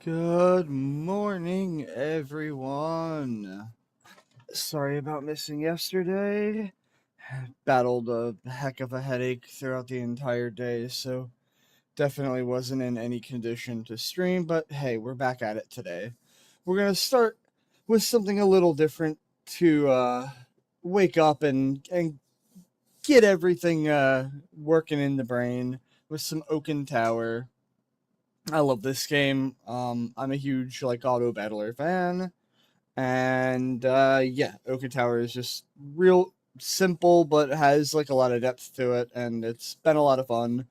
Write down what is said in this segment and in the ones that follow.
Good morning, everyone. Sorry about missing yesterday. Battled a heck of a headache throughout the entire day, so definitely wasn't in any condition to stream, but hey, we're back at it today. We're going to start with something a little different to wake up and get everything working in the brain with some Oaken Tower. I love this game. I'm a huge auto battler fan, and yeah, Oaken Tower is just real simple, but has a lot of depth to it, and it's been a lot of fun.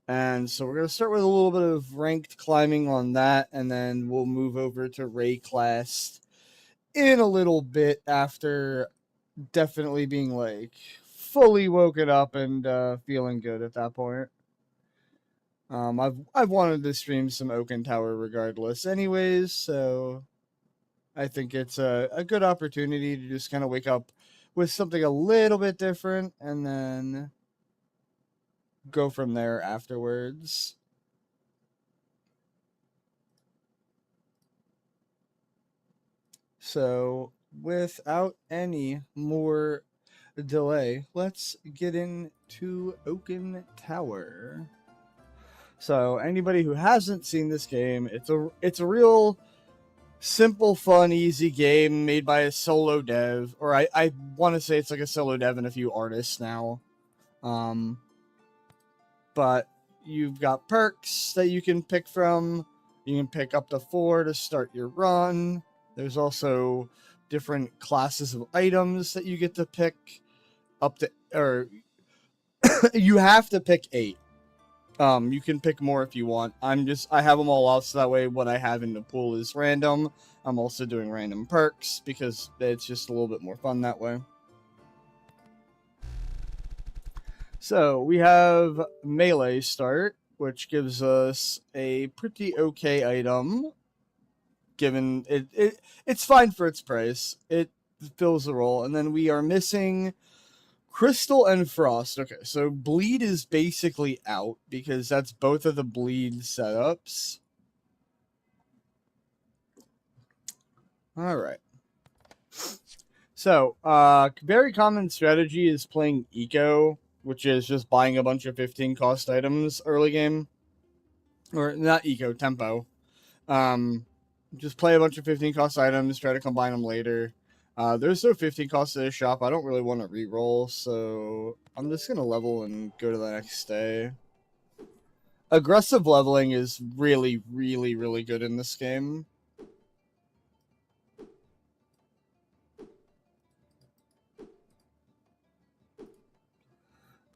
And so we're gonna start with a little bit of ranked climbing on that, and then we'll move over to Ray class in a little bit after definitely being fully woken up and feeling good at that point. I've wanted to stream some Oaken Tower regardless, anyways. So I think it's a good opportunity to just kind of wake up with something a little bit different, and then go from there afterwards. So without any more delay, let's get into Oaken Tower. So anybody who hasn't seen this game, it's a real simple, fun, easy game made by a solo dev, or I want to say it's a solo dev and a few artists now. But you've got perks that you can pick from. You can pick up to 4 to start your run. There's also different classes of items that you get to pick up to, or you have to pick 8. You can pick more if you want. I have them all off so that way what I have in the pool is random. I'm also doing random perks because it's just a little bit more fun that way. So we have melee start, which gives us a pretty okay item. Given it's fine for its price. It fills the role. And then we are missing Crystal and Frost. Okay, so Bleed is basically out because that's both of the Bleed setups. All right. So, very common strategy is playing Eco, which is just buying a bunch of 15 cost items early game. Or not Eco, Tempo. Just play a bunch of 15 cost items, try to combine them later. There's no 15 cost at this shop. I don't really want to reroll, so I'm just going to level and go to the next day. Aggressive leveling is really, really, really good in this game.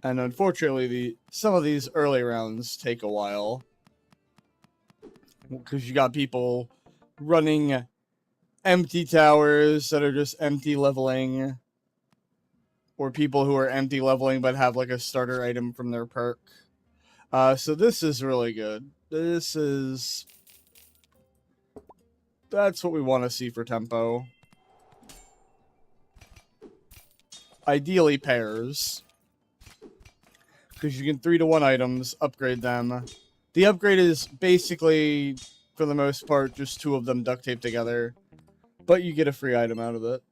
And unfortunately, some of these early rounds take a while. Because you got people running empty towers that are just empty leveling. Or people who are empty leveling but have a starter item from their perk. So this is really good. That's what we want to see for tempo. Ideally pairs. Because you can 3-to-1 items, upgrade them. The upgrade is basically, for the most part, just 2 of them duct taped together. But you get a free item out of it.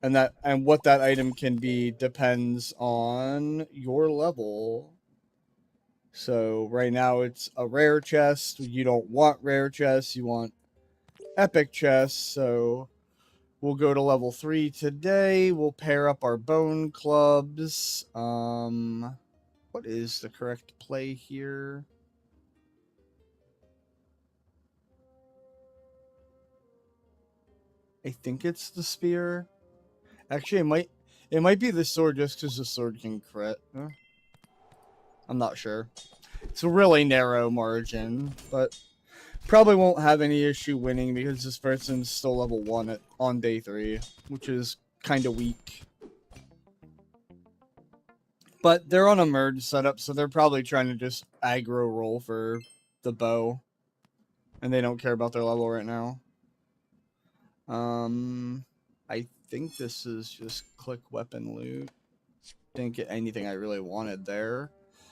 And what that item can be depends on your level. So right now it's a rare chest. You don't want rare chests, you want epic chests. So we'll go to level 3 today. We'll pair up our bone clubs. What is the correct play here? I think it's the spear. Actually, it might be the sword just because the sword can crit. I'm not sure. It's a really narrow margin, but probably won't have any issue winning because this person's still level 1 on day 3, which is kind of weak. But they're on a merge setup, so they're probably trying to just aggro roll for the bow. And they don't care about their level right now. I think this is just click weapon loot. Didn't get anything I really wanted there.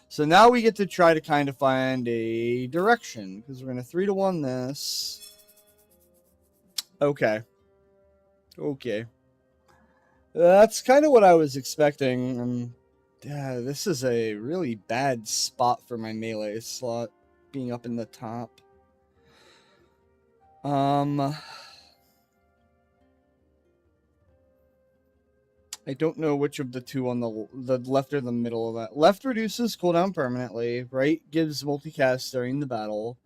So now we get to try to kind of find a direction, because we're going to 3-1 this. Okay. Okay. That's kind of what I was expecting. And yeah, this is a really bad spot for my melee slot, being up in the top. I don't know which of the two on the left or the middle of that. Left reduces cooldown permanently. Right gives multicast during the battle.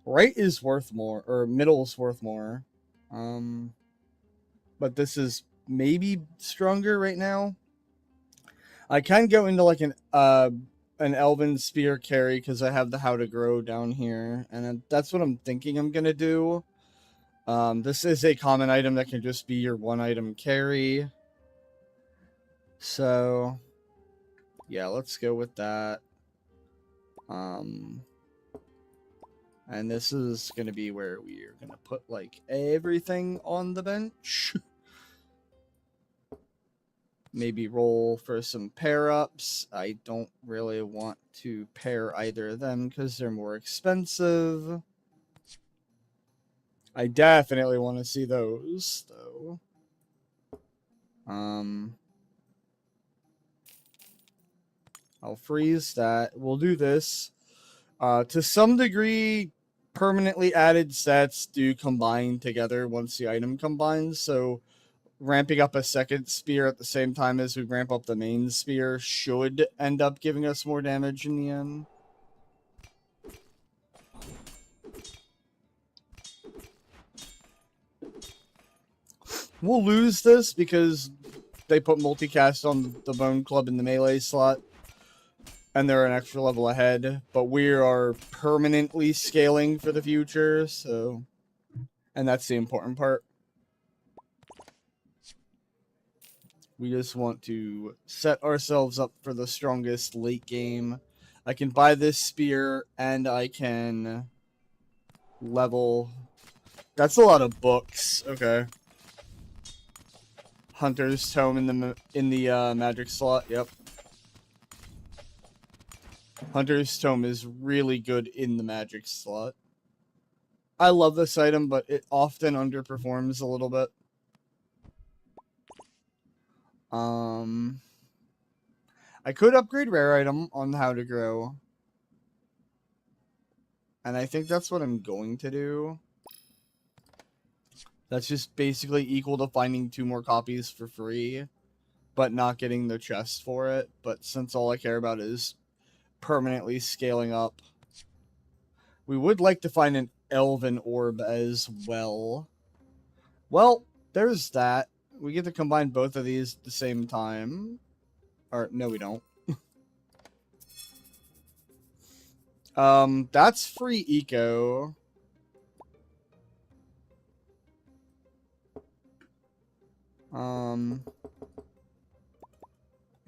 Right is worth more, or middle is worth more. But this is maybe stronger right now. I can go into like an Elven Spear carry because I have the How to Grow down here, and that's what I'm thinking I'm gonna do. This is a common item that can just be your one item carry. So, yeah, let's go with that. And this is going to be where we are going to put, like, everything on the bench. Maybe roll for some pair-ups. I don't really want to pair either of them because they're more expensive. I definitely want to see those, though. I'll freeze that. We'll do this. To some degree, permanently added sets do combine together once the item combines, so ramping up a second spear at the same time as we ramp up the main spear should end up giving us more damage in the end. We'll lose this because they put multicast on the Bone Club in the melee slot, and they're an extra level ahead, but we are permanently scaling for the future, so... And that's the important part. We just want to set ourselves up for the strongest late game. I can buy this spear, and I can level... That's a lot of books. Okay. Hunter's Tome in the magic slot. Yep. Hunter's Tome is really good in the magic slot. I love this item, but it often underperforms a little bit. I could upgrade rare item on How to Grow. And I think that's what I'm going to do. That's just basically equal to finding 2 more copies for free, but not getting the chest for it. But since all I care about is permanently scaling up, we would like to find an Elven Orb as well. Well, there's that. We get to combine both of these at the same time. Or, no, we don't. That's free eco. I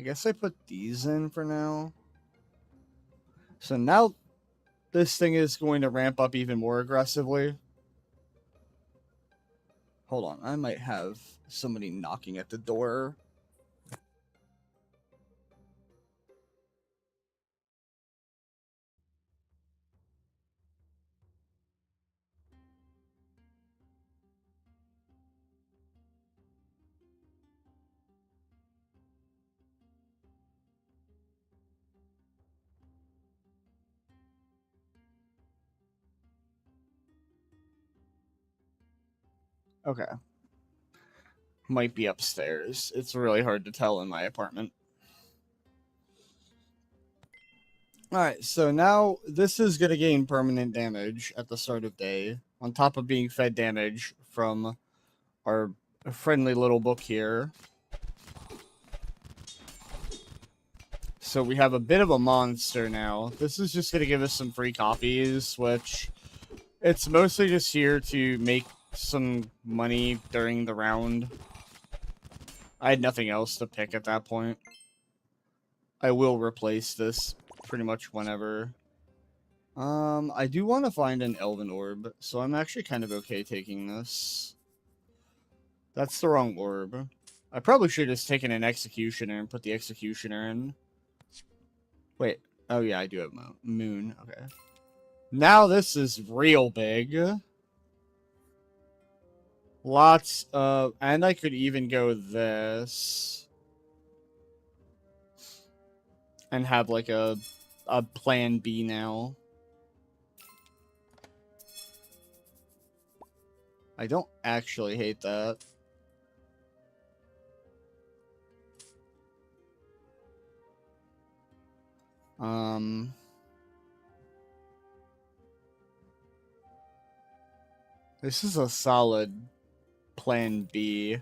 guess I put these in for now. So now this thing is going to ramp up even more aggressively. Hold on, I might have somebody knocking at the door. Okay. Might be upstairs. It's really hard to tell in my apartment. Alright, so now this is going to gain permanent damage at the start of day, on top of being fed damage from our friendly little book here. So we have a bit of a monster now. This is just going to give us some free copies, which it's mostly just here to make some money during the round. I had nothing else to pick at that point. I will replace this pretty much whenever. I do want to find an Elven Orb, so I'm actually kind of okay taking this. That's the wrong orb. I probably should have just taken an Executioner and put the Executioner in. Wait, Oh, yeah, I do have moon. Okay. Now this is real big. Lots of... And I could even go this. And have, like, a plan B now. I don't actually hate that. This is a solid plan B.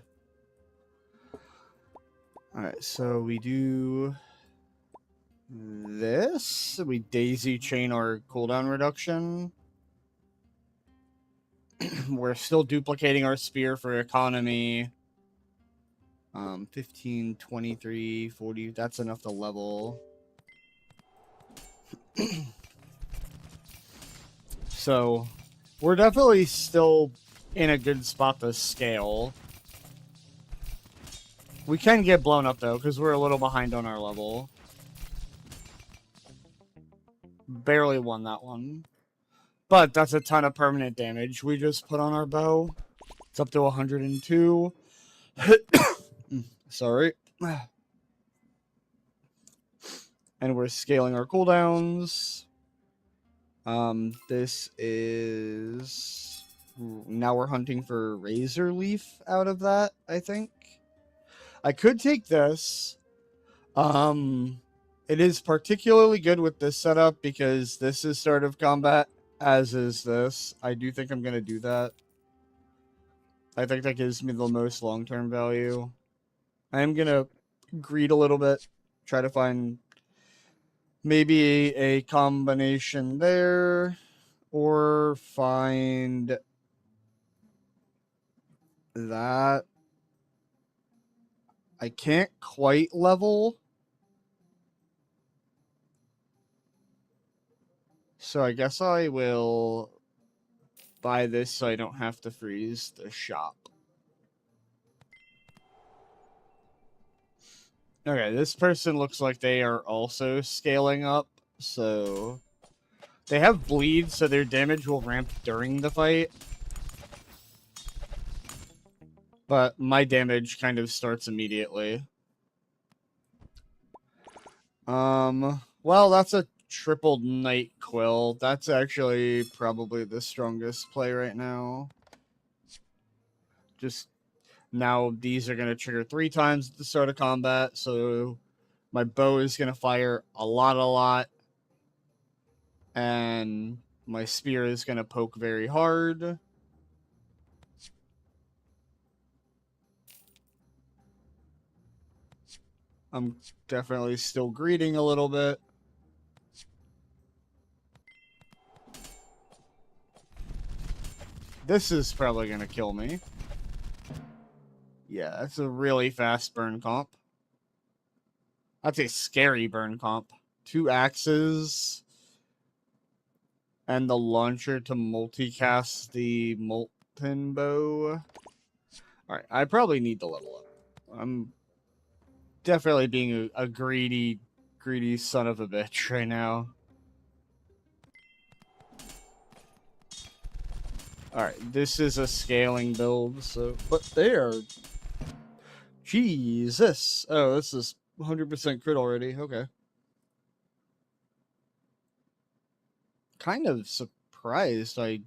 Alright, so we do this. We daisy chain our cooldown reduction. We're still duplicating our spear for economy. 15, 23, 40. That's enough to level. So, we're definitely still in a good spot to scale. We can get blown up, though, because we're a little behind on our level. Barely won that one. But that's a ton of permanent damage we just put on our bow. It's up to 102. Sorry. And we're scaling our cooldowns. This is... Now we're hunting for Razor Leaf out of that, I think. I could take this. It is particularly good with this setup because this is start of combat, as is this. I do think I'm going to do that. I think that gives me the most long-term value. I am going to greed a little bit, try to find maybe a combination there, or find that. I can't quite level, so I guess I will buy this so I don't have to freeze the shop. Okay, this person looks like they are also scaling up, so they have bleed, so their damage will ramp during the fight. But my damage kind of starts immediately. Well, that's a triple Night Quill. That's actually probably the strongest play right now. Just now these are going to trigger 3 times at the start of combat, so my bow is going to fire a lot. And my spear is going to poke very hard. I'm definitely still greeting a little bit. This is probably going to kill me. Yeah, that's a really fast burn comp. That's a scary burn comp. 2 axes. And the launcher to multicast the molten bow. Alright, I probably need to level up. I'm definitely being a greedy son of a bitch right now. Alright, this is a scaling build, so... But there! Jesus! Oh, this is 100% crit already, okay. Kind of surprised I...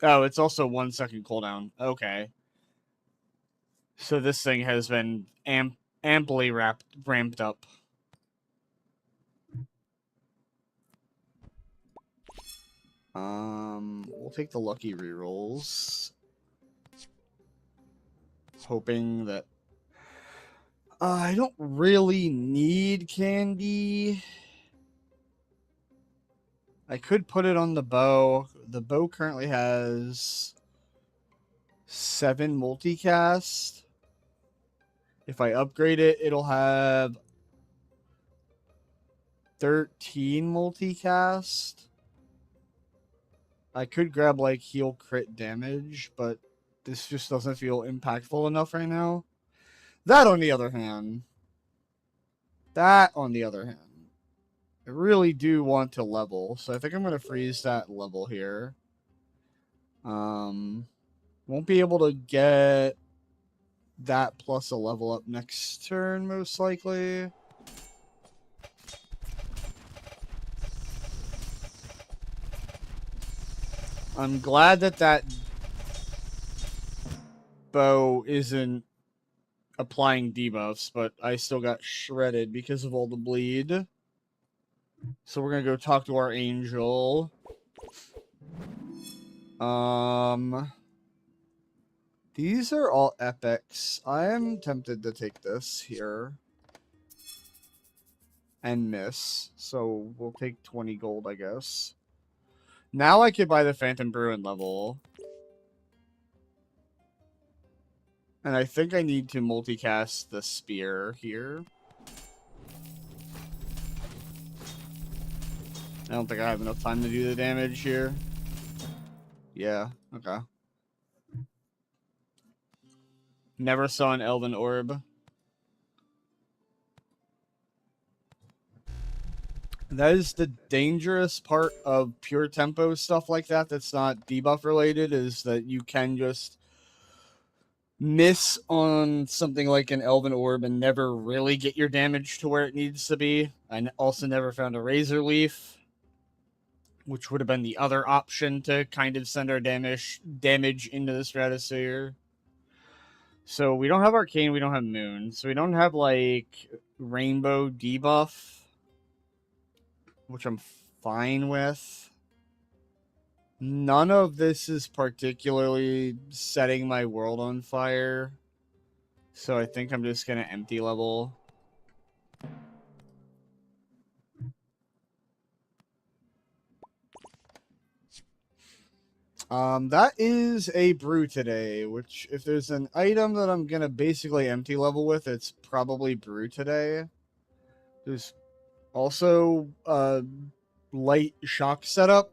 Oh, it's also 1 second cooldown. Okay. So this thing has been amply ramped up. We'll take the lucky rerolls. Hoping that... I don't really need candy. I could put it on the bow. The bow currently has 7 multicast. If I upgrade it, it'll have 13 multicast. I could grab, like, heal crit damage, but this just doesn't feel impactful enough right now. That, on the other hand... I really do want to level, so I think I'm going to freeze that level here. Won't be able to get that plus a level up next turn, most likely. I'm glad that that bow isn't applying debuffs, but I still got shredded because of all the bleed. So we're going to go talk to our angel. These are all epics. I am tempted to take this here. And miss. So we'll take 20 gold, I guess. Now I could buy the Phantom Bruin level. And I think I need to multicast the spear here. I don't think I have enough time to do the damage here. Yeah, okay. Never saw an Elven Orb. That is the dangerous part of pure tempo stuff like that that's not debuff related, is that you can just miss on something like an Elven Orb and never really get your damage to where it needs to be. I also never found a Razor Leaf, which would have been the other option to kind of send our damage into the Stratosphere. So we don't have Arcane, we don't have Moon, so we don't have, like, Rainbow debuff, which I'm fine with. None of this is particularly setting my world on fire, so I think I'm just going to empty level. That is a brew today, which if there's an item that I'm going to basically empty level with, it's probably brew today. There's also light shock setup.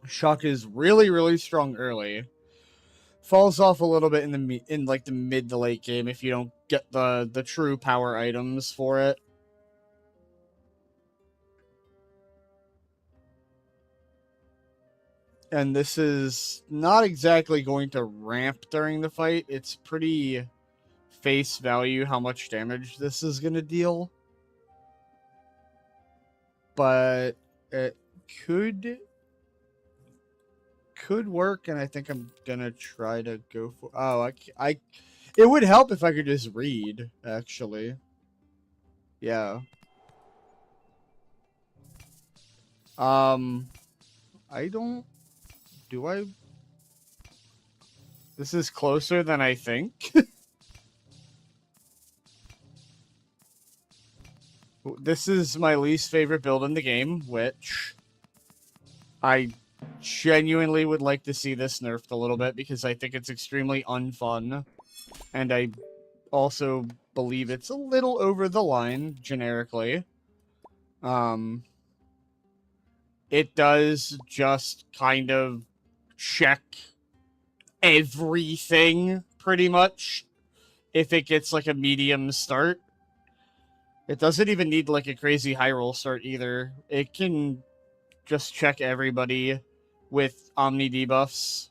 Shock is really, really strong early. Falls off a little bit in the mid to late game if you don't get the true power items for it. And this is not exactly going to ramp during the fight. It's pretty face value how much damage this is going to deal. But it could work, and I think I'm going to try to go for... Oh, it would help if I could just read, actually. Yeah. I don't... Do I... This is closer than I think. This is my least favorite build in the game, which I genuinely would like to see this nerfed a little bit because I think it's extremely unfun. And I also believe it's a little over the line, generically. It does just kind of check everything, pretty much, if it gets, like, a medium start. It doesn't even need, like, a crazy high roll start, either. It can just check everybody with Omni debuffs.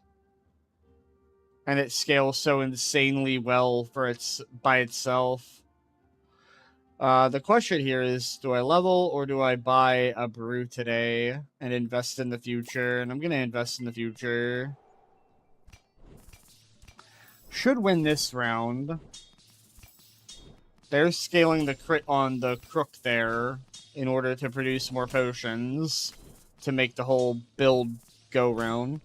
And it scales so insanely well for by itself. The question here is, do I level or do I buy a brew today and invest in the future? And I'm going to invest in the future. Should win this round. They're scaling the crit on the crook there in order to produce more potions to make the whole build go round.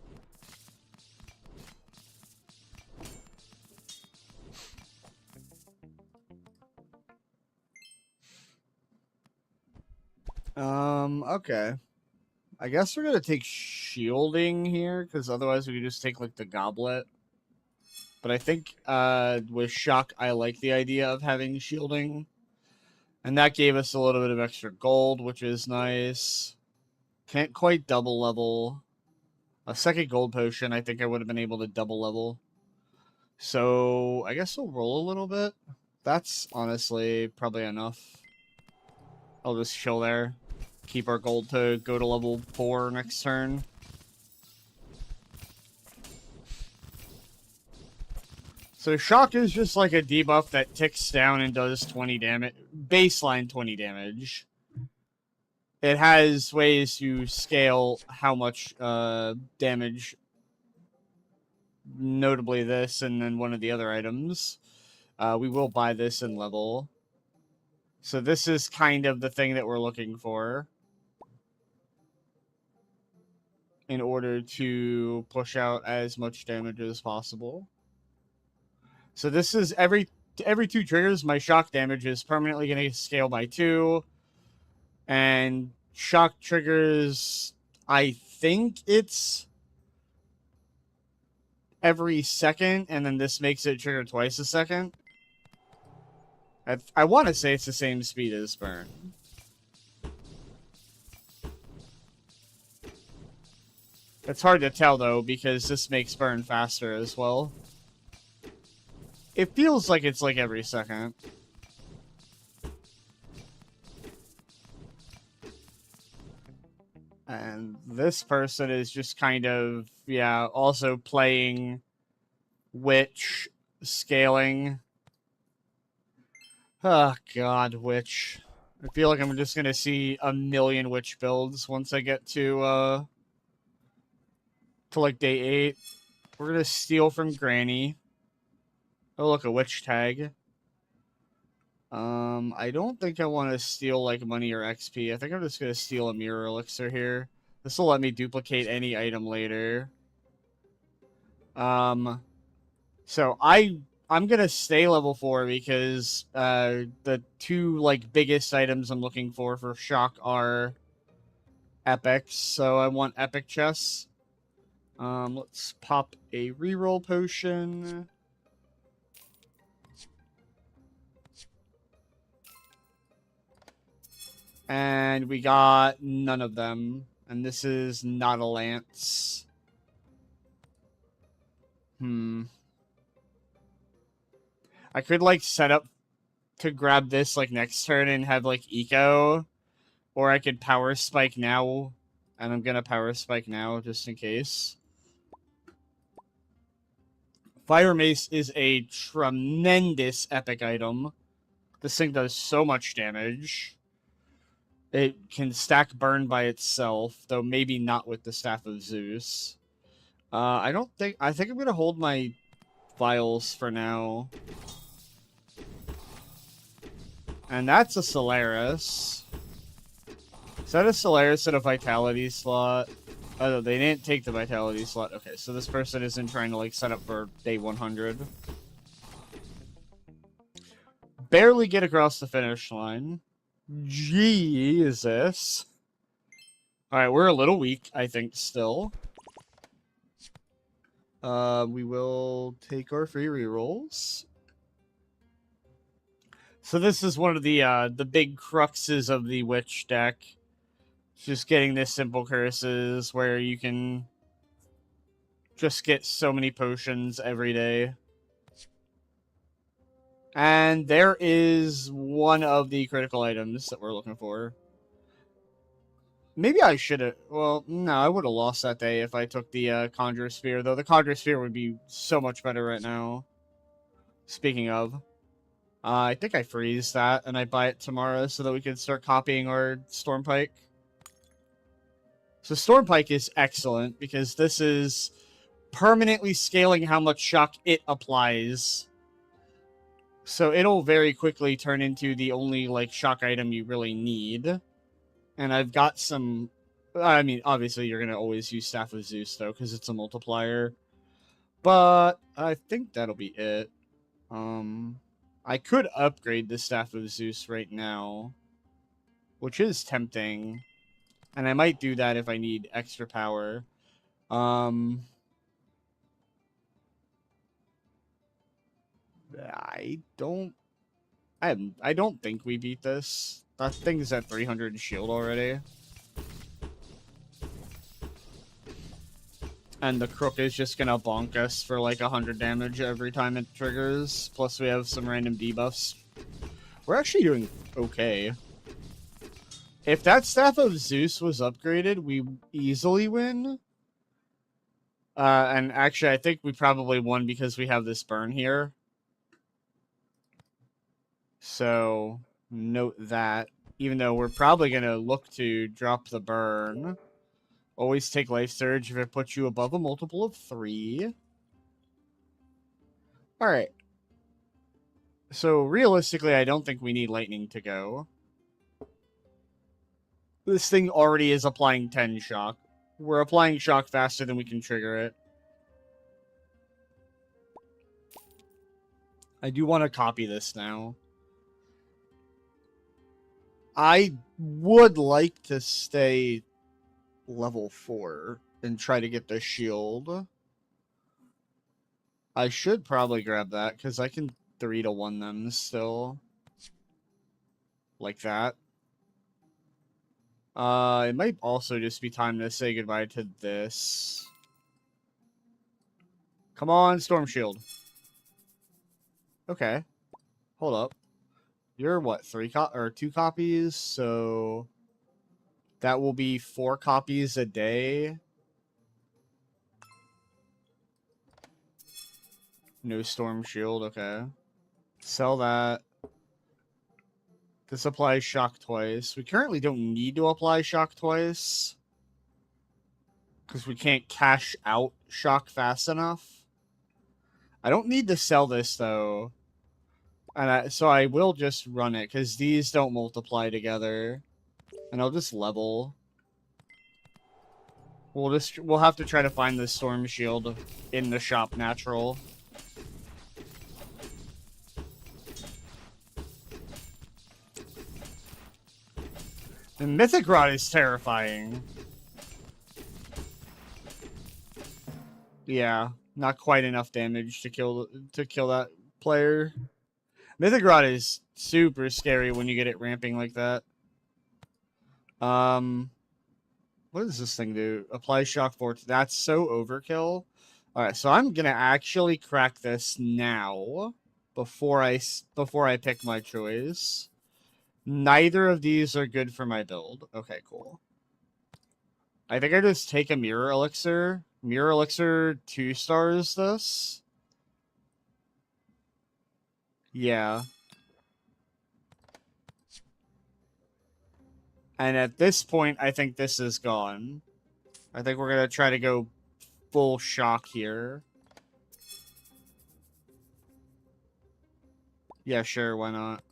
Okay. I guess we're gonna take shielding here, because otherwise we could just take, like, the goblet. But I think, with shock, I like the idea of having shielding. And that gave us a little bit of extra gold, which is nice. Can't quite double level. A second gold potion, I think I would have been able to double level. So, I guess we'll roll a little bit. That's honestly probably enough. I'll just chill there. Keep our gold to go to level 4 next turn. So Shock is just like a debuff that ticks down and does 20 damage. Baseline 20 damage. It has ways to scale how much damage. Notably this, and then one of the other items. We will buy this in level. So this is kind of the thing that we're looking for. In order to push out as much damage as possible. So this is every 2 triggers, my shock damage is permanently going to scale by 2. And shock triggers, I think it's every second, and then this makes it trigger twice a second. I want to say it's the same speed as burn. It's hard to tell, though, because this makes burn faster as well. It feels like it's like every second. And this person is just kind of, yeah, also playing Witch, scaling. Oh, God, Witch. I feel like I'm just going to see a million Witch builds once I get to like day 8. We're going to steal from Granny. Oh, look, a Witch tag. I don't think I want to steal, like, money or XP. I think I'm just going to steal a mirror elixir here. This will let me duplicate any item later. So I'm going to stay level 4 because the 2, like, biggest items I'm looking for Shock are epics. So I want epic chests. Let's pop a reroll potion. And we got none of them. And this is not a lance. I could, like, set up to grab this, like, next turn and have, like, eco. Or I could power spike now. And I'm gonna power spike now, just in case. Fire Mace is a tremendous epic item. This thing does so much damage. It can stack burn by itself, though maybe not with the Staff of Zeus. I think I'm going to hold my vials for now. And that's a Solaris. Is that a Solaris and a Vitality slot? Oh, they didn't take the Vitality slot. Okay, so this person isn't trying to, like, set up for day 100. Barely get across the finish line. Jesus. Alright, we're a little weak, I think, still. We will take our free rerolls. So this is one of the big cruxes of the Witch deck. Just getting this simple curses where you can just get so many potions every day. And there is one of the critical items that we're looking for. Maybe I should have... Well, no, I would have lost that day if I took the Conjure Sphere, though the Conjure Sphere would be so much better right now. Speaking of, I think I freeze that and I buy it tomorrow so that we can start copying our Stormpike. So Stormpike is excellent because this is permanently scaling how much shock it applies. So it'll very quickly turn into the only, like, shock item you really need. And I've got some... I mean, obviously you're going to always use Staff of Zeus, though, because it's a multiplier. But I think that'll be it. I could upgrade the Staff of Zeus right now, which is tempting. And I might do that if I need extra power. I don't think we beat this. That thing's at 300 shield already. And the Crook is just gonna bonk us for like 100 damage every time it triggers. Plus we have some random debuffs. We're actually doing okay. If that Staff of Zeus was upgraded, we easily win. And actually, I think we probably won because we have this burn here. So, note that. Even though we're probably going to look to drop the burn. Always take Life Surge if it puts you above a multiple of 3. Alright. So, realistically, I don't think we need Lightning to go. This thing already is applying 10 shock. We're applying shock faster than we can trigger it. I do want to copy this now. I would like to stay level 4 and try to get the shield. I should probably grab that because I can 3-1 them still. Like that. It might also just be time to say goodbye to this. Come on, Storm Shield. Okay. Hold up. You're what, 2 copies? So that will be 4 copies a day. No Storm Shield, okay. Sell that. This applies shock twice. We currently don't need to apply shock twice. Because we can't cash out shock fast enough. I don't need to sell this, though. And so I will just run it, because these don't multiply together. And I'll just level. We'll have to try to find the Storm Shield in the shop natural. The Mythic Rod is terrifying. Yeah, not quite enough damage to kill that player. Mythic Rod is super scary when you get it ramping like that. What does this thing do? Apply shock force. That's so overkill. Alright, so I'm gonna actually crack this now before I pick my choice. Neither of these are good for my build. Okay, cool. I think I just take a Mirror Elixir. Mirror Elixir 2 stars this. Yeah. And at this point, I think this is gone. I think we're going to try to go full shock here. Yeah, sure, why not?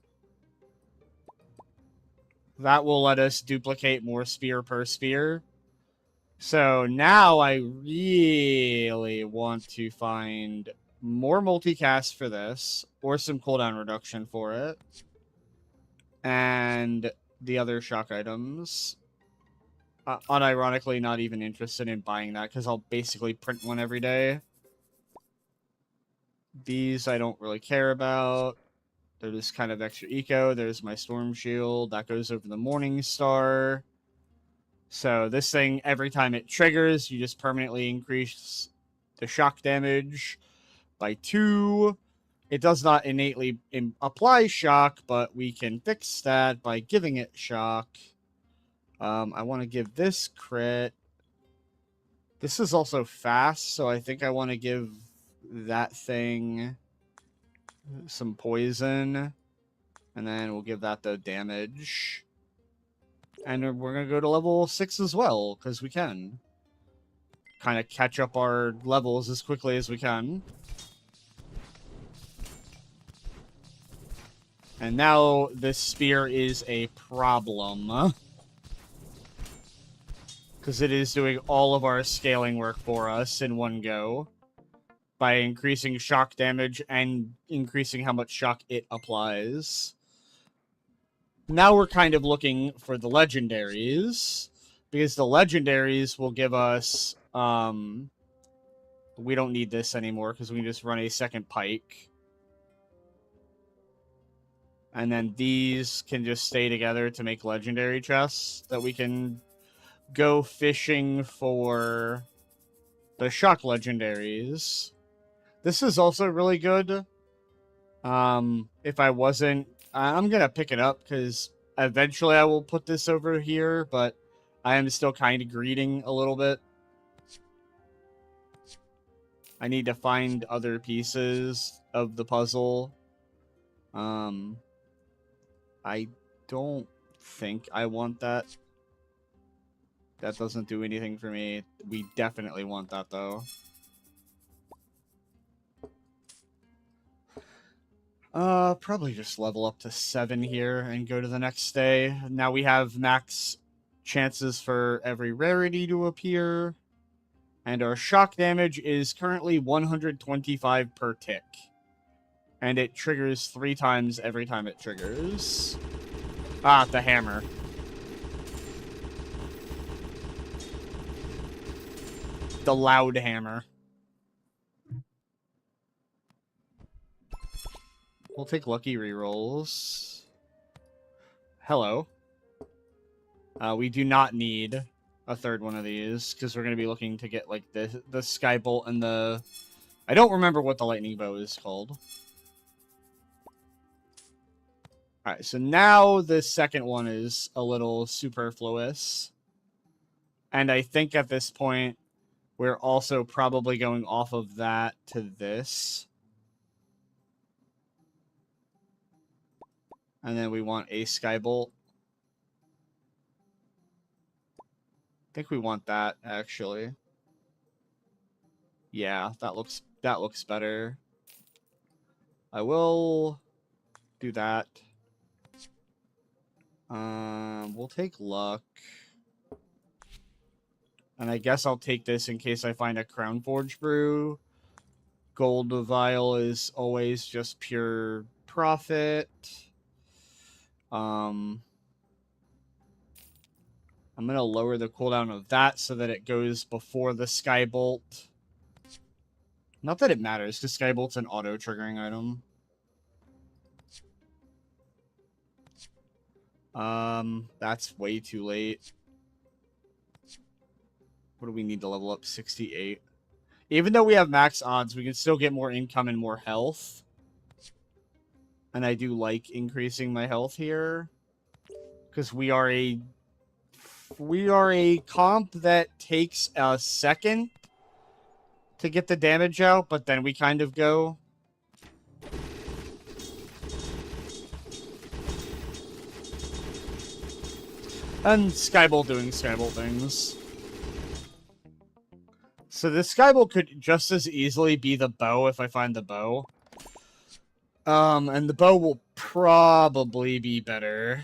That will let us duplicate more spear per spear. So now I really want to find more multicast for this, or some cooldown reduction for it. And the other shock items. Unironically, not even interested in buying that, because I'll basically print one every day. These I don't really care about. They're just kind of extra eco. There's my Storm Shield. That goes over the Morning Star. So this thing, every time it triggers, you just permanently increase the shock damage by 2. It does not innately apply shock, but we can fix that by giving it shock. I want to give this crit. This is also fast, so I think I want to give that thing some poison. And then we'll give that the damage. And we're going to go to level 6 as well, because we can. Kind of catch up our levels as quickly as we can. And now this spear is a problem. Because it is doing all of our scaling work for us in one go. By increasing shock damage and increasing how much shock it applies. Now we're kind of looking for the legendaries. Because the legendaries will give us... we don't need this anymore because we can just run a second pike. And then these can just stay together to make legendary chests that we can go fishing for the shock legendaries. This is also really good. If I wasn't... I'm going to pick it up because Eventually I will put this over here, but I am still kind of greeding a little bit. I need to find other pieces of the puzzle. I don't think I want that. That doesn't do anything for me. We definitely want that, though. Probably just level up to 7 here and go to the next day. Now we have max chances for every rarity to appear. And our shock damage is currently 125 per tick. And it triggers 3 times every time it triggers. Ah, the hammer. The loud hammer. We'll take lucky rerolls. Hello. We do not need a third one of these, because we're going to be looking to get, like, the Skybolt and the... I don't remember what the lightning bow is called. Alright, so now the second one is a little superfluous. And I think at this point, we're also probably going off of that to this. And then we want a Skybolt. I think we want that, actually. Yeah, that looks better. I will do that. We'll take luck. And I guess I'll take this in case I find a Crown Forge brew. Gold vial is always just pure profit. I'm going to lower the cooldown of that so that it goes before the Skybolt. Not that it matters, because Skybolt's an auto-triggering item. That's way too late. What do we need to level up? 68. Even though we have max odds, we can still get more income and more health. And I do like increasing my health here. Because we are a comp that takes a second to get the damage out, but then we kind of go. And Skybolt doing Skybolt things. So the Skybolt could just as easily be the bow if I find the bow. And the bow will probably be better.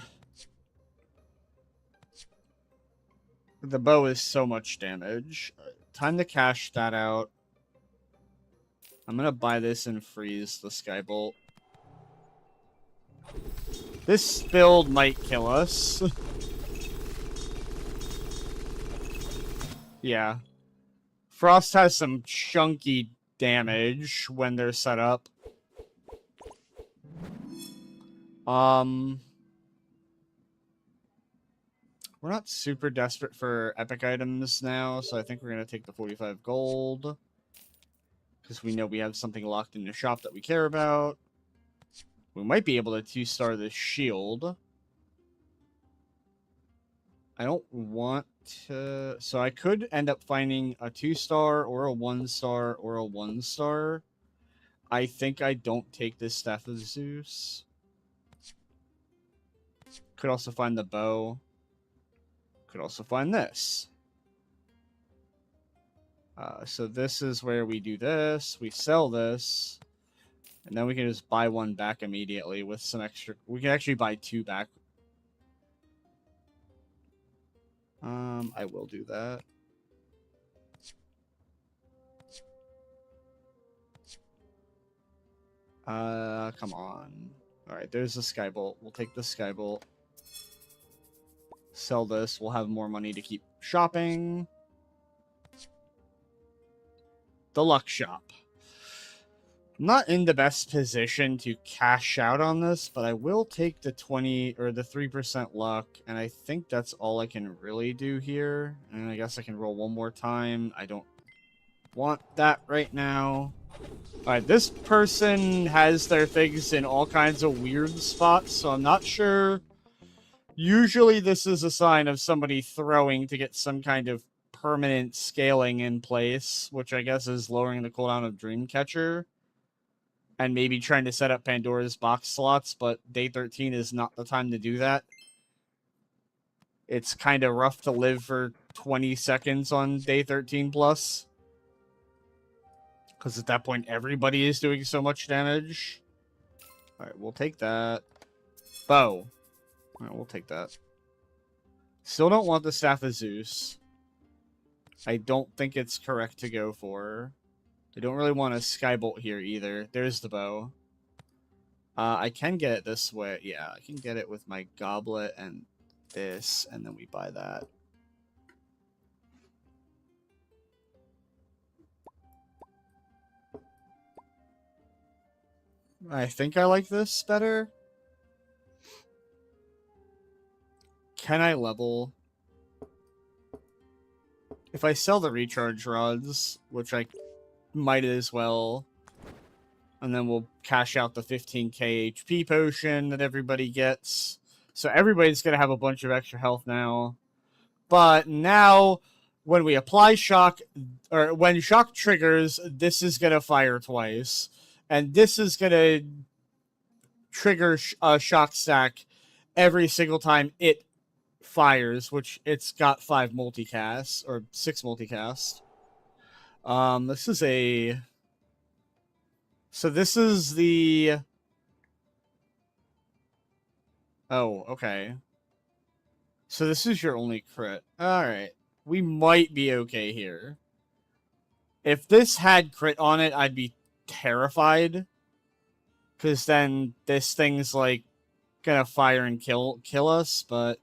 The bow is so much damage. Time to cash that out. I'm gonna buy this and freeze the Skybolt. This build might kill us. Yeah. Frost has some chunky damage when they're set up. We're not super desperate for epic items now, so I think we're going to take the 45 gold. Because we know we have something locked in the shop that we care about. We might be able to 2-star this shield. I don't want to... So I could end up finding a 2-star or a 1-star or a 1-star. I think I don't take this Staff of Zeus. Could also find the bow. Could also find this. So this is where we do this. We sell this. And then we can just buy one back immediately with some extra... We can actually buy 2 back. I will do that. Come on. Alright, there's the Skybolt. We'll take the Skybolt. Sell this. We'll have more money to keep shopping. The luck shop. I'm not in the best position to cash out on this, but I will take the 20 or the 3% luck, and I think that's all I can really do here. And I guess I can roll one more time. I don't want that right now. Alright, this person has their things in all kinds of weird spots, so I'm not sure Usually this is a sign of somebody throwing to get some kind of permanent scaling in place, which I guess is lowering the cooldown of Dreamcatcher. And maybe trying to set up Pandora's box slots, but day 13 is not the time to do that. It's kind of rough to live for 20 seconds on day 13 plus. Because at that point, everybody is doing so much damage. Alright, we'll take that. Bow. Alright, we'll take that. Still don't want the Staff of Zeus. I don't think it's correct to go for. I don't really want a Skybolt here either. There's the bow. I can get it this way. Yeah, I can get it with my goblet and this, and then we buy that. I think I like this better. Can I level? If I sell the recharge rods, which I might as well, and then we'll cash out the 15k HP potion that everybody gets. So everybody's going to have a bunch of extra health now. But now, when we apply shock, or when shock triggers, this is going to fire twice. And this is going to trigger a shock stack every single time it fires, which it's got 5 multicasts, or 6 multicasts. This is a... So this is the... Oh, okay. So this is your only crit. Alright. We might be okay here. If this had crit on it, I'd be terrified. Because then this thing's, like, gonna fire and kill us, but...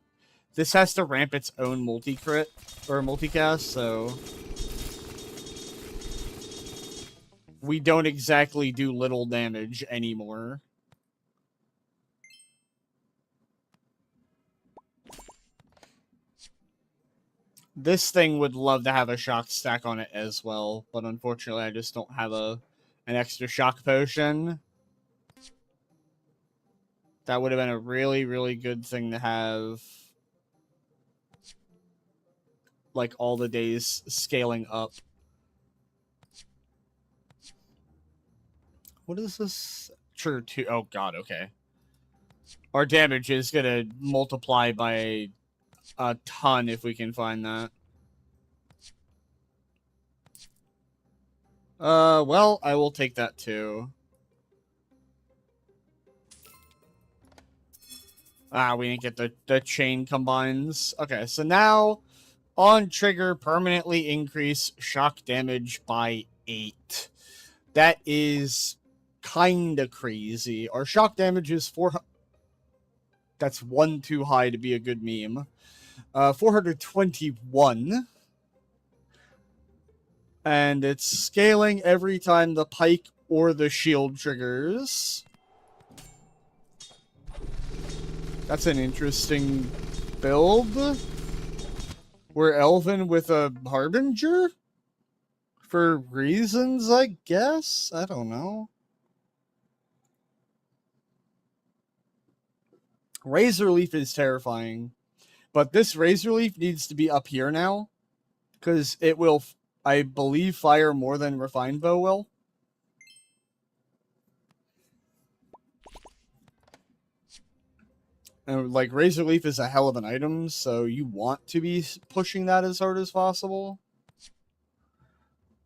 This has to ramp its own multi-crit, or multicast, so... We don't exactly do little damage anymore. This thing would love to have a shock stack on it as well, but unfortunately I just don't have an extra shock potion. That would have been a really, really good thing to have. Like, all the days scaling up. What is this? True, 2. Oh, God, okay. Our damage is going to multiply by a ton if we can find that. Well, I will take that too. We didn't get the chain combines. Okay, so now, on trigger, permanently increase shock damage by 8. That is kinda crazy. Our shock damage is 400... That's 1 too high to be a good meme. 421. And it's scaling every time the pike or the shield triggers. That's an interesting build. We're Elven with a Harbinger? For reasons, I guess? I don't know. Razor Leaf is terrifying. But this Razor Leaf needs to be up here now. Because it will, I believe, fire more than Refined Bow will. And, like, Razor Leaf is a hell of an item, so you want to be pushing that as hard as possible.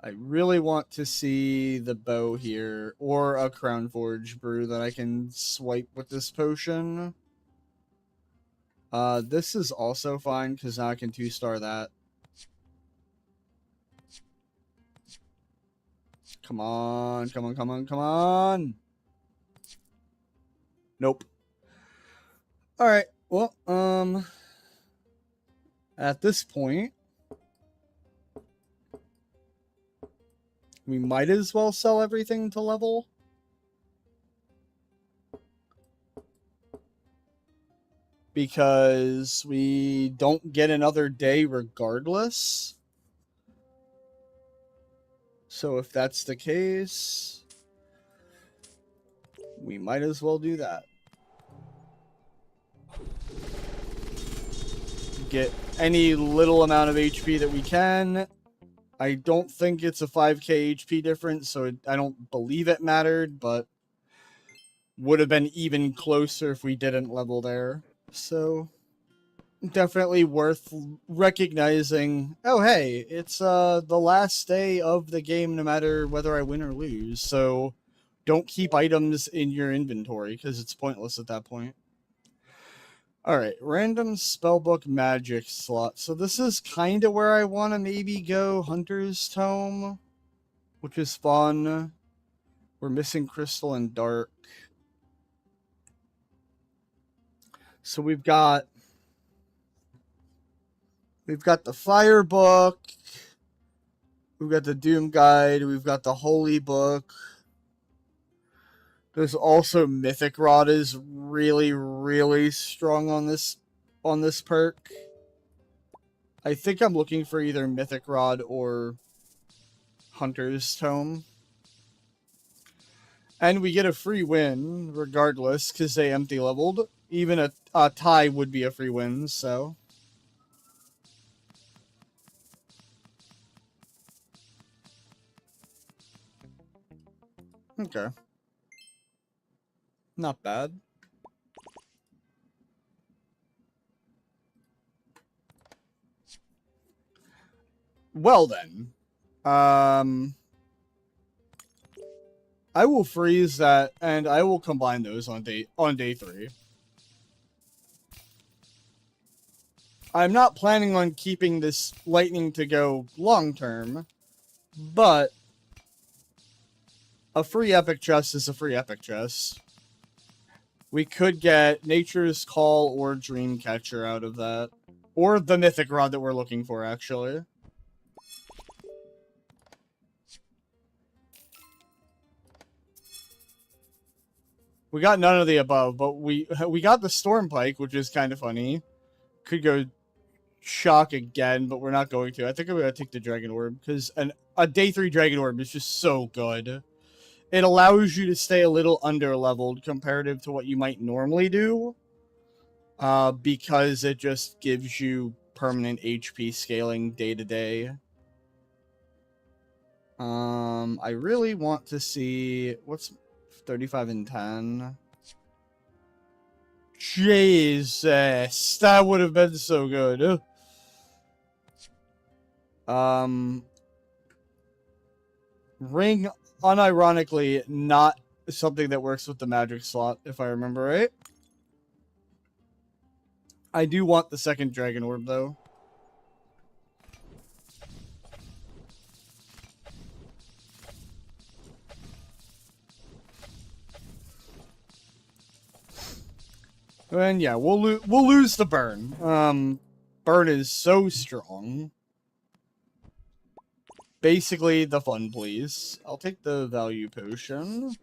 I really want to see the bow here, or a Crown Forge brew that I can swipe with this potion. This is also fine, because now I can 2-star that. Come on, come on, come on, come on! Nope. Alright, well, at this point, we might as well sell everything to level. Because we don't get another day regardless. So if that's the case, we might as well do that. get any little amount of HP that we can. I don't think it's a 5k HP difference, so I don't believe it mattered, but would have been even closer if we didn't level there. So definitely worth recognizing, oh hey, it's the last day of the game no matter whether I win or lose, so don't keep items in your inventory because it's pointless at that point. Alright, random spellbook magic slot. So this is kind of where I want to maybe go Hunter's Tome, which is fun. We're missing Crystal and Dark. So we've got the Fire Book, we've got the Doom Guide, we've got the Holy Book. There's also Mythic Rod is really, really strong on this perk. I think I'm looking for either Mythic Rod or Hunter's Tome. And we get a free win regardless because they empty leveled. Even a tie would be a free win, so. Okay. Not bad. Well then. I will freeze that and I will combine those on day 3. I'm not planning on keeping this lightning to go long term, but a free epic chest is a free epic chest. We could get Nature's Call or Dreamcatcher out of that. Or the Mythic Rod that we're looking for, actually. We got none of the above, but we got the Storm Pike, which is kind of funny. Could go Shock again, but we're not going to. I think I'm going to take the Dragon Orb, because a day 3 Dragon Orb is just so good. It allows you to stay a little under-leveled comparative to what you might normally do. Because it just gives you permanent HP scaling day to day. I really want to see... What's 35 and 10? Jesus! That would have been so good. Ring... unironically, not something that works with the magic slot, if I remember right. I do want the second Dragon Orb, though. And yeah, we'll lose the burn. Burn is so strong. Basically, the fun, please. I'll take the value potion.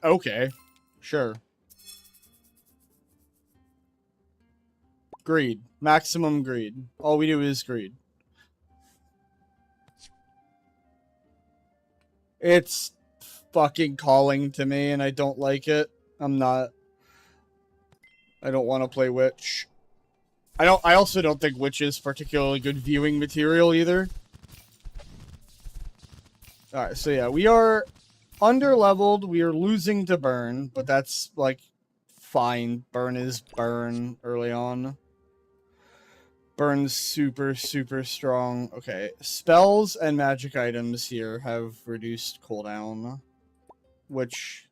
Okay, sure. Greed. Maximum greed. All we do is greed. It's fucking calling to me, and I don't like it. I don't want to play Witch. I also don't think Witch is particularly good viewing material either. Alright, so yeah, we are under-leveled. We are losing to Burn, but that's, like, fine. Burn is Burn early on. Burn's super, super strong. Okay, spells and magic items here have reduced cooldown, which...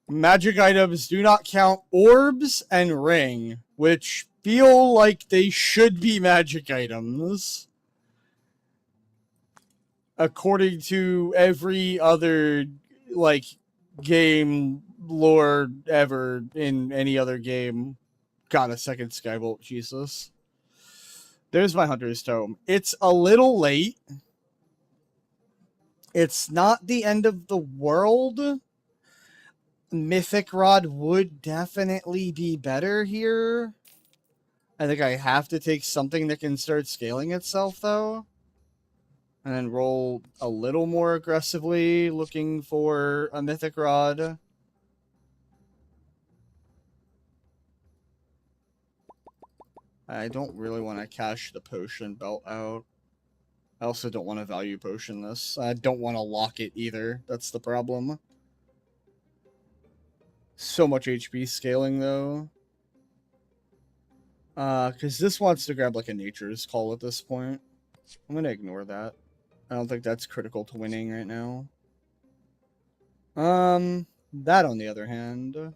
Magic items do not count orbs and ring, which feel like they should be magic items. According to every other, like, game lore ever in any other game. God, a second Skybolt, Jesus. There's my Hunter's Tome. It's a little late. It's not the end of the world. Mythic Rod would definitely be better here. I think I have to take something that can start scaling itself, though. And then roll a little more aggressively, looking for a Mythic Rod. I don't really want to cash the potion belt out. I also don't want to value potion this. I don't want to lock it either. That's the problem. So much HP scaling, though. Because this wants to grab, like, a Nature's Call at this point. I'm going to ignore that. I don't think that's critical to winning right now. That on the other hand...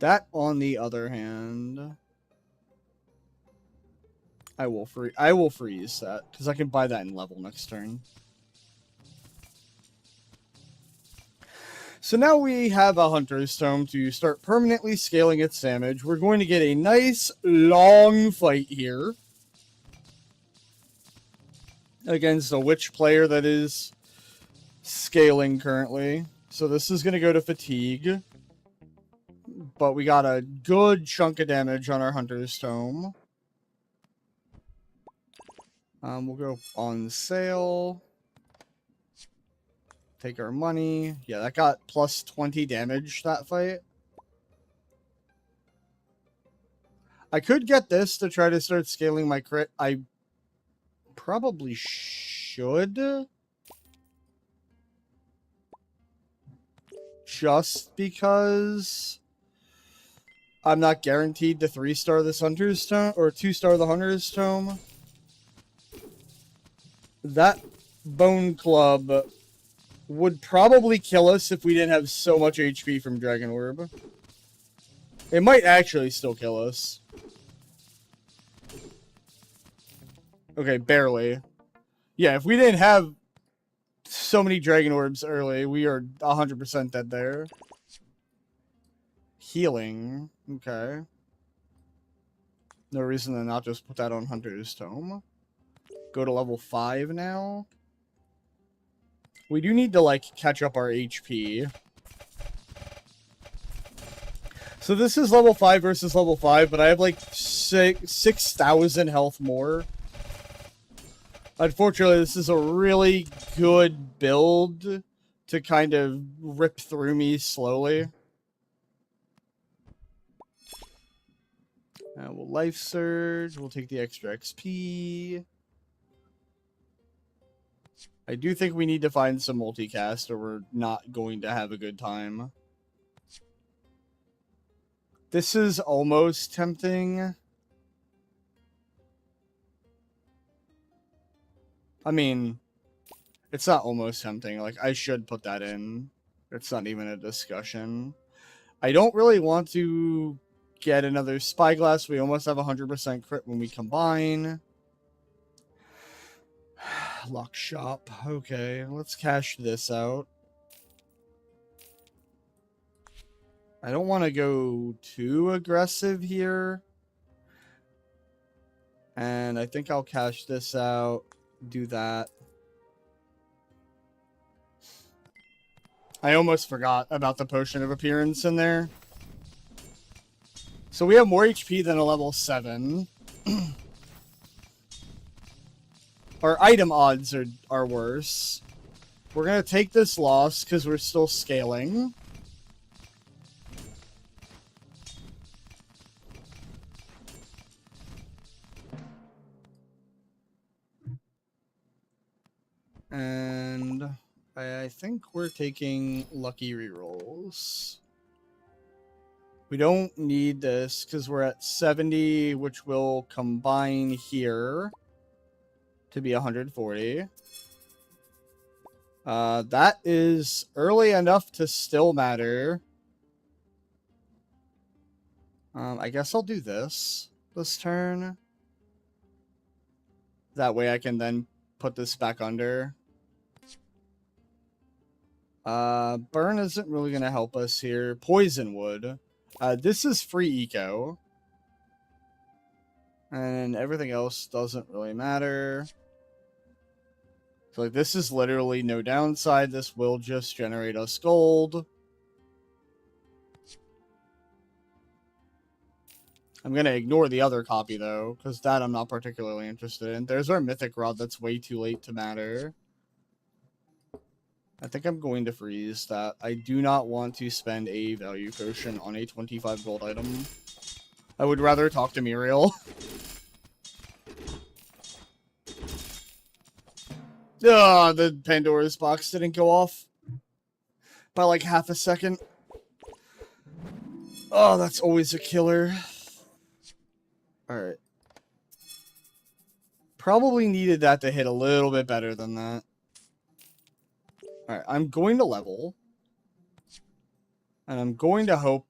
I will freeze that, because I can buy that in level next turn. So now we have a Hunter's Tome to start permanently scaling its damage. We're going to get a nice, long fight here against a witch player that is scaling currently. So this is going to go to fatigue. But we got a good chunk of damage on our Hunter's Tome. We'll go on sale. Take our money. Yeah, that got plus 20 damage, that fight. I could get this to try to start scaling my crit. I probably should. Just because I'm not guaranteed to 3-star this Hunter's Tome, or 2-star the Hunter's Tome. That Bone Club would probably kill us if we didn't have so much HP from Dragon Orb. It might actually still kill us. Okay, barely. Yeah, if we didn't have so many Dragon Orbs early, we are 100% dead there. Healing. Okay. No reason to not just put that on Hunter's Tome. Go to level 5 now. We do need to, like, catch up our HP. So this is level 5 versus level 5, but I have, like, 6,000 health more. Unfortunately, this is a really good build to kind of rip through me slowly. We'll Life Surge. We'll take the extra XP. I do think we need to find some multicast or we're not going to have a good time. This is almost tempting. I mean, it's not almost tempting. Like, I should put that in. It's not even a discussion. I don't really want to get another Spyglass. We almost have 100% crit when we combine. Lock shop. Okay, let's cash this out. I don't want to go too aggressive here. And I think I'll cash this out. Do that. I almost forgot about the Potion of Appearance in there. So we have more HP than a level 7. Our item odds are worse. We're going to take this loss because we're still scaling. And I think we're taking lucky rerolls. We don't need this because we're at 70, which will combine here to be 140. That is early enough to still matter. I guess I'll do this turn. That way I can then put this back under. Burn isn't really going to help us here. Poison would. This is free eco. And everything else doesn't really matter. So, like, this is literally no downside. This will just generate us gold. I'm going to ignore the other copy, though, because that I'm not particularly interested in. There's our Mythic Rod that's way too late to matter. I think I'm going to freeze that. I do not want to spend a value potion on a 25 gold item. I would rather talk to Muriel. The Pandora's box didn't go off by like half a second. Oh, that's always a killer. Alright. Probably needed that to hit a little bit better than that. Alright, I'm going to level. And I'm going to hope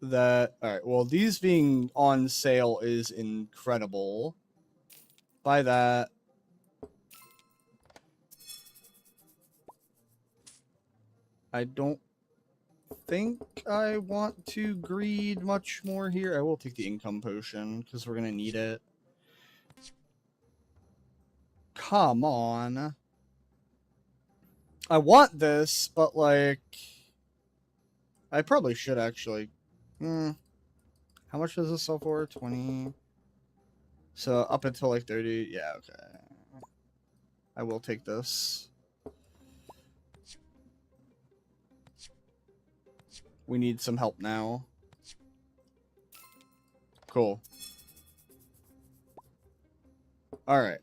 that... Alright, well, these being on sale is incredible. Buy that. I don't think I want to greed much more here. I will take the income potion, because we're going to need it. Come on. I want this, but, like... I probably should, actually. How much does this sell for? 20? So, up until, like, 30? Yeah, okay. I will take this. We need some help now. Cool. Alright.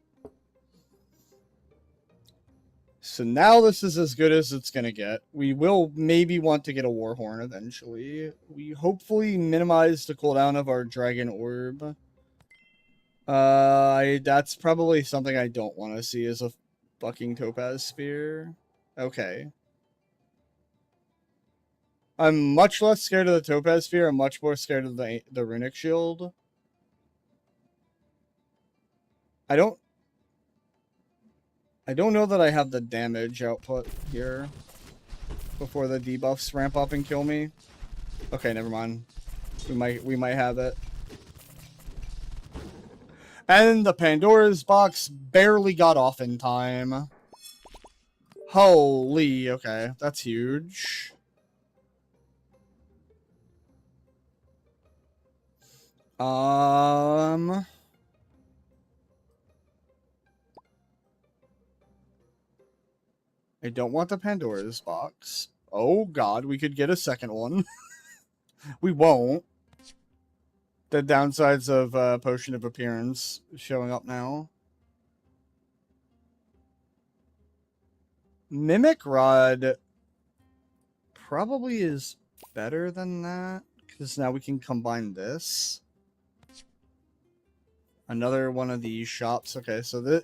So now this is as good as it's going to get. We will maybe want to get a Warhorn eventually. We hopefully minimize the cooldown of our Dragon Orb. That's probably something I don't want to see as a fucking Topaz Sphere. Okay. I'm much less scared of the Topaz Sphere. I'm much more scared of the Runic Shield. I don't know that I have the damage output here before the debuffs ramp up and kill me. Okay, never mind. We might have it. And the Pandora's box barely got off in time. Holy, okay, that's huge. I don't want the Pandora's box. Oh god, we could get a second one. We won't. The downsides of Potion of Appearance showing up now. Mimic Rod probably is better than that, because now we can combine this. Another one of these shops. Okay, so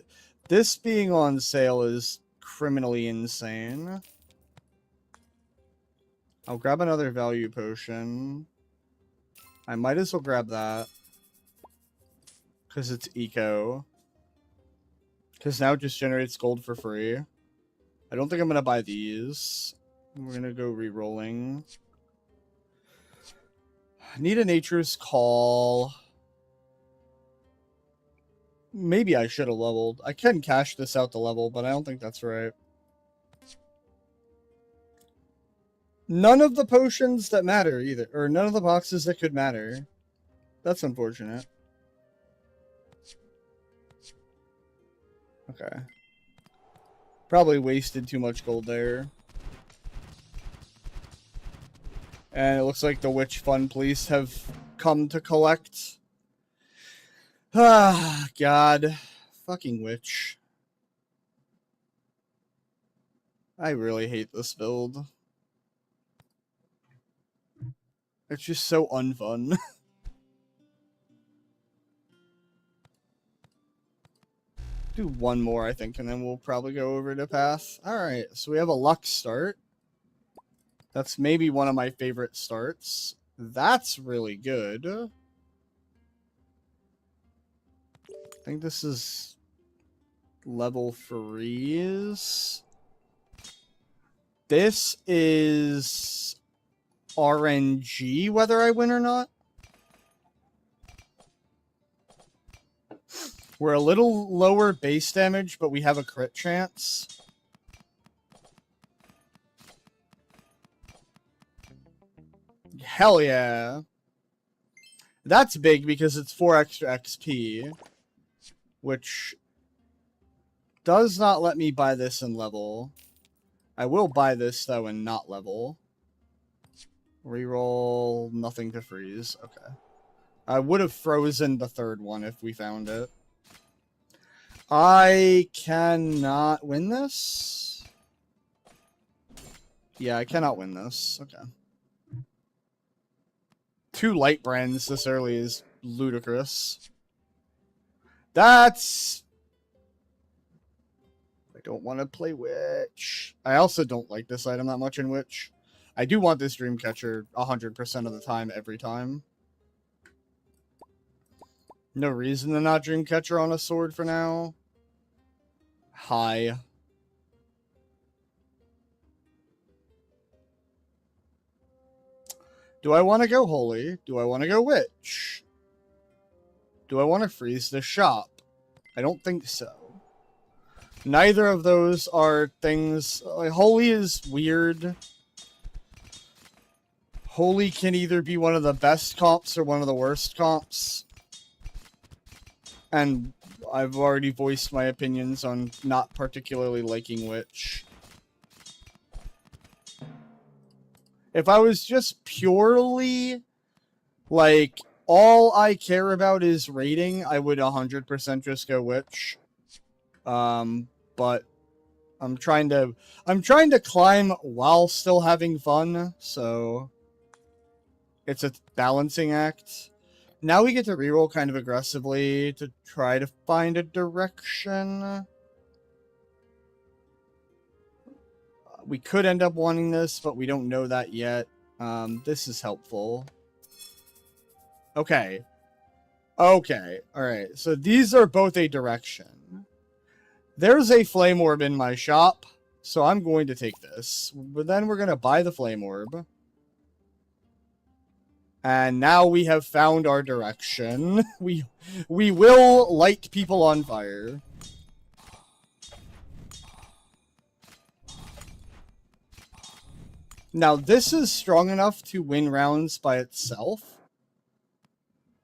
this being on sale is criminally insane. I'll grab another value potion. I might as well grab that. Because it's eco. Because now it just generates gold for free. I don't think I'm going to buy these. We're going to go re-rolling. I need a Nature's Call. Maybe I should have leveled. I can cash this out to level, but I don't think that's right. None of the potions that matter either. Or none of the boxes that could matter. That's unfortunate. Okay. Probably wasted too much gold there. And it looks like the Witch Fund Police have come to collect. Ah, God. Fucking witch. I really hate this build. It's just so unfun. Do one more, I think, and then we'll probably go over to Path. Alright, so we have a luck start. That's maybe one of my favorite starts. That's really good. I think this is level 3s. This is RNG, whether I win or not. We're a little lower base damage, but we have a crit chance. Hell yeah. That's big because it's 4 extra XP. Which does not let me buy this and level. I will buy this, though, and not level. Reroll, nothing to freeze. Okay. I would have frozen the third one if we found it. I cannot win this? Yeah, I cannot win this. Okay. 2 light brands this early is ludicrous. That's... I don't want to play Witch. I also don't like this item that much in Witch. I do want this Dreamcatcher 100% of the time, every time. No reason to not Dreamcatcher on a sword for now. Hi. Do I want to go Holy? Do I want to go Witch? Do I want to freeze the shop? I don't think so. Neither of those are things... Holy is weird. Holy can either be one of the best comps or one of the worst comps. And I've already voiced my opinions on not particularly liking Witch. If I was just purely, like, all I care about is rating, I would 100% just go Witch. But I'm trying to climb while still having fun, so it's a balancing act. Now we get to reroll kind of aggressively to try to find a direction. We could end up wanting this, but we don't know that yet. This is helpful. Okay. Okay. Alright. So these are both a direction. There's a flame orb in my shop, so I'm going to take this. But then we're going to buy the flame orb. And now we have found our direction. We will light people on fire. Now, this is strong enough to win rounds by itself.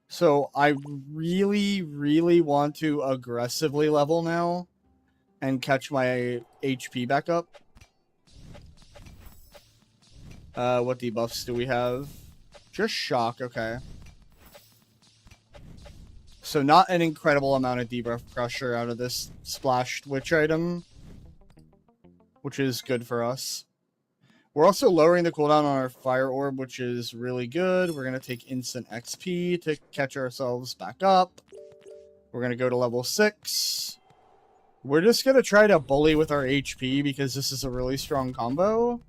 So I really, really want to aggressively level now and catch my HP back up. What debuffs do we have? Just shock, okay. So not an incredible amount of debuff pressure out of this splashed witch item, which is good for us. We're also lowering the cooldown on our fire orb, which is really good. We're going to take instant XP to catch ourselves back up. We're going to go to level 6. We're just going to try to bully with our HP because this is a really strong combo.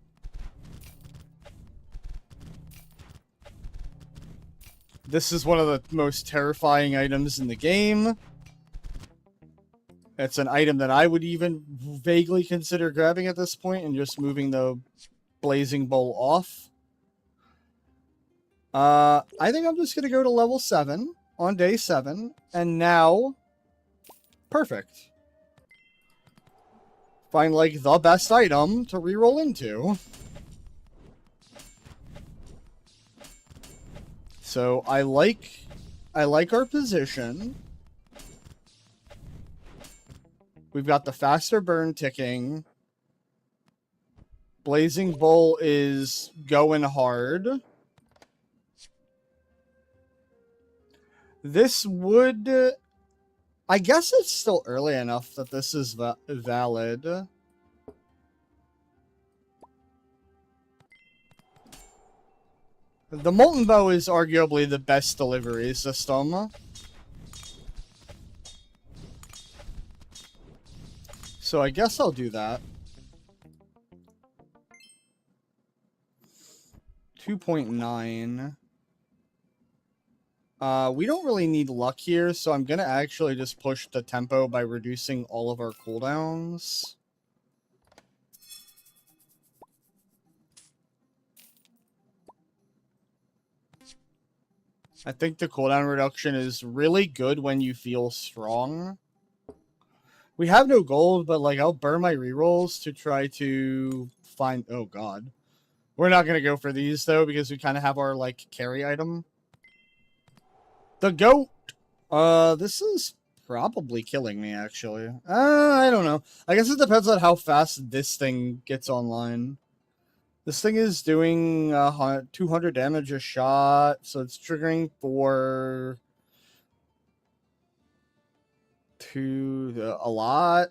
This is one of the most terrifying items in the game. It's an item that I would even vaguely consider grabbing at this point and just moving the Blazing Bowl off. I think I'm just going to go to level 7 on day 7. And now, perfect. Find, like, the best item to reroll into. So I like our position. We've got the faster burn ticking. Blazing Bowl is going hard. This would... I guess it's still early enough that this is valid. The Molten Bow is arguably the best delivery system. So I guess I'll do that. 2.9. We don't really need luck here, so I'm going to actually just push the tempo by reducing all of our cooldowns. I think the cooldown reduction is really good when you feel strong. We have no gold, but like I'll burn my rerolls to try to find... Oh, God. We're not going to go for these, though, because we kind of have our, like, carry item. The goat. This is probably killing me, actually. I don't know. I guess it depends on how fast this thing gets online. This thing is doing 200 damage a shot, so it's triggering for a lot.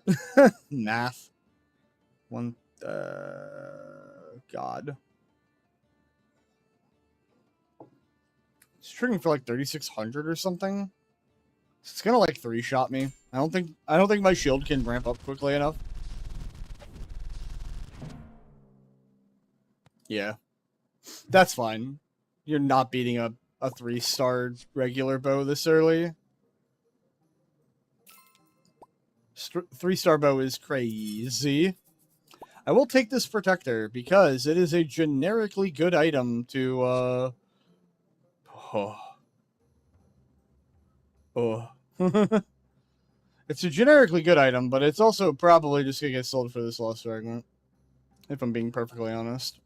Math. God. It's triggering for like 3,600 or something. It's gonna like 3-shot me. I don't think my shield can ramp up quickly enough. Yeah. That's fine. You're not beating a 3-star regular bow this early. 3-star bow is crazy. I will take this protector because it is a generically good item to It's a generically good item, but it's also probably just gonna get sold for this lost fragment, if I'm being perfectly honest.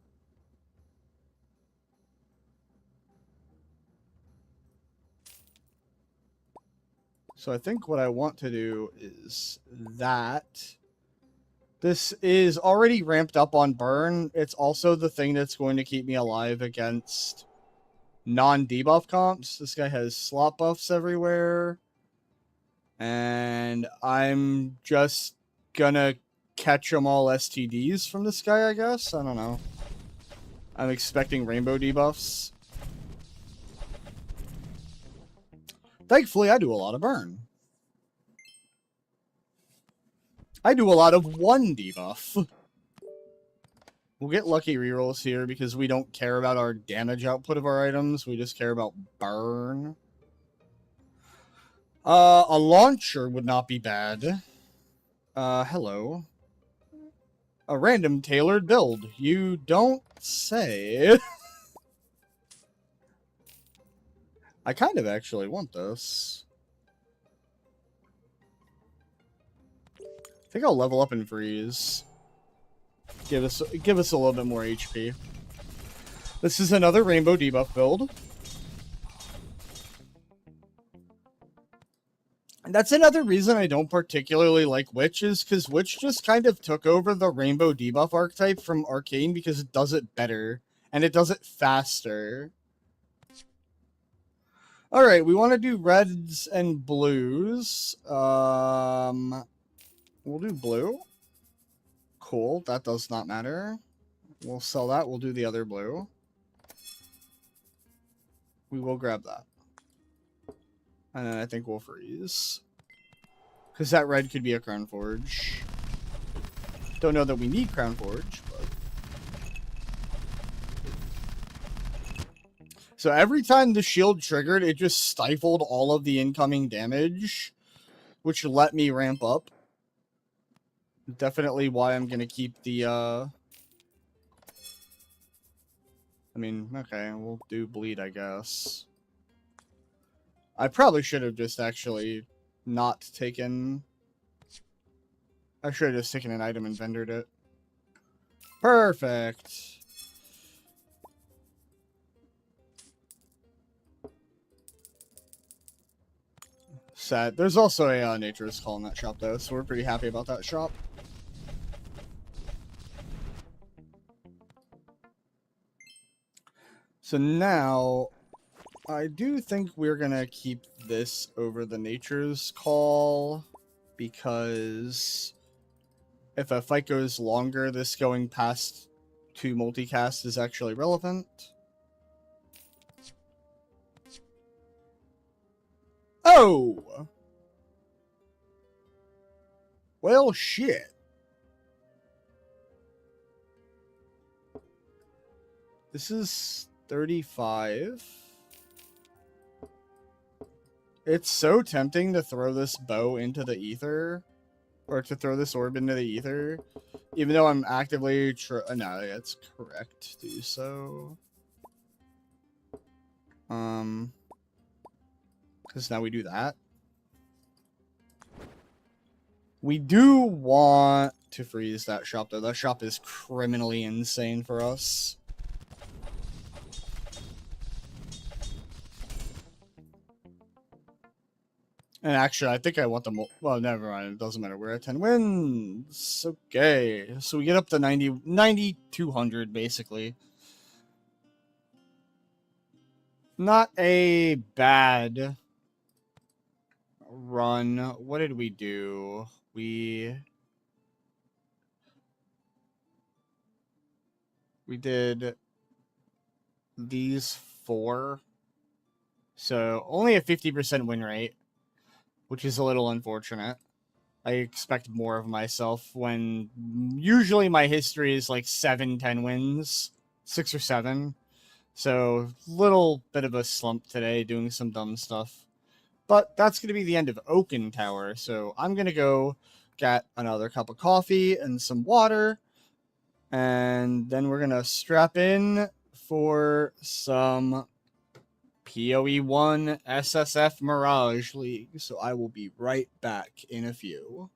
So I think what I want to do is that. This is already ramped up on burn. It's also the thing that's going to keep me alive against non-debuff comps. This guy has slot buffs everywhere. And I'm just gonna catch them all STDs from this guy, I guess? I don't know. I'm expecting rainbow debuffs. Thankfully, I do a lot of burn. I do a lot of 1 debuff. We'll get lucky rerolls here because we don't care about our damage output of our items. We just care about burn. A launcher would not be bad. Hello. A random tailored build. You don't say. I kind of actually want this. I think I'll level up and freeze. Give us a little bit more HP. This is another rainbow debuff build. And that's another reason I don't particularly like Witch, is because Witch just kind of took over the rainbow debuff archetype from Arcane because it does it better. And it does it faster. Alright, we want to do reds and blues. We'll do blue. Cool, that does not matter. We'll sell that, we'll do the other blue. We will grab that. And then I think we'll freeze. Because that red could be a Crown Forge. Don't know that we need Crown Forge, but... So every time the shield triggered, it just stifled all of the incoming damage, which let me ramp up. Definitely why I'm going to keep the, I mean, okay, we'll do bleed, I guess. I probably should have just actually not taken... I should have just taken an item and vendored it. Perfect! Sad. There's also a Nature's Call in that shop, though, so we're pretty happy about that shop. So now... I do think we're gonna keep this over the Nature's Call, because if a fight goes longer, this going past 2 multicast is actually relevant. Oh! Well, shit. This is 35. It's so tempting to throw this bow into the ether, or to throw this orb into the ether, even though I'm actively no, it's correct to do so. Because now we do that. We do want to freeze that shop, though. That shop is criminally insane for us. And actually, I think I want them. Well, never mind. It doesn't matter. We're at 10 wins. Okay. So we get up to 9,200 basically. Not a bad run. What did we do? We did these 4. So only a 50% win rate, which is a little unfortunate. I expect more of myself when usually my history is like 7-10 wins, 6 or 7. So little bit of a slump today, doing some dumb stuff. But that's going to be the end of Oaken Tower. So I'm going to go get another cup of coffee and some water. And then we're going to strap in for some PoE1 SSF Mirage League. So I will be right back in a few.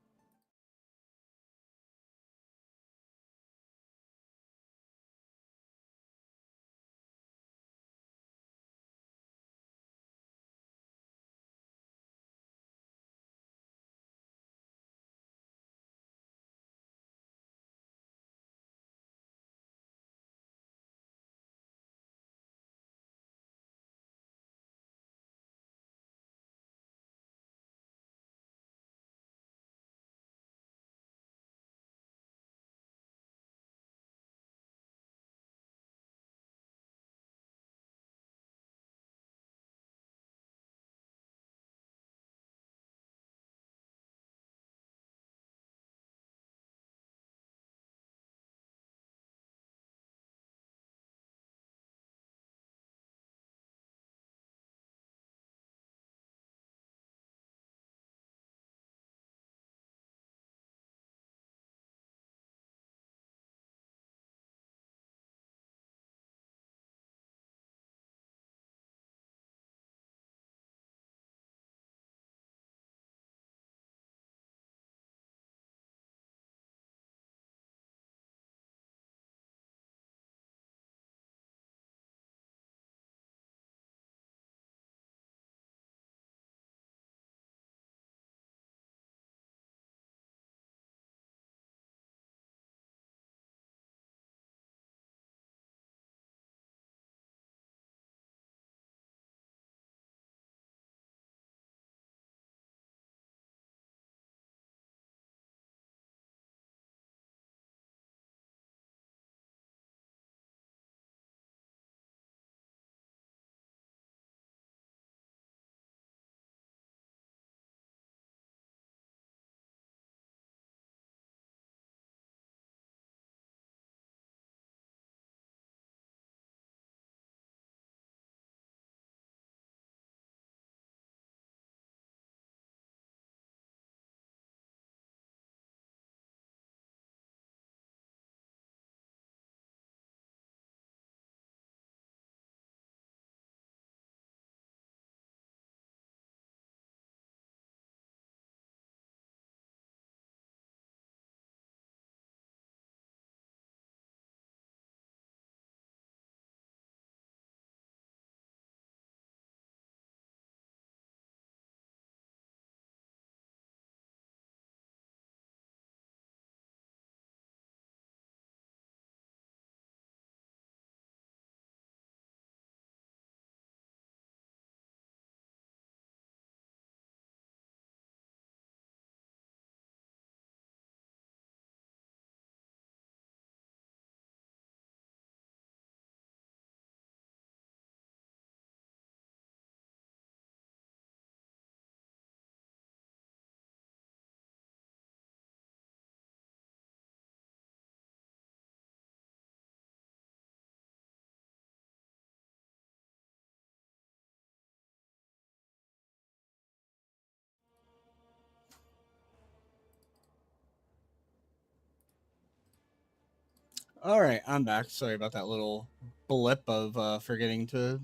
All right, I'm back. Sorry about that little blip of forgetting to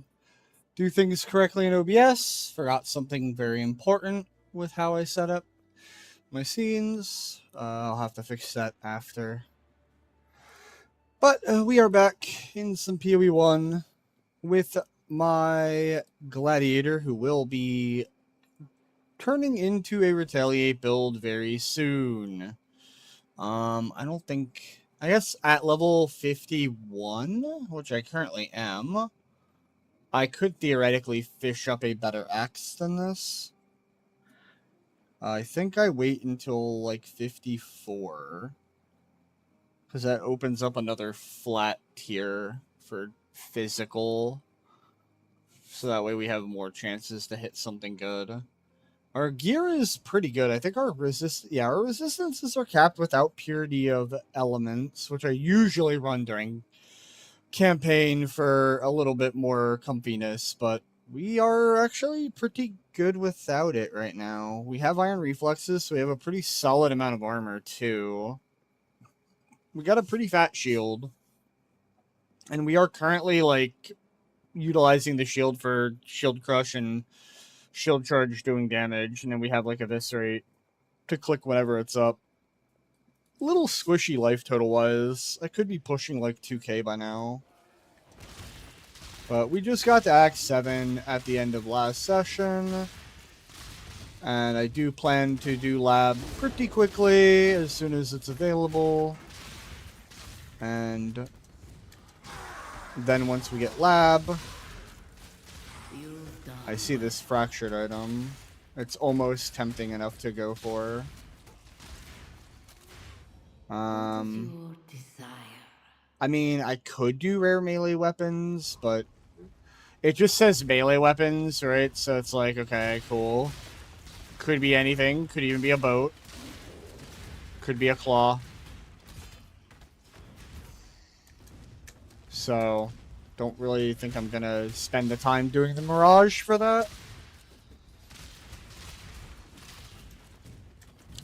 do things correctly in OBS. Forgot something very important with how I set up my scenes. I'll have to fix that after. But we are back in some PoE1 with my gladiator, who will be turning into a Retaliate build very soon. I don't think... I guess at level 51, which I currently am, I could theoretically fish up a better axe than this. I think I wait until, like, 54. Because that opens up another flat tier for physical. So that way we have more chances to hit something good. Our gear is pretty good. I think our resistances are capped without purity of elements, which I usually run during campaign for a little bit more comfiness, but we are actually pretty good without it right now. We have iron reflexes, so we have a pretty solid amount of armor too. We got a pretty fat shield. And we are currently, like, utilizing the shield for shield crush and shield charge doing damage, and then we have, like, eviscerate to click whenever it's up. A little squishy life total-wise. I could be pushing, like, 2k by now. But we just got to Act 7 at the end of last session. And I do plan to do lab pretty quickly as soon as it's available. And then once we get lab, I see this fractured item. It's almost tempting enough to go for. I mean, I could do rare melee weapons, but it just says melee weapons, right? So it's like, okay, cool. Could be anything. Could even be a boat. Could be a claw. So, don't really think I'm gonna spend the time doing the Mirage for that.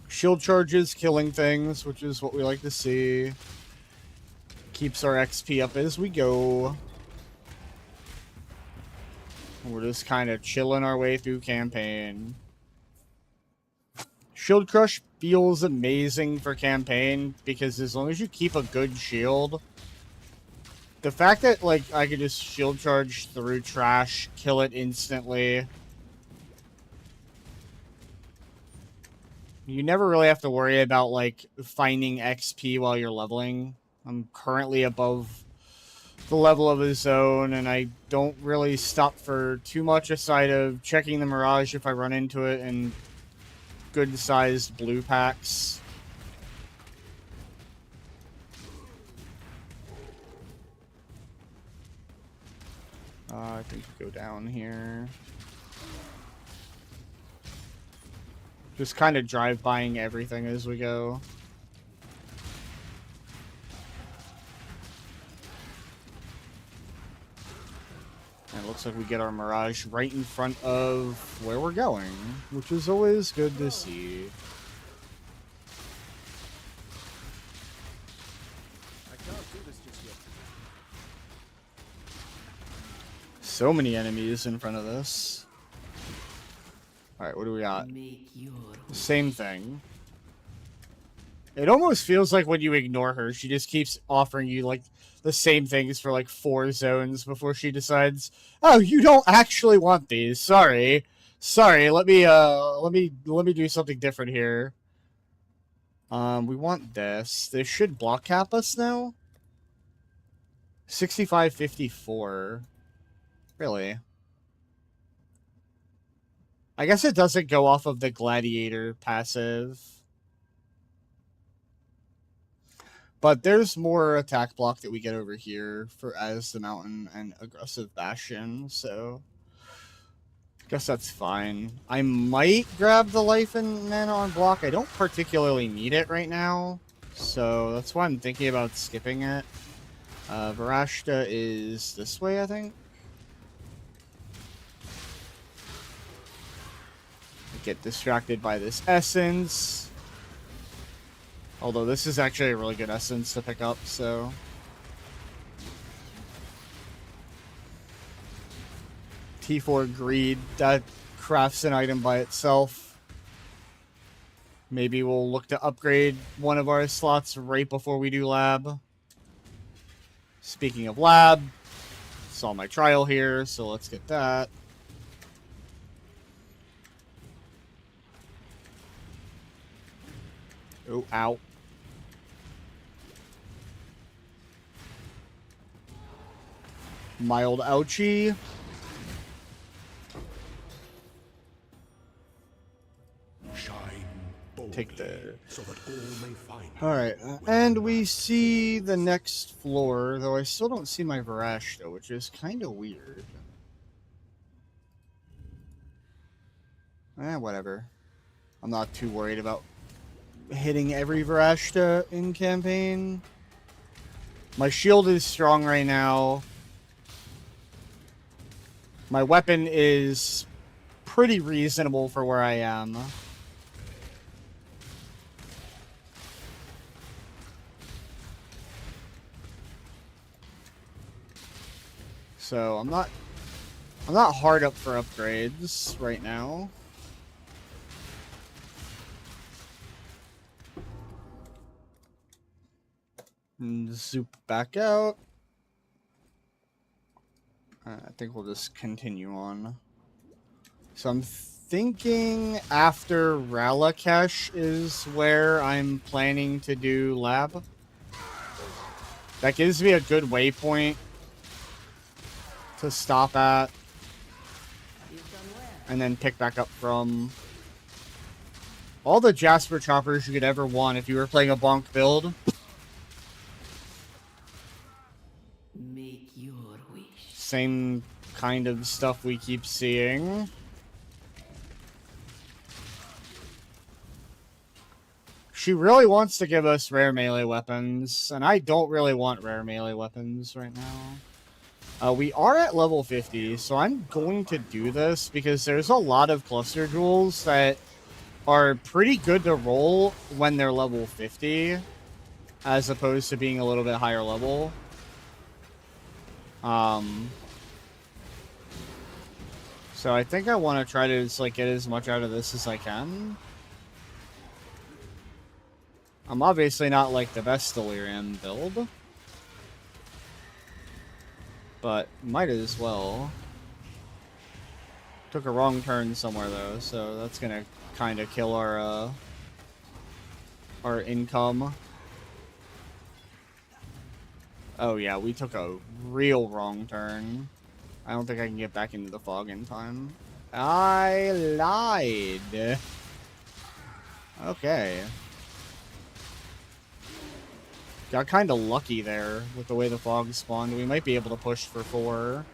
Shield charges, killing things, which is what we like to see. Keeps our XP up as we go. We're just kind of chilling our way through campaign. Shield crush feels amazing for campaign, because as long as you keep a good shield... The fact that, like, I could just shield charge through trash, kill it instantly. You never really have to worry about, like, finding XP while you're leveling. I'm currently above the level of the zone, and I don't really stop for too much aside of checking the Mirage if I run into it and good-sized blue packs. I think we go down here. Just kind of drive-buying everything as we go. And it looks like we get our Mirage right in front of where we're going, which is always good to see. I can't do this just yet. So many enemies in front of this. Alright, what do we got? Same thing. It almost feels like when you ignore her, she just keeps offering you, like, the same things for, like, 4 zones before she decides, oh, you don't actually want these. Sorry. Sorry, let me do something different here. We want this. This should block cap us now. 65-54. Really? I guess it doesn't go off of the Gladiator passive. But there's more attack block that we get over here for as the Mountain and Aggressive Bastion, so I guess that's fine. I might grab the Life and Mana on block. I don't particularly need it right now, so that's why I'm thinking about skipping it. Varashta is this way, I think. Get distracted by this essence. Although this is actually a really good essence to pick up, so... T4 Greed, that crafts an item by itself. Maybe we'll look to upgrade one of our slots right before we do lab. Speaking of lab, saw my trial here, so let's get that. Oh, ow. Mild ouchie. Take the... so that all may find Alright, and we see the next floor, though I still don't see my Varashta, which is kind of weird. Whatever. I'm not too worried about hitting every Varashta in campaign. My shield is strong right now. My weapon is pretty reasonable for where I am. So I'm not hard up for upgrades right now. And zoop back out. I think we'll just continue on. So I'm thinking after Ralakesh is where I'm planning to do lab. That gives me a good waypoint to stop at. And then pick back up from. All the Jasper choppers you could ever want if you were playing a bonk build. Make your wish. Same kind of stuff we keep seeing. She really wants to give us rare melee weapons, and I don't really want rare melee weapons right now. We are at level 50, so I'm going to do this because there's a lot of cluster jewels that are pretty good to roll when they're level 50, as opposed to being a little bit higher level. So I think I want to try to just, like, get as much out of this as I can. I'm obviously not, like, the best Delirium build. But might as well. Took a wrong turn somewhere, though, so that's gonna kind of kill our income. Oh yeah, we took a real wrong turn. I don't think I can get back into the fog in time. I lied. Okay. Got kind of lucky there with the way the fog spawned. We might be able to push for 4.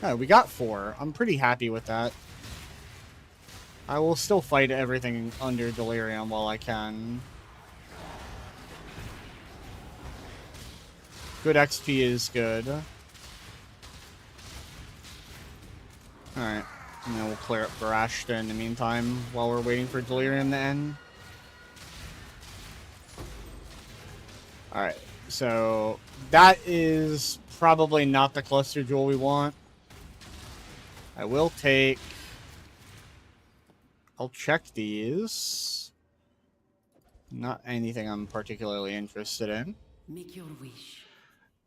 Oh, we got 4. I'm pretty happy with that. I will still fight everything under Delirium while I can. Good XP is good. Alright. And then we'll clear up Varashta in the meantime while we're waiting for Delirium to end. Alright. So that is probably not the cluster jewel we want. I will take... I'll check these. Not anything I'm particularly interested in. Make your wish.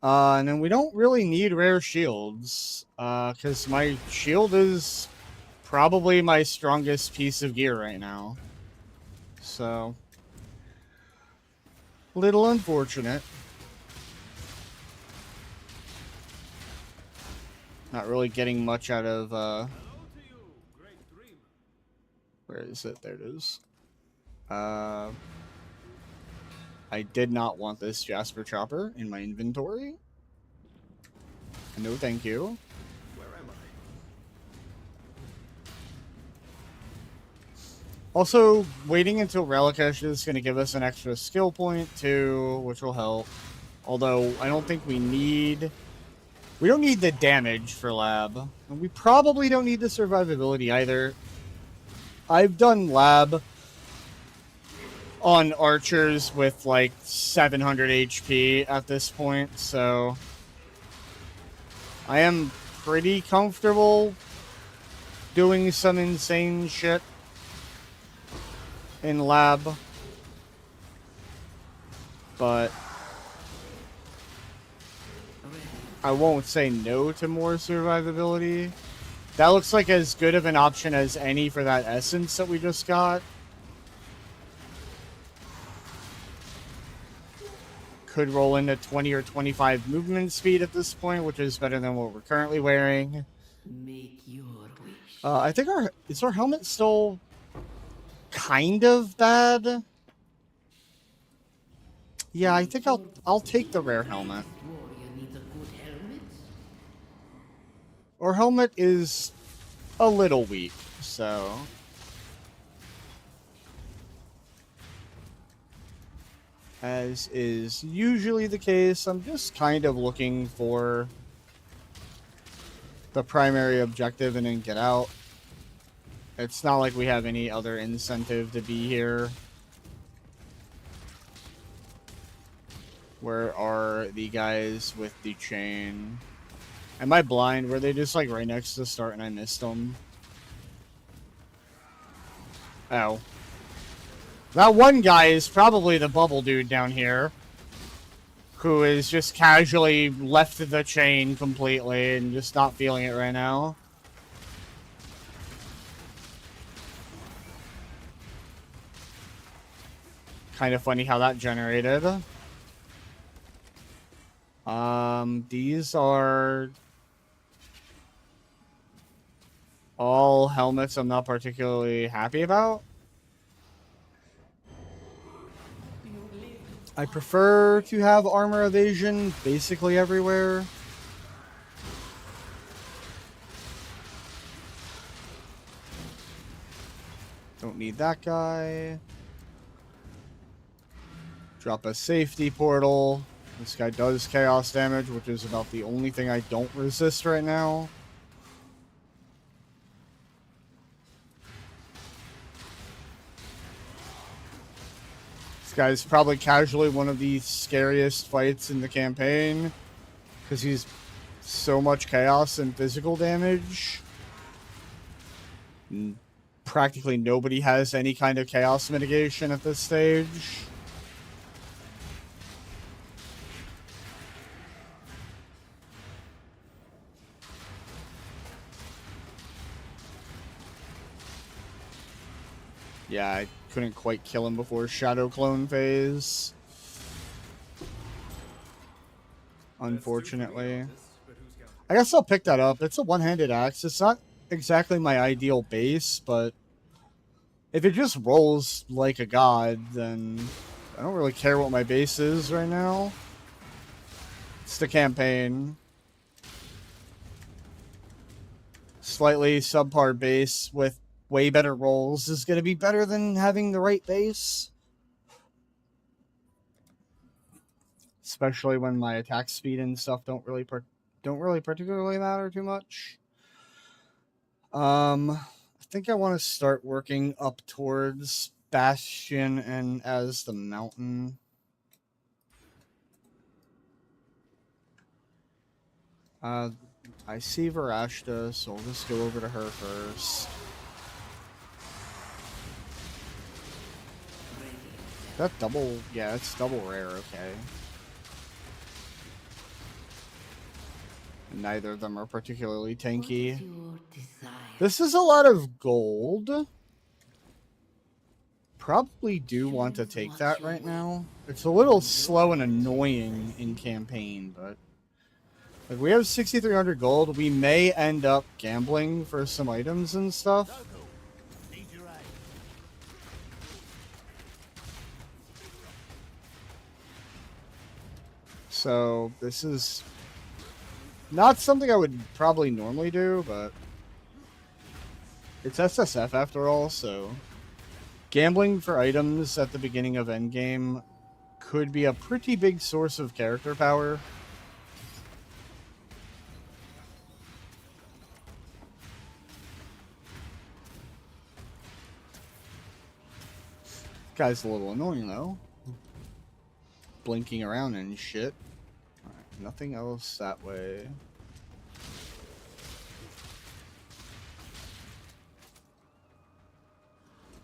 And then we don't really need rare shields. Because my shield is probably my strongest piece of gear right now. So... little unfortunate. Not really getting much out of, where is it? There it is. I did not want this Jasper Chopper in my inventory. No, thank you. Where am I? Also, waiting until Ralakesh is going to give us an extra skill point too, which will help. Although, I don't think we need... We don't need the damage for lab. And we probably don't need the survivability either. I've done lab on archers with like 700 HP at this point, so I am pretty comfortable doing some insane shit in lab. But I won't say no to more survivability. That looks like as good of an option as any for that essence that we just got. Could roll into 20 or 25 movement speed at this point, which is better than what we're currently wearing. Make your wish. I think is our helmet still kind of bad? Yeah, I think I'll take the rare helmet. Warrior needs a good helmet. Our helmet is a little weak, so as is usually the case, I'm just kind of looking for the primary objective and then get out. It's not like we have any other incentive to be here. Where are the guys with the chain? Am I blind? Were they just like right next to the start and I missed them? Oh. That one guy is probably the bubble dude down here. Who is just casually left the chain completely and just not feeling it right now. Kind of funny how that generated. These are all helmets I'm not particularly happy about. I prefer to have armor evasion basically everywhere. Don't need that guy. Drop a safety portal. This guy does chaos damage, which is about the only thing I don't resist right now. This guy's probably casually one of the scariest fights in the campaign because he's so much chaos and physical damage. And practically nobody has any kind of chaos mitigation at this stage. Yeah, I couldn't quite kill him before Shadow Clone phase. Unfortunately. I guess I'll pick that up. It's a one-handed axe. It's not exactly my ideal base, but if it just rolls like a god, then I don't really care what my base is right now. It's the campaign. Slightly subpar base with way better rolls is going to be better than having the right base. Especially when my attack speed and stuff don't really particularly matter too much. I think I want to start working up towards Bastion and as the mountain. I see Varashta, so I'll just go over to her first. That double, yeah, it's double rare, okay. Neither of them are particularly tanky. This is a lot of gold. Probably do want to take that right now. It's a little slow and annoying in campaign, but like we have 6,300 gold. We may end up gambling for some items and stuff. So this is not something I would probably normally do, but it's SSF after all, so gambling for items at the beginning of endgame could be a pretty big source of character power. Guy's a little annoying though. Blinking around and shit. Alright, nothing else that way.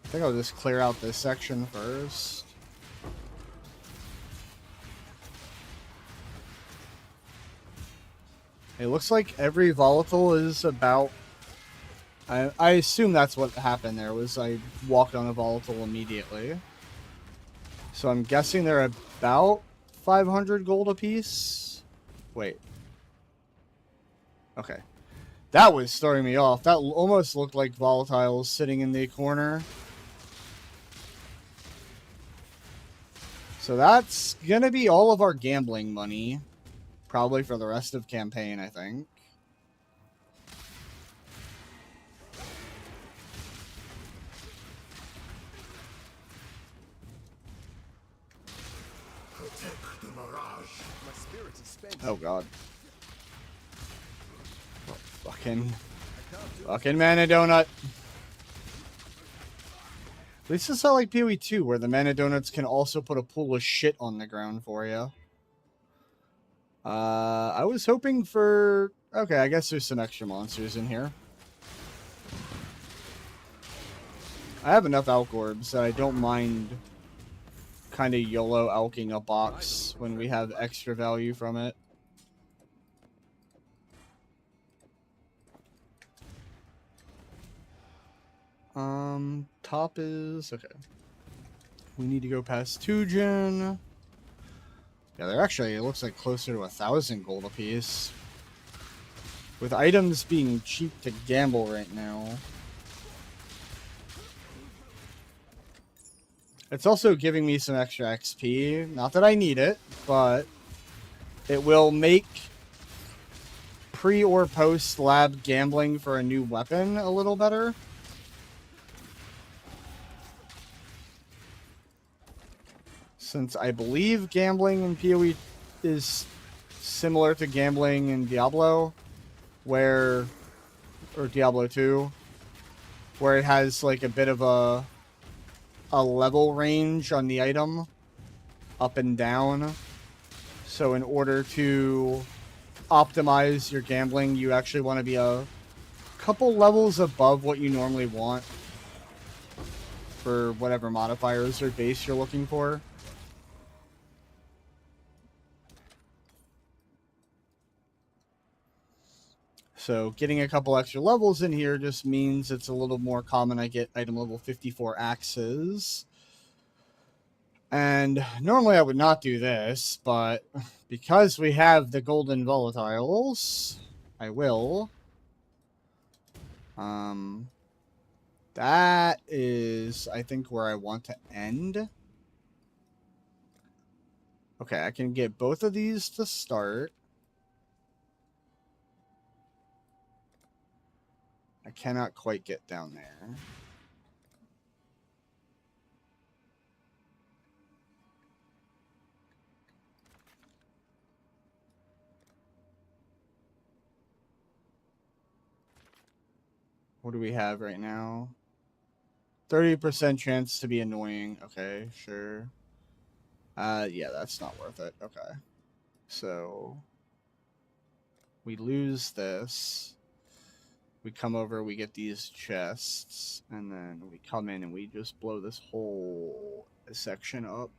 I think I'll just clear out this section first. It looks like every volatile is about I assume that's what happened there, was I walked on a volatile immediately. So I'm guessing they're about 500 gold apiece. Wait. Okay. That was throwing me off. That almost looked like volatiles sitting in the corner. So that's gonna be all of our gambling money. Probably for the rest of campaign, I think. Protect the Mirage. My spirit is spent. Oh god. Oh, fucking mana donut. At least it's not like PoE 2, where the mana donuts can also put a pool of shit on the ground for you. I was hoping for... Okay, I guess there's some extra monsters in here. I have enough Alcorbs that I don't mind kind of YOLO alking a box when we have extra value from it. Top is... Okay. We need to go past Tujin. Yeah, they're actually, it looks like closer to 1,000 gold apiece. With items being cheap to gamble right now. It's also giving me some extra XP. Not that I need it, but it will make pre or post lab gambling for a new weapon a little better. Since I believe gambling in PoE is similar to gambling in Diablo, or Diablo 2, where it has like a bit of a level range on the item, up and down. So in order to optimize your gambling, you actually want to be a couple levels above what you normally want for whatever modifiers or base you're looking for. So getting a couple extra levels in here just means it's a little more common I get item level 54 axes. And normally I would not do this, but because we have the golden volatiles, I will. That is, I think, where I want to end. Okay, I can get both of these to start. I cannot quite get down there. What do we have right now? 30% chance to be annoying. Okay, sure. Yeah, that's not worth it. Okay. So we lose this. We come over, we get these chests, and then we come in and we just blow this whole section up.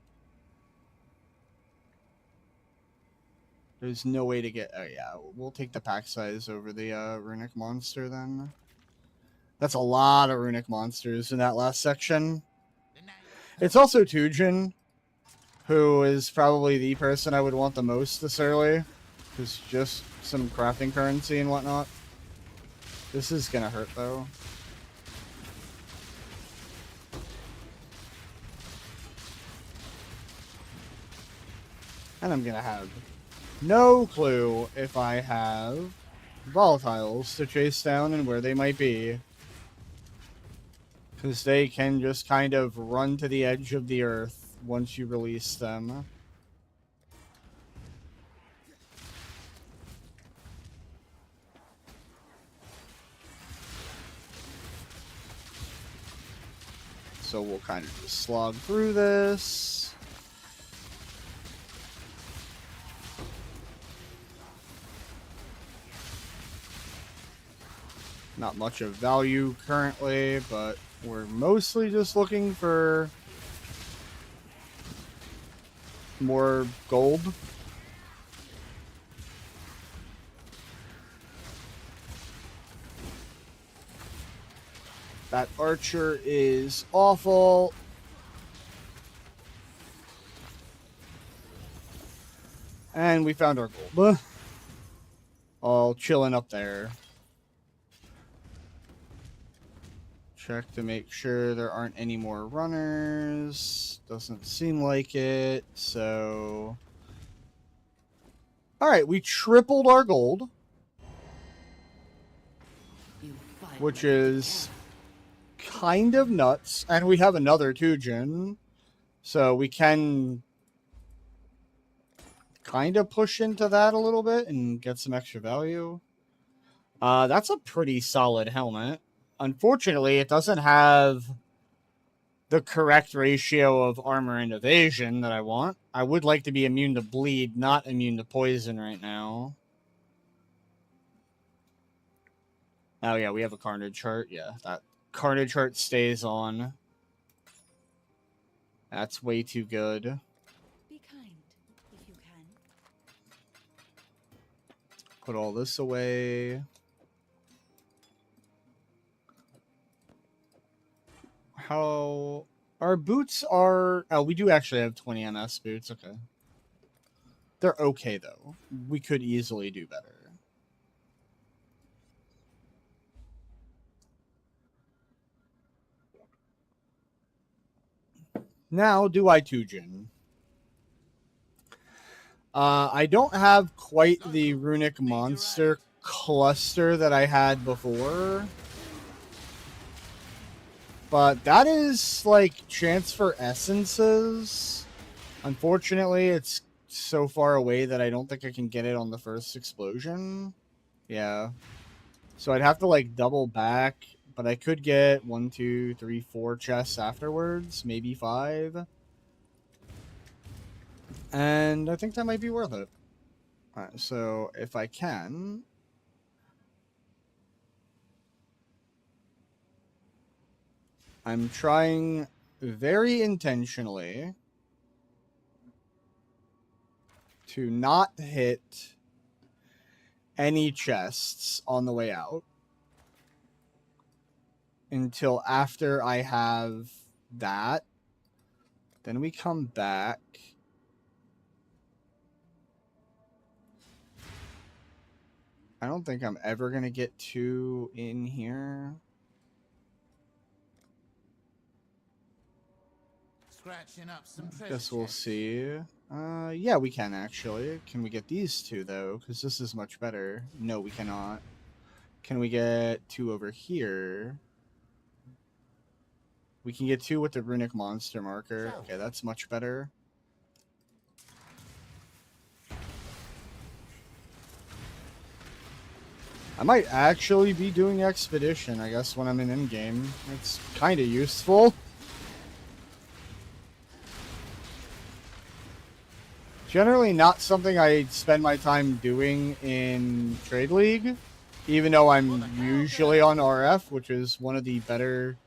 There's no way to get... Oh, yeah. We'll take the pack size over the runic monster, then. That's a lot of runic monsters in that last section. It's also Tujin, who is probably the person I would want the most this early. There's just some crafting currency and whatnot. This is gonna hurt, though. And I'm gonna have no clue if I have volatiles to chase down and where they might be. Because they can just kind of run to the edge of the earth once you release them. So we'll kind of just slog through this. Not much of value currently, but we're mostly just looking for more gold. That archer is awful. And we found our gold. All chilling up there. Check to make sure there aren't any more runners. Doesn't seem like it, so... Alright, we tripled our gold. You fight Which like a is kind of nuts. And we have another Tujin. So we can kind of push into that a little bit and get some extra value. That's a pretty solid helmet. Unfortunately, it doesn't have the correct ratio of armor and evasion that I want. I would like to be immune to bleed, not immune to poison right now. Oh yeah, we have a Carnage chart. Yeah, that Carnage chart stays on. That's way too good. Be kind, if you can. Put all this away. How... Our boots are... Oh, we do actually have 20 MS boots. Okay. They're okay, though. We could easily do better. Now, do I Tujin? I don't have quite the runic monster cluster that I had before. But that is, like, chance for essences. Unfortunately, it's so far away that I don't think I can get it on the first explosion. Yeah. So I'd have to, like, double back. But I could get 1, 2, 3, 4 chests afterwards. Maybe 5. And I think that might be worth it. Alright, so if I can... I'm trying very intentionally to not hit any chests on the way out until after I have that. Then we come back. I don't think I'm ever going to get 2 in here. Scratching up some treasure Guess we'll chests. see. Yeah, we can actually. Can we get these 2 though? Because this is much better. No, we cannot. Can we get 2 over here? We can get 2 with the runic monster marker. Okay, that's much better. I might actually be doing expedition, I guess, when I'm in endgame. It's kind of useful. Generally not something I spend my time doing in Trade League, even though I'm usually on RF, which is one of the better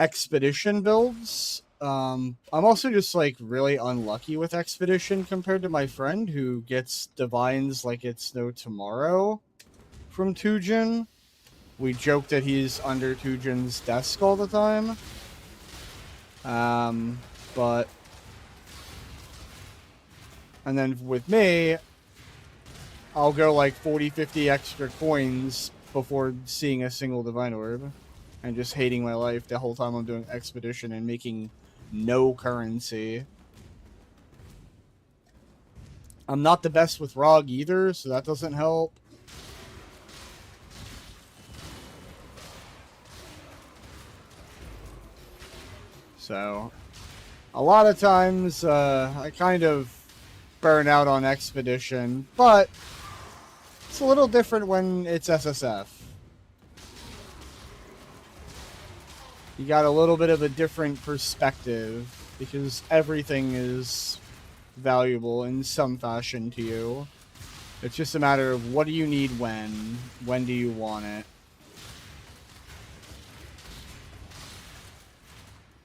expedition builds. I'm also just, like, really unlucky with expedition compared to my friend who gets divines like it's no tomorrow from Tujin. We joke that he's under Tujin's desk all the time. But... And then with me, I'll go like 40, 50 extra coins before seeing a single divine orb. And just hating my life the whole time I'm doing expedition and making no currency. I'm not the best with ROG either, so that doesn't help. So, a lot of times, I kind of burn out on expedition, but it's a little different when it's SSF. You got a little bit of a different perspective because everything is valuable in some fashion to you. It's just a matter of what do you need when do you want it.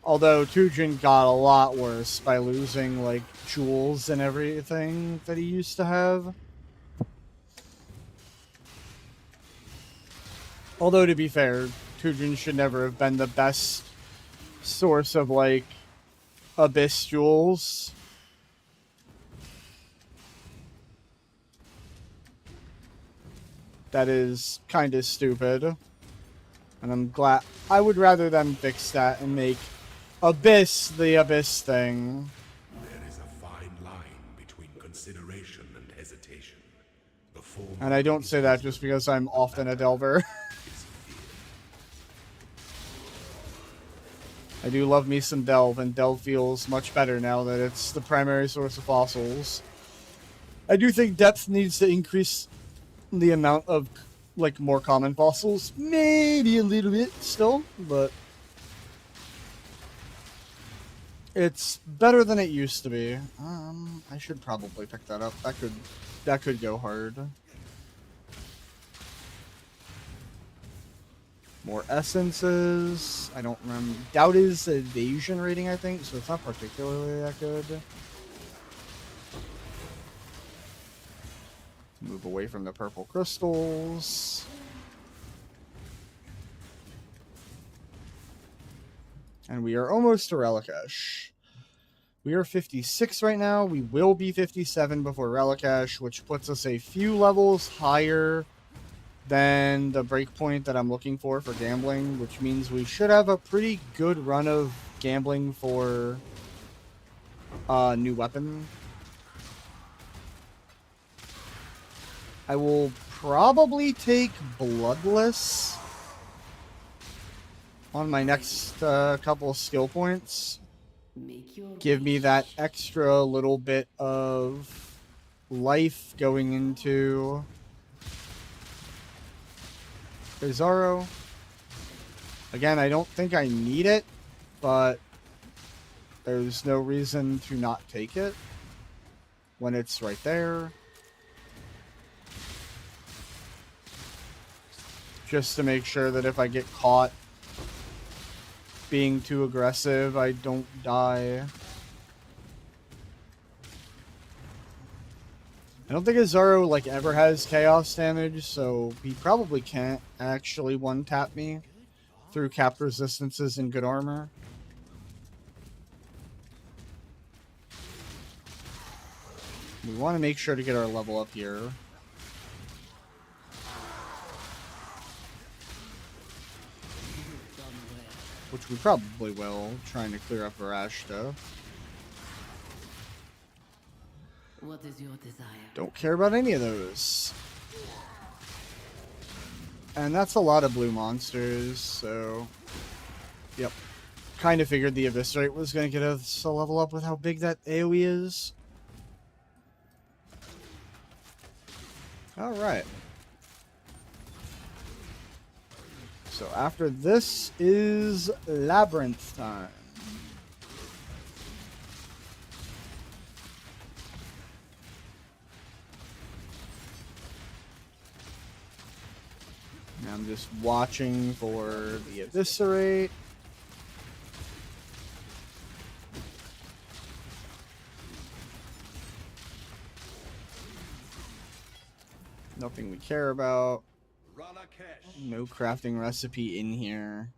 Although Tujin got a lot worse by losing, like, jewels and everything that he used to have. Although, to be fair, Kujin should never have been the best source of, like, Abyss jewels. That is kind of stupid. And I'm glad... I would rather them fix that and make Abyss the Abyss thing. There is a fine line between consideration and hesitation. The former And I don't is say that just because I'm often a Delver. is fear. I do love me some Delve, and Delve feels much better now that it's the primary source of fossils. I do think depth needs to increase the amount of, like, more common fossils. Maybe a little bit still, but it's better than it used to be. I should probably pick that up. That could go hard. More essences. I don't remember. Doubt is evasion rating, I think, so it's not particularly that good. Move away from the purple crystals. And we are almost to Relicash. We are 56 right now. We will be 57 before Relicash, which puts us a few levels higher than the breakpoint that I'm looking for gambling, which means we should have a pretty good run of gambling for new weapon. I will probably take Bloodless on my next couple of skill points. Make your Give me wish. that extra little bit of life going into Bizarro. Again, I don't think I need it, but there's no reason to not take it when it's right there. Just to make sure that if I get caught being too aggressive, I don't die. I don't think Azaro, like, ever has chaos damage, so he probably can't actually one-tap me through cap resistances and good armor. We want to make sure to get our level up here. Which we probably will, trying to clear up Mirage stuff. What is your desire? Don't care about any of those. And that's a lot of blue monsters, so... Yep. Kind of figured the Eviscerate was going to get us a level up with how big that AoE is. Alright. So after this is Labyrinth time. And I'm just watching for the Eviscerate. Nothing we care about. No crafting recipe in here.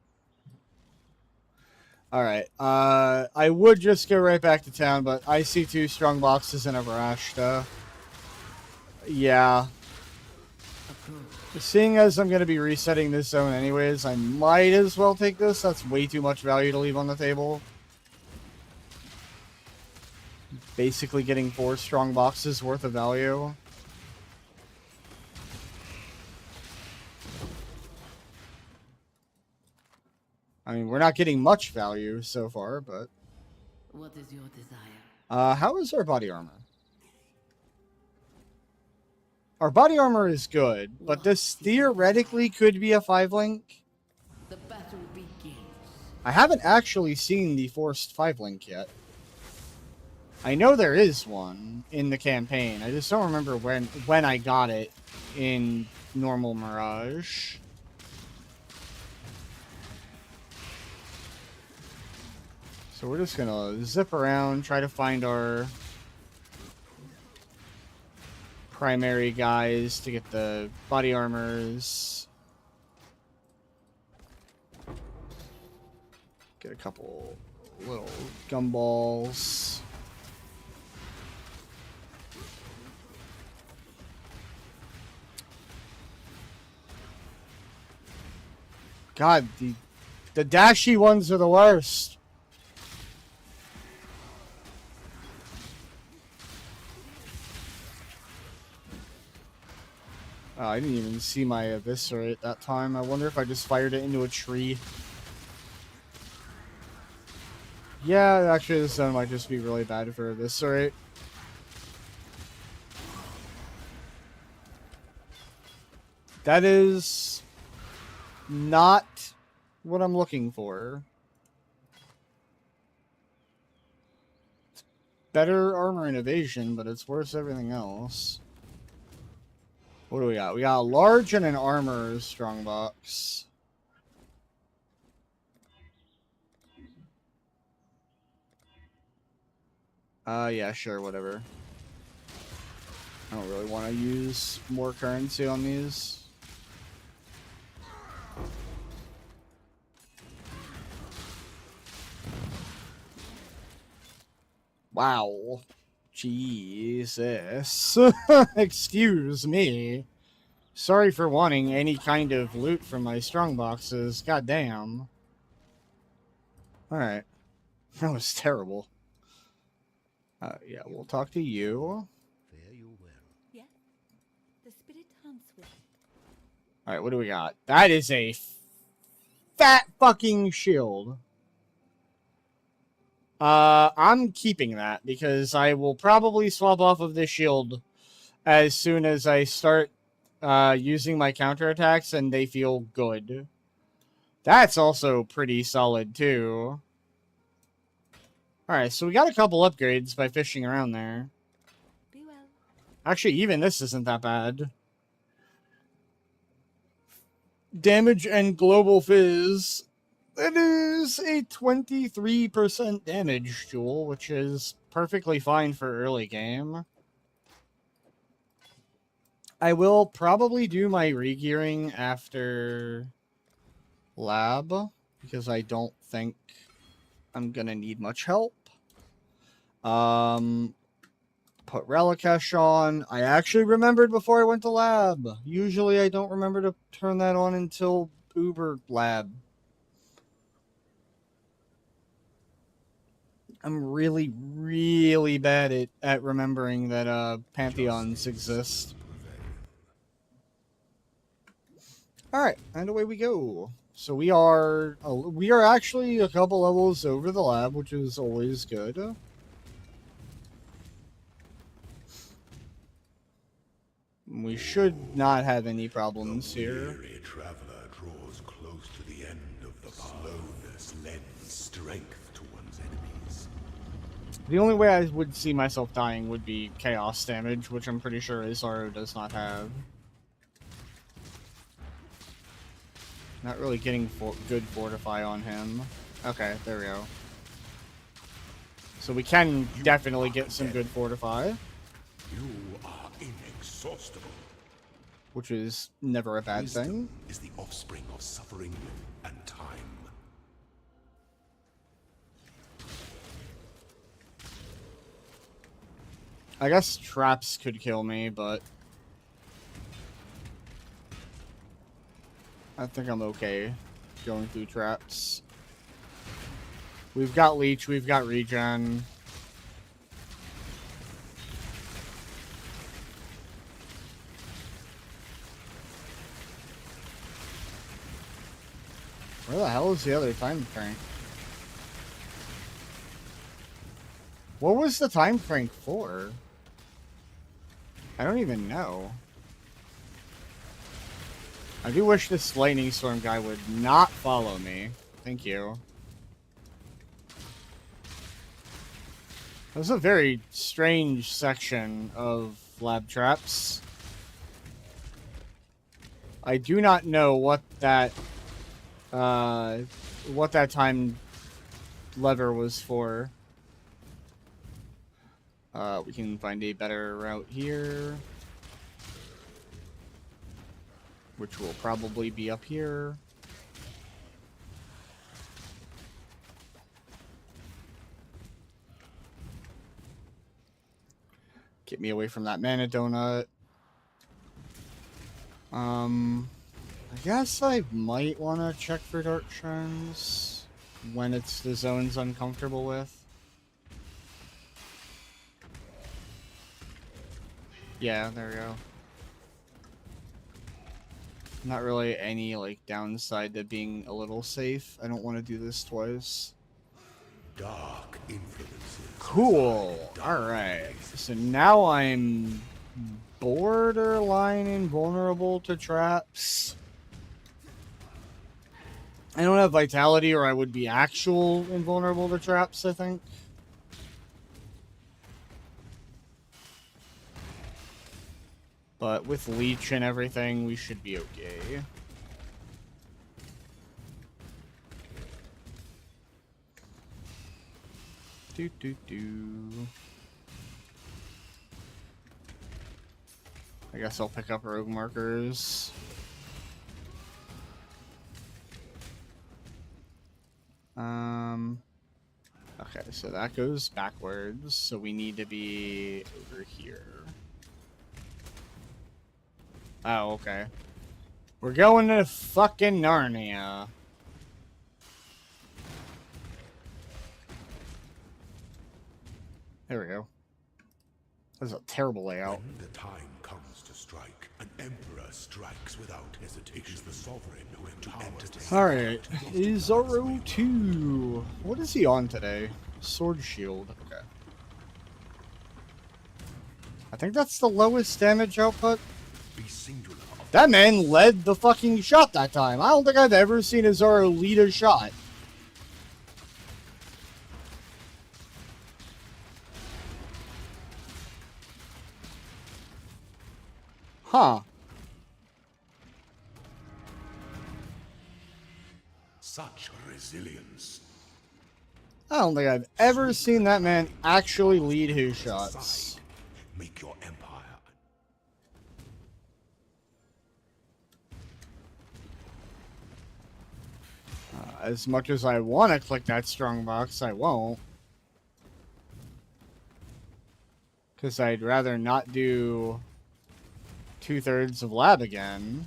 Alright, I would just go right back to town, but I see 2 strong boxes and a Varashta. Yeah. Seeing as I'm going to be resetting this zone anyways, I might as well take this. That's way too much value to leave on the table. Basically getting 4 strong boxes worth of value. I mean, we're not getting much value so far, but... What is your desire? How is our body armor? Our body armor is good, but this theoretically could be a 5-link. The battle begins. I haven't actually seen the forced 5-link yet. I know there is one in the campaign. I just don't remember when I got it in normal Mirage. So we're just gonna zip around, try to find our primary guys to get the body armors. Get a couple little gumballs. God, the dashy ones are the worst. Oh, I didn't even see my eviscerate that time. I wonder if I just fired it into a tree. Yeah, actually this zone might just be really bad for eviscerate. That is not what I'm looking for. It's better armor and evasion, but it's worse everything else. What do we got? We got a large and an armor strongbox. Yeah, sure, whatever. I don't really want to use more currency on these. Wow. Jesus. Excuse me. Sorry for wanting any kind of loot from my strongboxes. Goddamn. Alright. That was terrible. Yeah, we'll talk to you. Fare you well. Yes. The spirit hunts with it. Alright, what do we got? That is a fat fucking shield. I'm keeping that because I will probably swap off of this shield as soon as I start using my counterattacks and they feel good. That's also pretty solid too. Alright, so we got a couple upgrades by fishing around there. Be well. Actually, even this isn't that bad. Damage and global fizz. That is a 23% damage, Jewel, which is perfectly fine for early game. I will probably do my regearing after lab, because I don't think I'm gonna need much help. Put Relicash on. I actually remembered before I went to lab. Usually I don't remember to turn that on until Uber lab. I'm really, really bad at remembering that Pantheons exist. Alright, and away we go. So we are actually a couple levels over the lab, which is always good. We should not have any problems here. Weary traveler draws close to the end of the path. Slowness lends strength to one's enemies. The only way I would see myself dying would be chaos damage, which I'm pretty sure Izaro does not have. Not really getting good fortify on him. Okay, there we go. So we can definitely get some good fortify. You are inexhaustible. Which is never a bad Wisdom thing. is the offspring of suffering and time. I guess traps could kill me, but I think I'm okay going through traps. We've got leech, we've got regen. Where the hell is the other time crank? What was the time crank for? I don't even know. I do wish this lightning storm guy would not follow me. Thank you. That was a very strange section of lab traps. I do not know what that time lever was for. We can find a better route here, which will probably be up here. Get me away from that mana donut. I guess I might want to check for dark shrines when it's the zones I'm comfortable with. Yeah, there we go. Not really any, like, downside to being a little safe. I don't want to do this twice. Dark influences. Cool. Alright. So now I'm borderline invulnerable to traps. I don't have vitality, or I would be actual invulnerable to traps, I think. But with leech and everything, we should be okay. I guess I'll pick up rogue markers. Okay, so that goes backwards, so we need to be over here. Oh, okay. We're going to fucking Narnia. There we go. That's a terrible layout. When the time comes to strike, an emperor strikes without hesitation. It is the sovereign who enters. Alright, Izoro 2. What is he on today? Sword shield. Okay. I think that's the lowest damage output. Be singular. That man led the fucking shot that time. I don't think I've ever seen Izoro lead a shot. Huh. Such resilience. I don't think I've ever seen that man actually lead his shots. Make your empire. As much as I want to click that strongbox, I won't. Because I'd rather not do 2/3 of lab again.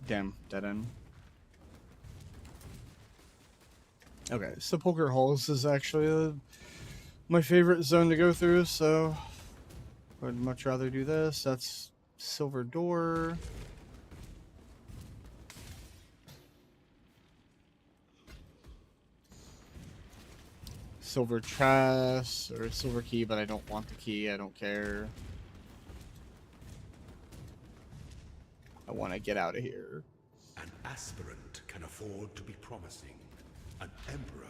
Damn, dead end. Okay, Sepulchre Halls is actually my favorite zone to go through, so I'd much rather do this. That's Silver Door. Silver Chest, or Silver Key, but I don't want the key, I don't care. I want to get out of here. An aspirant can afford to be promising. An emperor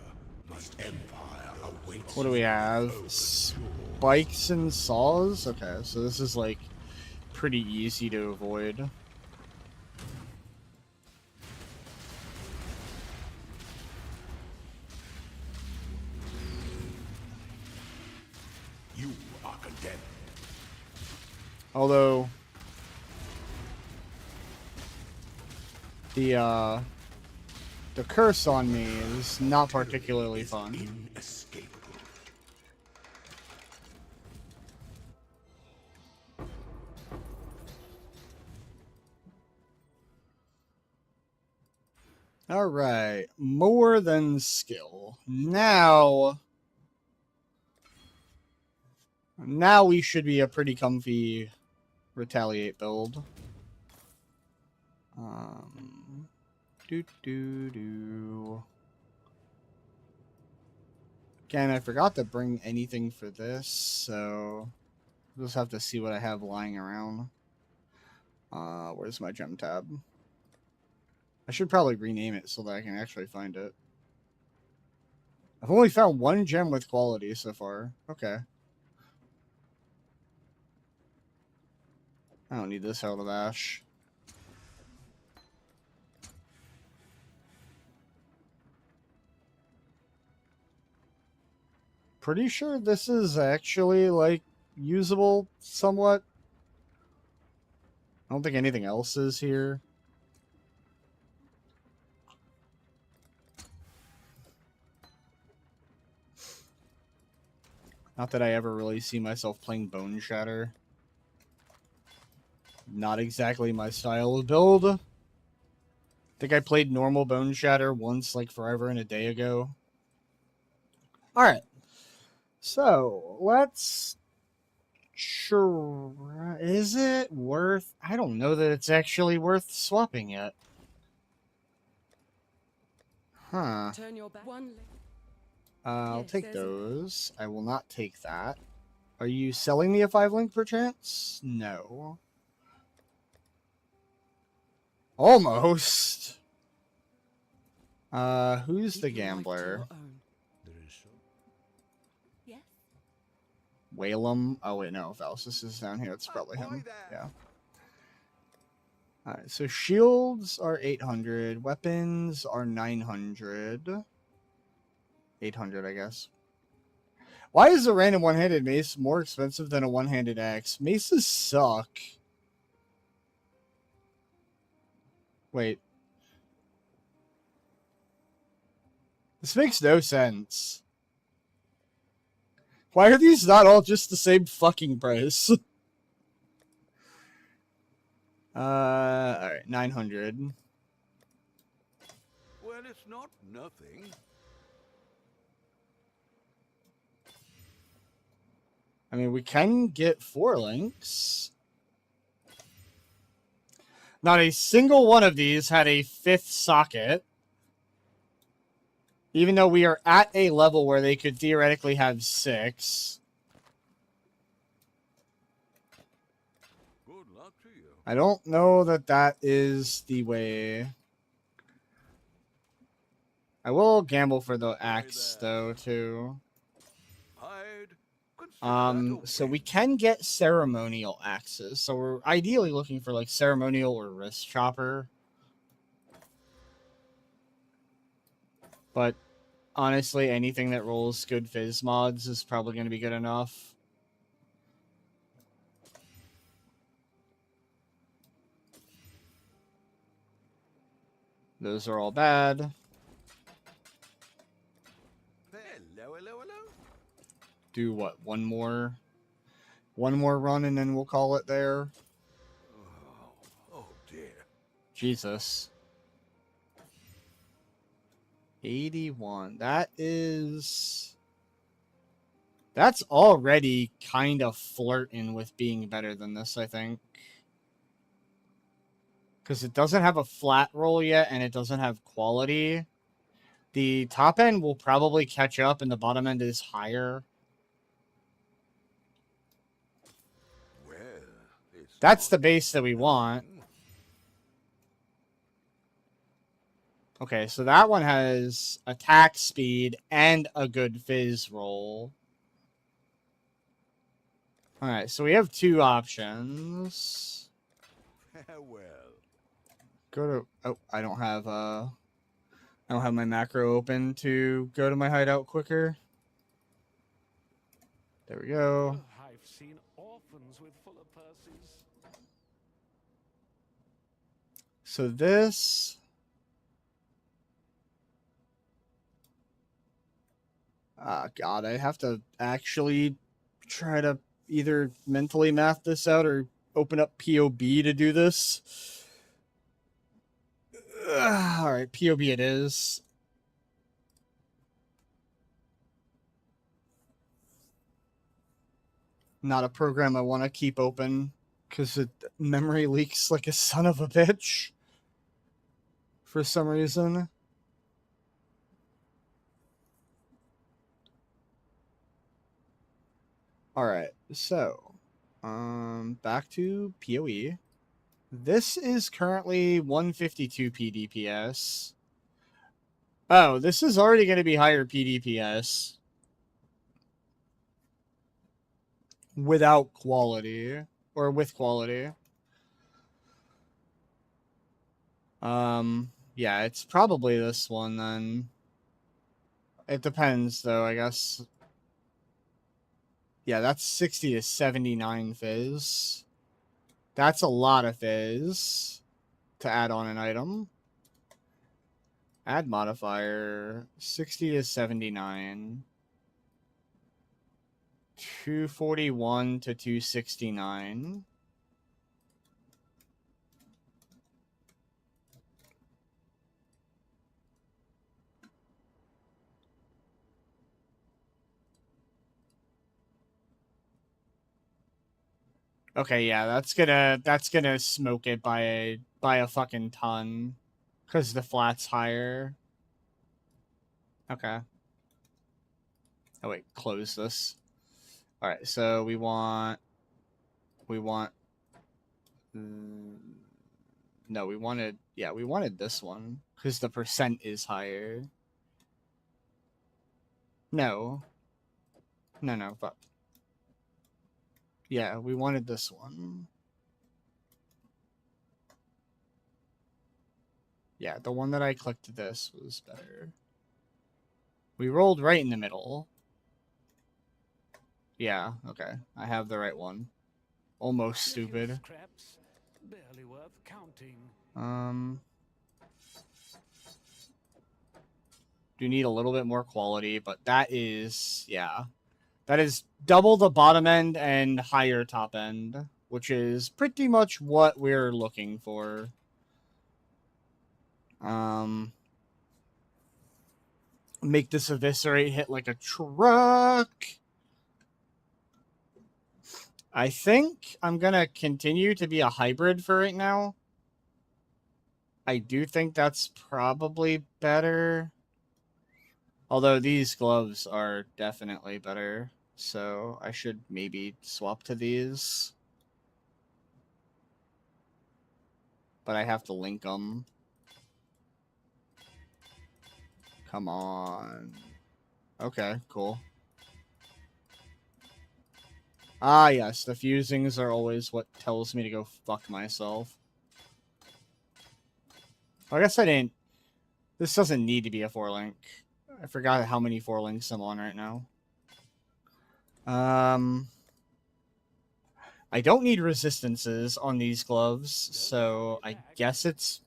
must empire awaits. What do we have? Spikes and saws? Okay, so this is like pretty easy to avoid. You are condemned. Although the curse on me is not particularly fun. Inescapable. Alright, more than skill. Now we should be a pretty comfy retaliate build. Again, I forgot to bring anything for this, so we'll just have to see what I have lying around. Where's my gem tab? I should probably rename it so that I can actually find it. I've only found one gem with quality so far. Okay. I don't need this out of ash. Pretty sure this is actually, like, usable somewhat. I don't think anything else is here. Not that I ever really see myself playing Bone Shatter. Not exactly my style of build. I think I played normal Bone Shatter once, like forever and a day ago. Alright. So, let's... Sure. Is it worth... I don't know that it's actually worth swapping yet. Huh. Turn your back. One leg. I'll Yes, take there's a- those. I will not take that. Are you selling me a 5-link perchance? No. Almost. Who's Keep the your right to gambler? your own. There is so. Yes? Whalem. Oh wait, no. Valsis is down here. It's probably him. Yeah. Alright, so shields are 800. Weapons are 900. 800, I guess. Why is a random one-handed mace more expensive than a one-handed axe? Maces suck. Wait. This makes no sense. Why are these not all just the same fucking price? Alright, 900. Well, it's not nothing. I mean, we can get 4 links. Not a single one of these had a 5th socket. Even though we are at a level where they could theoretically have 6. Good luck to you. I don't know that that is the way. I will gamble for the axe, though, too. I'd consider that a So we win. can get ceremonial axes. So we're ideally looking for, like, ceremonial or wrist chopper. But honestly, anything that rolls good fizz mods is probably going to be good enough. Those are all bad. Hello, hello, hello. Do what? One more run and then we'll call it there. Oh dear. Jesus. 81. That's already kind of flirting with being better than this, I think. Because it doesn't have a flat roll yet, and it doesn't have quality. The top end will probably catch up, and the bottom end is higher. Well, it's That's not the base that we want. nothing. Okay, so that one has attack speed and a good fizz roll. Alright, so we have 2 options. Farewell. Go to... Oh, I don't have my macro open to go to my hideout quicker. There we go. I've seen orphans with fuller purses. So this... God, I have to actually try to either mentally math this out or open up POB to do this. Alright, POB it is. Not a program I want to keep open because it memory leaks like a son of a bitch for some reason. Alright, so back to PoE. This is currently 152 PDPS. Oh, this is already going to be higher PDPS. Without quality. Or with quality. Yeah, it's probably this one then. It depends though, I guess. Yeah, that's 60 to 79 fizz. That's a lot of fizz to add on an item. Add modifier, 60 to 79. 241 to 269. Okay, yeah, that's gonna smoke it by a fucking ton, cause the flat's higher. Okay. Oh wait, close this. All right, so we want. No, we wanted this one because the percent is higher. No, fuck. Yeah, we wanted this one. Yeah, the one that I clicked this was better. We rolled right in the middle. Yeah, okay. I have the right one. Almost stupid. Scraps, barely worth counting. Do need a little bit more quality, but that is, yeah. That is double the bottom end and higher top end, which is pretty much what we're looking for. Make this eviscerate hit like a truck. I think I'm gonna continue to be a hybrid for right now. I do think that's probably better. Although these gloves are definitely better. So I should maybe swap to these. But I have to link them. Come on. Okay, cool. Ah, yes. The fusings are always what tells me to go fuck myself. I guess I didn't... This doesn't need to be a 4-link. I forgot how many 4-links I'm on right now. I don't need resistances on these gloves, so I guess it's...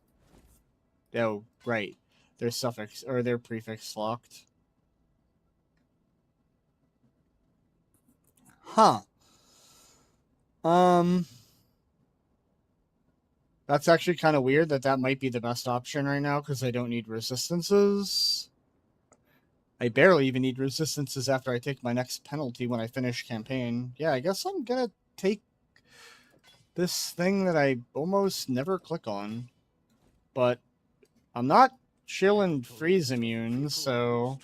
Oh, right. They're suffix, or they're prefix locked. Huh. That's actually kind of weird that might be the best option right now, because I don't need resistances. I barely even need resistances after I take my next penalty when I finish campaign. Yeah, I guess I'm gonna take this thing that I almost never click on. But I'm not chilling freeze immune, so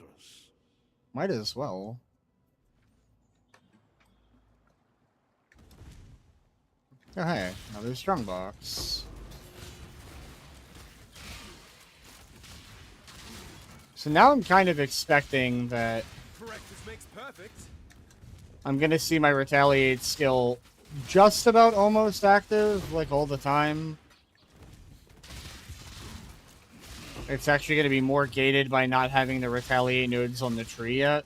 might as well. Oh, hey, another strongbox. So now I'm kind of expecting that I'm going to see my retaliate skill just about almost active, like all the time. It's actually going to be more gated by not having the retaliate nodes on the tree yet.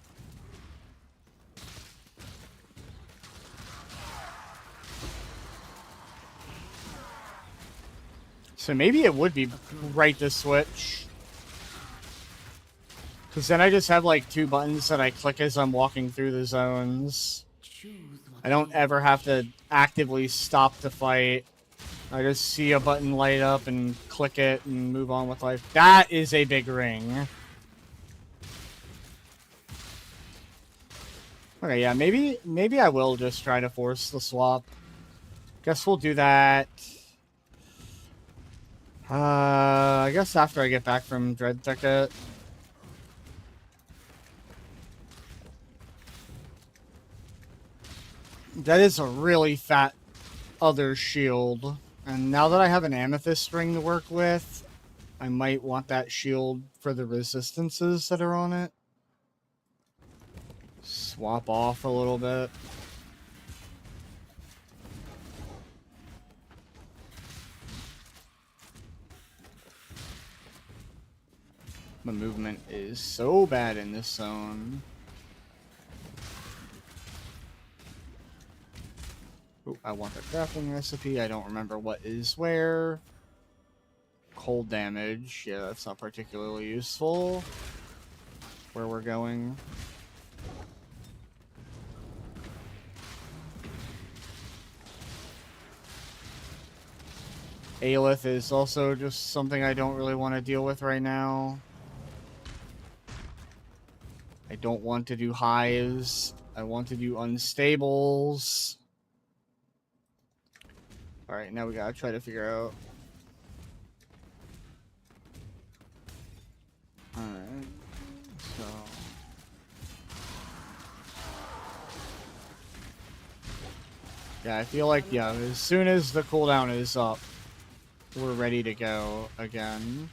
So maybe it would be right to switch. Because then I just have like 2 buttons that I click as I'm walking through the zones. I don't ever have to actively stop the fight. I just see a button light up and click it and move on with life. That is a big ring. Okay, yeah, maybe I will just try to force the swap. Guess we'll do that. I guess after I get back from Dread Thicket. That is a really fat other shield. And now that I have an amethyst ring to work with, I might want that shield for the resistances that are on it. Swap off a little bit. My movement is so bad in this zone. Ooh, I want the crafting recipe. I don't remember what is where. Cold damage. Yeah, that's not particularly useful. Where we're going. Aelith is also just something I don't really want to deal with right now. I don't want to do hives. I want to do unstables. Alright, now we gotta try to figure out. Alright. So. Yeah, I feel like, yeah, as soon as the cooldown is up, we're ready to go again.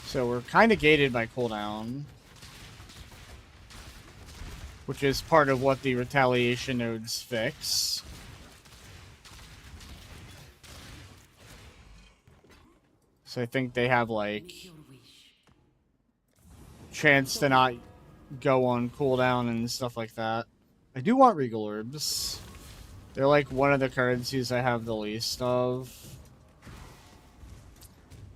So we're kind of gated by cooldown, which is part of what the retaliation nodes fix. So I think they have, like, Make your wish. chance to not go on cooldown and stuff like that. I do want Regal Orbs. They're like one of the currencies I have the least of.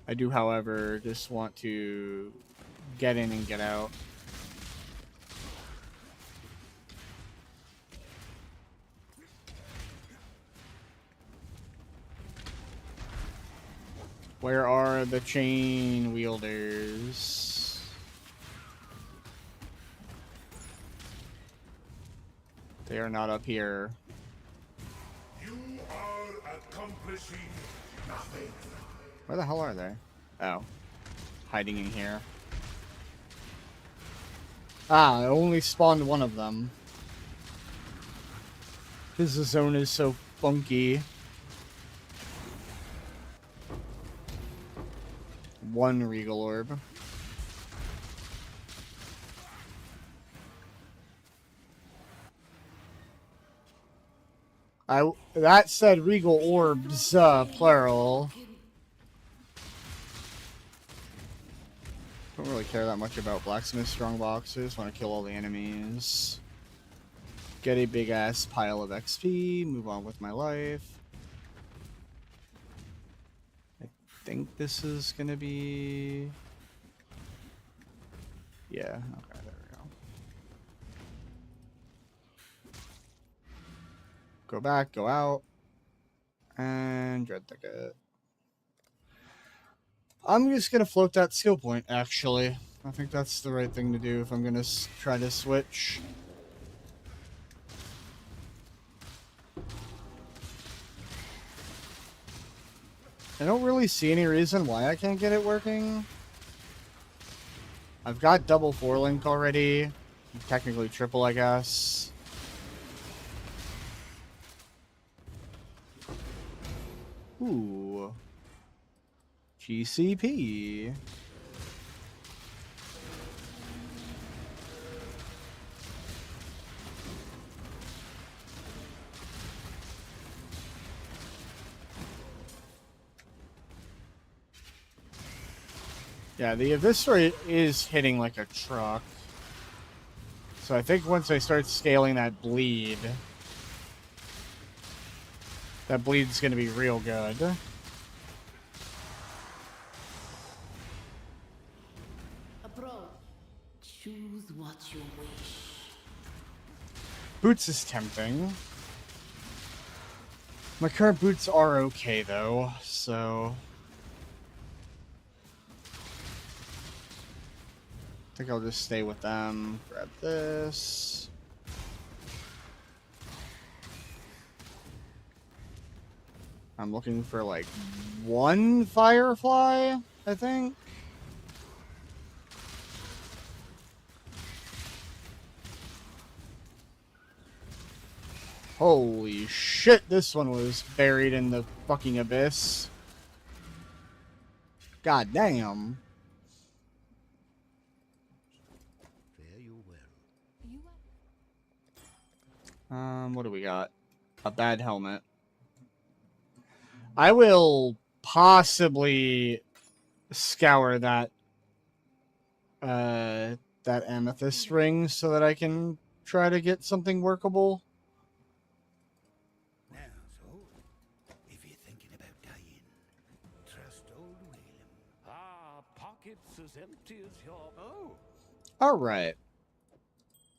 I do, however, just want to get in and get out. Where are the chain wielders? They are not up here. You are accomplishing nothing. Where the hell are they? Oh. Hiding in here. Ah, I only spawned one of them. Because the zone is so funky. One Regal Orb. That said Regal Orbs, plural. Don't really care that much about Blacksmith Strongboxes. Want to kill all the enemies. Get a big ass pile of XP. Move on with my life. I think this is gonna be... Yeah, okay, there we go. Go back, go out. And Dread Thicket. I'm just gonna float that skill point, actually. I think that's the right thing to do if I'm gonna try to switch. I don't really see any reason why I can't get it working. I've got double 4-link already. Technically triple, I guess. Ooh. GCP. Yeah, the Eviscerate is hitting like a truck. So I think once I start scaling that bleed, that bleed's going to be real good. Approach. Choose what you wish. Boots is tempting. My current boots are okay, though, so... I think I'll just stay with them. Grab this. I'm looking for, like, one Firefly, I think. Holy shit, this one was buried in the fucking abyss. God damn. What do we got? A bad helmet. I will possibly scour that that amethyst ring so that I can try to get something workable. Now, so, if you're thinking about dying, trust old Whalem. Ah, pockets as empty as your... Oh! Alright.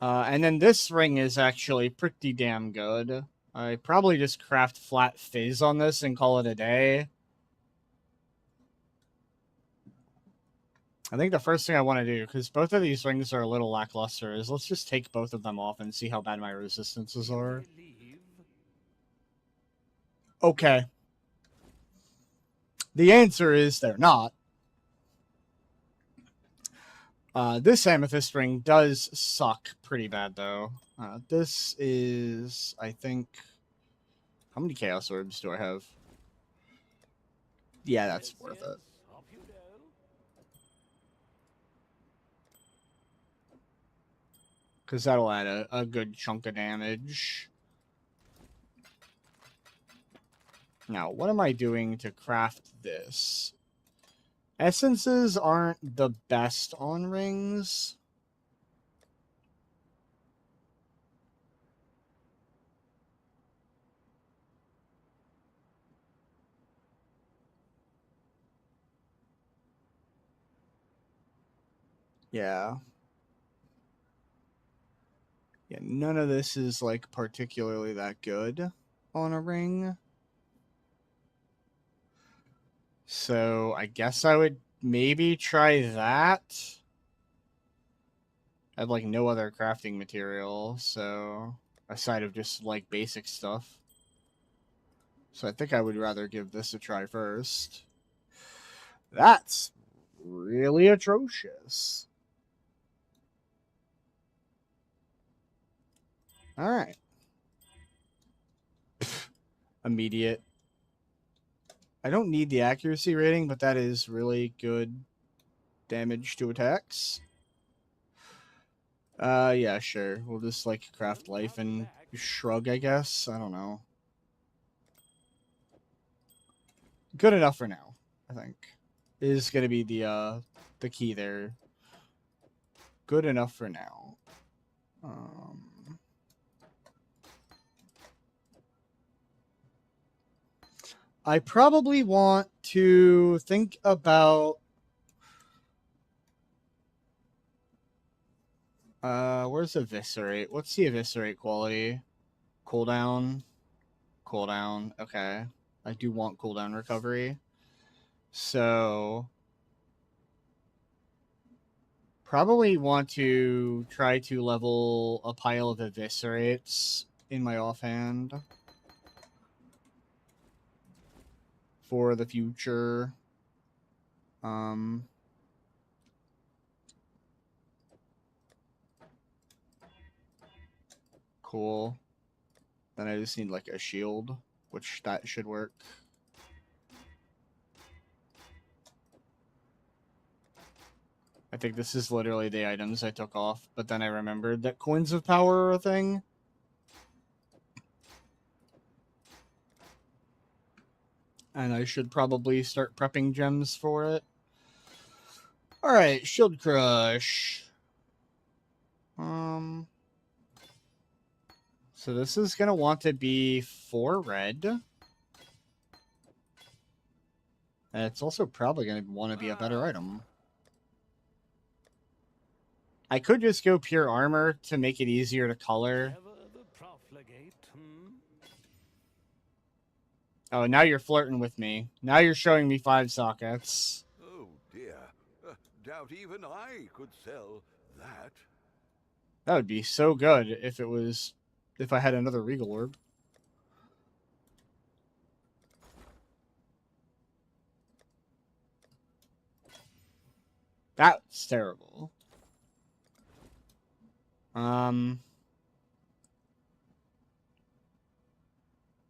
And then this ring is actually pretty damn good. I probably just craft flat fizz on this and call it a day. I think the first thing I want to do, because both of these rings are a little lackluster, is let's just take both of them off and see how bad my resistances are. Leave. Okay. The answer is they're not. This amethyst ring does suck pretty bad, though. This is, I think... How many chaos orbs do I have? Yeah, that's worth it. Off you go. Because that'll add a good chunk of damage. Now, what am I doing to craft this? Essences aren't the best on rings. Yeah. Yeah, none of this is, like, particularly that good on a ring. So, I guess I would maybe try that. I have, like, no other crafting material, so... Aside of just, like, basic stuff. So I think I would rather give this a try first. That's really atrocious. Alright. Immediate. I don't need the accuracy rating, but that is really good damage to attacks. Yeah, sure. We'll just, like, craft life and shrug, I guess. I don't know. Good enough for now, I think. Is going to be the key there. Good enough for now. I probably want to think about... where's Eviscerate? What's the Eviscerate quality? Cooldown? Cooldown, okay. I do want cooldown recovery. So... Probably want to try to level a pile of Eviscerates in my offhand. For the future. Cool. Then I just need like a shield, which that should work. I think this is literally the items I took off, but then I remembered that coins of power are a thing. And I should probably start prepping gems for it. Alright, Shield Crush. So this is going to want to be 4 red. And it's also probably going to want to be a better item. I could just go pure armor to make it easier to color. Ever the profligate, Oh, now you're flirting with me. Now you're showing me 5 sockets. Oh dear. Doubt even I could sell that. That would be so good if I had another Regal Orb. That's terrible. I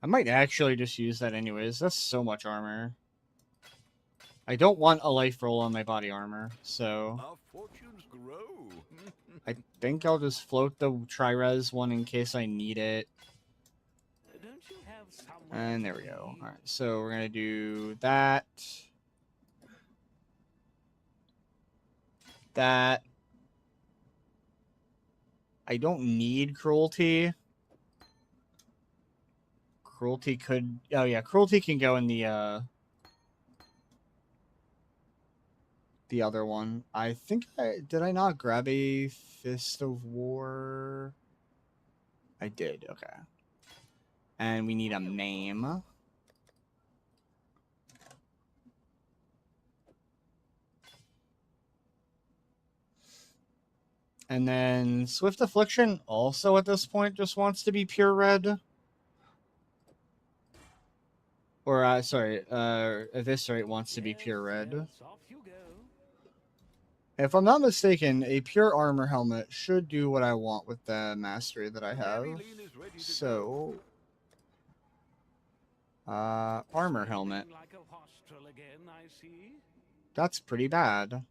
might actually just use that anyways. That's so much armor. I don't want a life roll on my body armor, so... Our fortunes grow. I think I'll just float the Tri-Res one in case I need it. Don't you have someone? And there we go. Alright, so we're gonna do that. That. I don't need Cruelty. Cruelty could... Oh yeah, Cruelty can go in the the other one. I think did I not grab a Fist of War? I did, okay. And we need a name. And then Swift Affliction also at this point just wants to be pure red. Or, sorry, Eviscerate wants to be pure red. Yes, off you go. If I'm not mistaken, a pure armor helmet should do what I want with the mastery that I have. Marilyn is ready to So, armor helmet. Sleeping like a wastrel again, I see. That's pretty bad.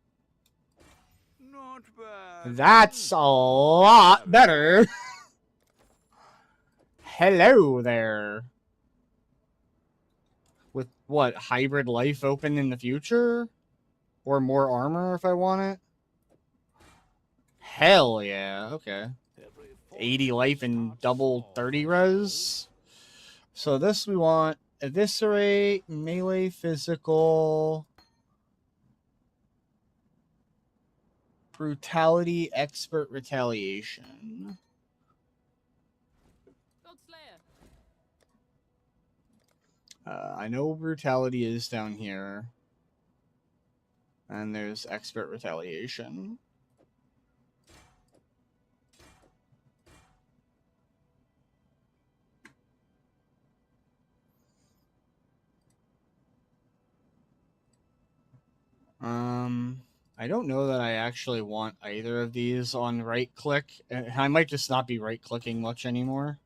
Not bad. That's a lot better. Hello there. With what, hybrid life open in the future? Or more armor if I want it? Hell yeah, okay. Every 80 life and starts double small, 30 I res. So this we want Eviscerate, melee physical, brutality, expert retaliation. I know brutality is down here. And there's expert retaliation. I don't know that I actually want either of these on right click. I might just not be right clicking much anymore.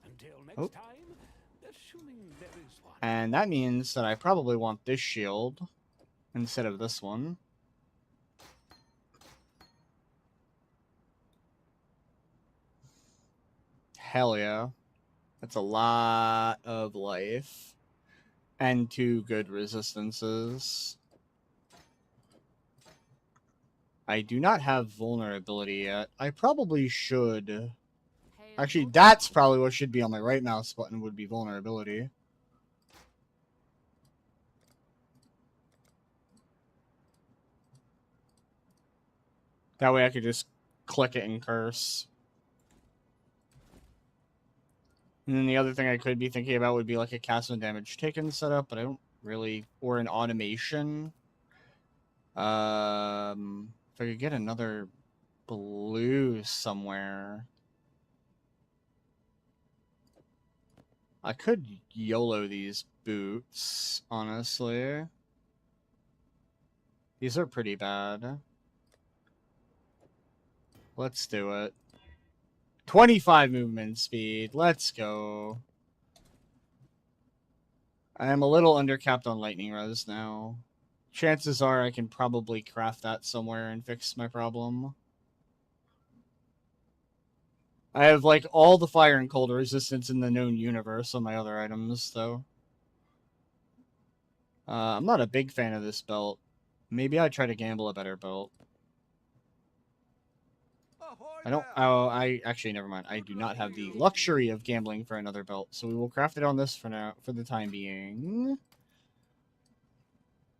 Until next Oh. time, assuming there is one. And that means that I probably want this shield instead of this one. Hell yeah. That's a lot of life. And 2 good resistances. I do not have vulnerability yet. I probably should. Actually, that's probably what should be on my right mouse button, would be vulnerability. That way I could just click it and curse. And then the other thing I could be thinking about would be like a cast and damage taken setup, but I don't really, or an automation. If I could get another blue somewhere. I could YOLO these boots, honestly. These are pretty bad. Let's do it. 25 movement speed. Let's go. I am a little undercapped on lightning res now. Chances are I can probably craft that somewhere and fix my problem. I have, like, all the fire and cold resistance in the known universe on my other items, though. I'm not a big fan of this belt. Maybe I try to gamble a better belt. I don't... Oh, I... Actually, never mind. I do not have the luxury of gambling for another belt, so we will craft it on this for now, for the time being.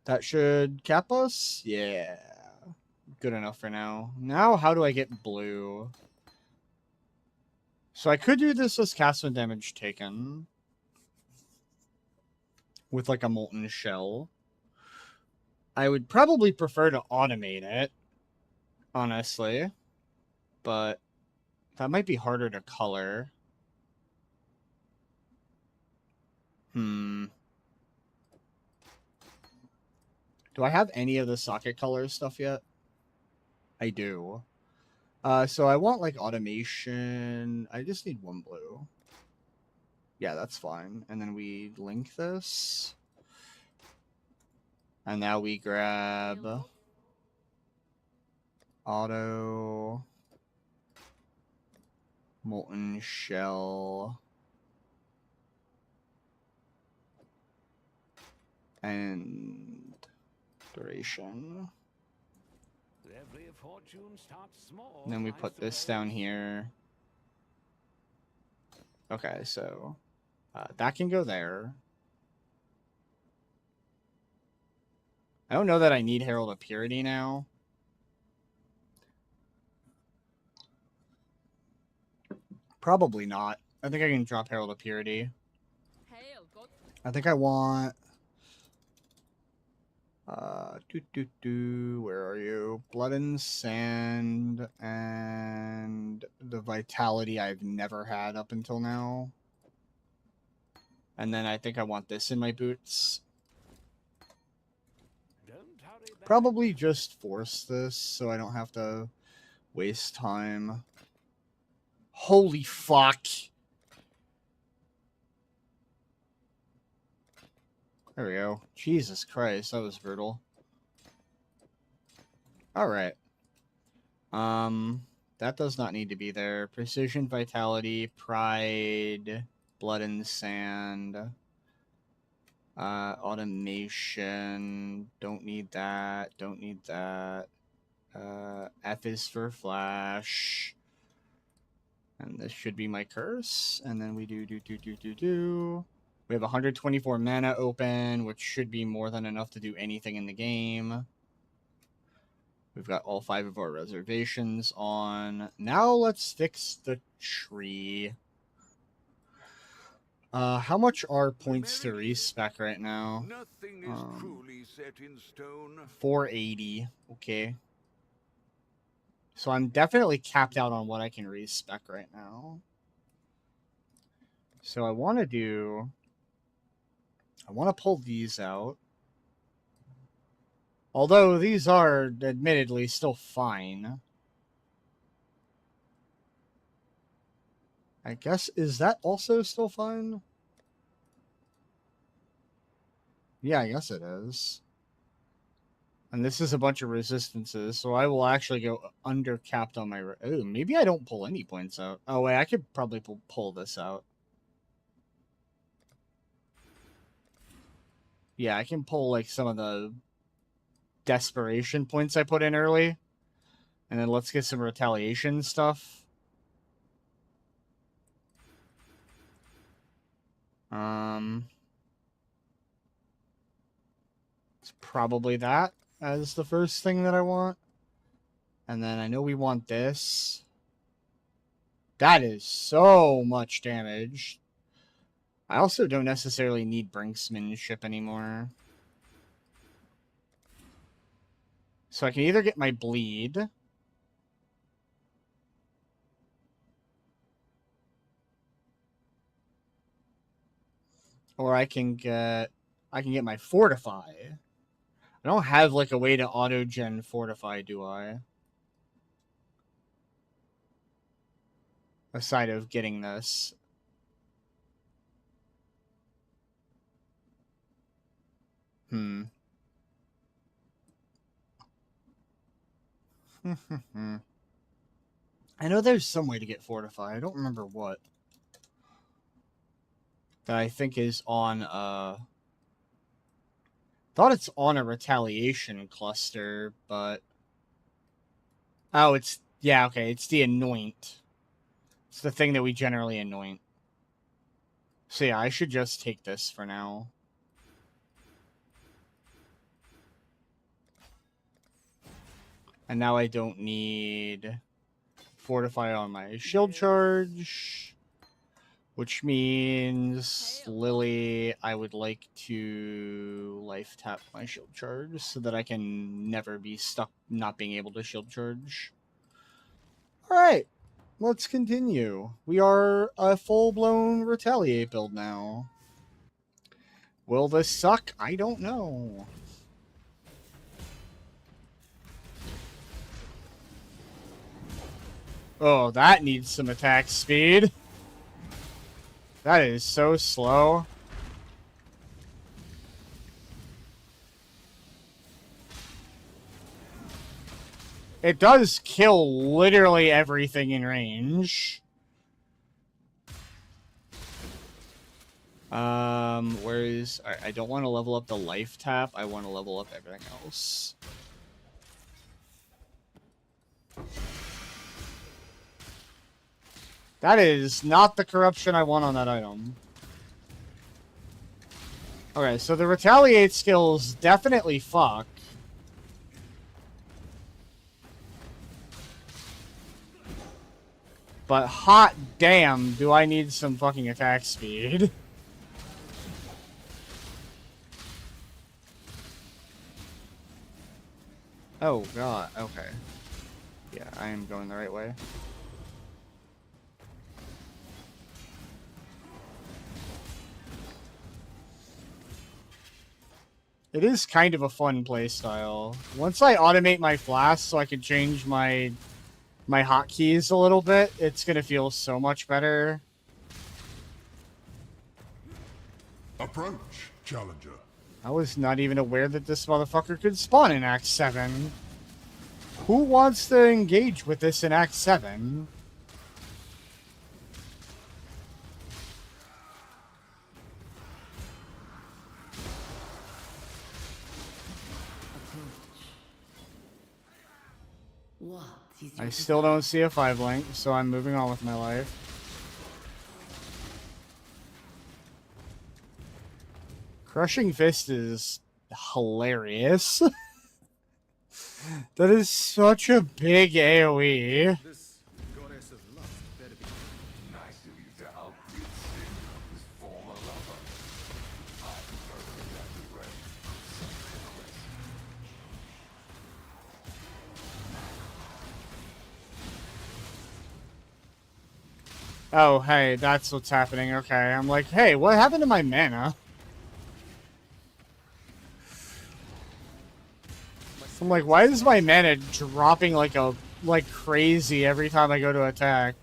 That should cap us? Yeah. Good enough for now. Now, how do I get blue? So I could do this as cast and damage taken. With like a molten shell. I would probably prefer to automate it. Honestly. But that might be harder to color. Do I have any of the socket color stuff yet? I do. So I want like automation. I just need 1 blue. Yeah, that's fine. And then we link this. And now we grab auto, molten shell, and duration. Every fortune starts small, And then we I put this suppose. down here. Okay, so that can go there. I don't know that I need Herald of Purity now. Probably not. I think I can drop Herald of Purity. Hail, God. I think I want... where are you? Blood and Sand and the Vitality I've never had up until now. And then I think I want this in my boots. Don't hurry back. Probably just force this so I don't have to waste time. Holy fuck. There we go. Jesus Christ, that was brutal. Alright. That does not need to be there. Precision, Vitality, Pride, Blood and Sand, Automation, don't need that, don't need that. F is for Flash. And this should be my curse. And then we do. We have 124 mana open, which should be more than enough to do anything in the game. We've got all 5 of our reservations on. Now let's fix the tree. How much are points to respec right now? Nothing is truly set in stone. 480. Okay. So I'm definitely capped out on what I can respec right now. So I want to pull these out. Although these are admittedly still fine. I guess, is that also still fine? Yeah, I guess it is. And this is a bunch of resistances, so I will actually go under capped on my... Oh, maybe I don't pull any points out. Oh, wait, I could probably pull this out. Yeah, I can pull, like, some of the desperation points I put in early. And then let's get some retaliation stuff. It's probably that as the first thing that I want. And then I know we want this. That is so much damage. I also don't necessarily need brinksmanship anymore. So I can either get my bleed. Or I can get my fortify. I don't have like a way to auto-gen fortify, do I? Aside of getting this. I know there's some way to get fortify. I don't remember what. That I think is on thought it's on a retaliation cluster, but oh, it's yeah, okay, it's the anoint. It's the thing that we generally anoint. So yeah, I should just take this for now. And now I don't need fortify on my shield charge. Which means, Lily, I would like to life tap my shield charge so that I can never be stuck not being able to shield charge. Alright, let's continue. We are a full-blown retaliate build now. Will this suck? I don't know. Oh, that needs some attack speed. That is so slow. It does kill literally everything in range. Where is... I don't want to level up the life tap. I want to level up everything else. That is not the corruption I want on that item. Okay, so the retaliate skills definitely fuck. but hot damn, do I need some fucking attack speed. Oh god, okay. Yeah, I am going the right way. It is kind of a fun playstyle. Once I automate my flasks so I can change my hotkeys a little bit, it's gonna feel so much better. Approach, challenger. I was not even aware that this motherfucker could spawn in Act 7. Who wants to engage with this in Act 7? What is your I still don't see a 5-link, so I'm moving on with my life. Crushing Fist is hilarious. That is such a big AoE. This goddess of lust better be. Nice of you to outwit sin of his former lover. I prefer that the way. Oh, hey, that's what's happening. Okay, I'm like, hey, what happened to my mana? I'm like, why is my mana dropping like crazy every time I go to attack?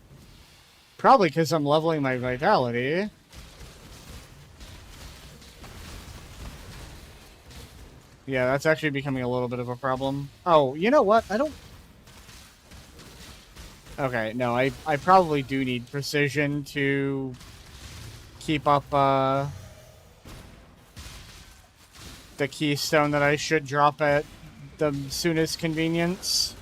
Probably because I'm leveling my vitality. Yeah, that's actually becoming a little bit of a problem. Oh, you know what? I don't... Okay, no, I probably do need precision to keep up, the keystone that I should drop at the soonest convenience.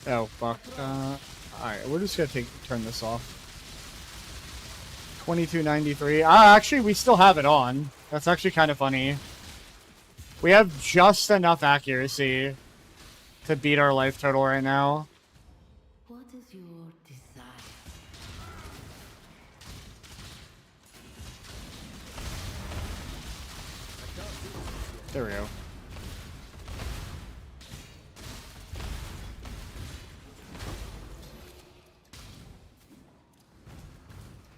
Oh, fuck. Alright, we're just gonna turn this off. 2293. Ah, actually, we still have it on. That's actually kind of funny. We have just enough accuracy to beat our life total right now. What is your desire? There we go.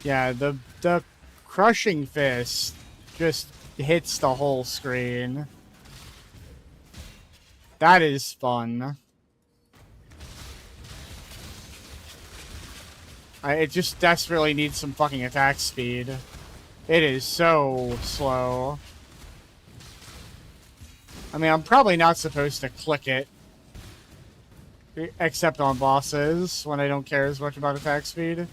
Yeah, the crushing fist just hits the whole screen. That is fun. It just desperately needs some fucking attack speed. It is so slow. I mean, I'm probably not supposed to click it. Except on bosses, when I don't care as much about attack speed.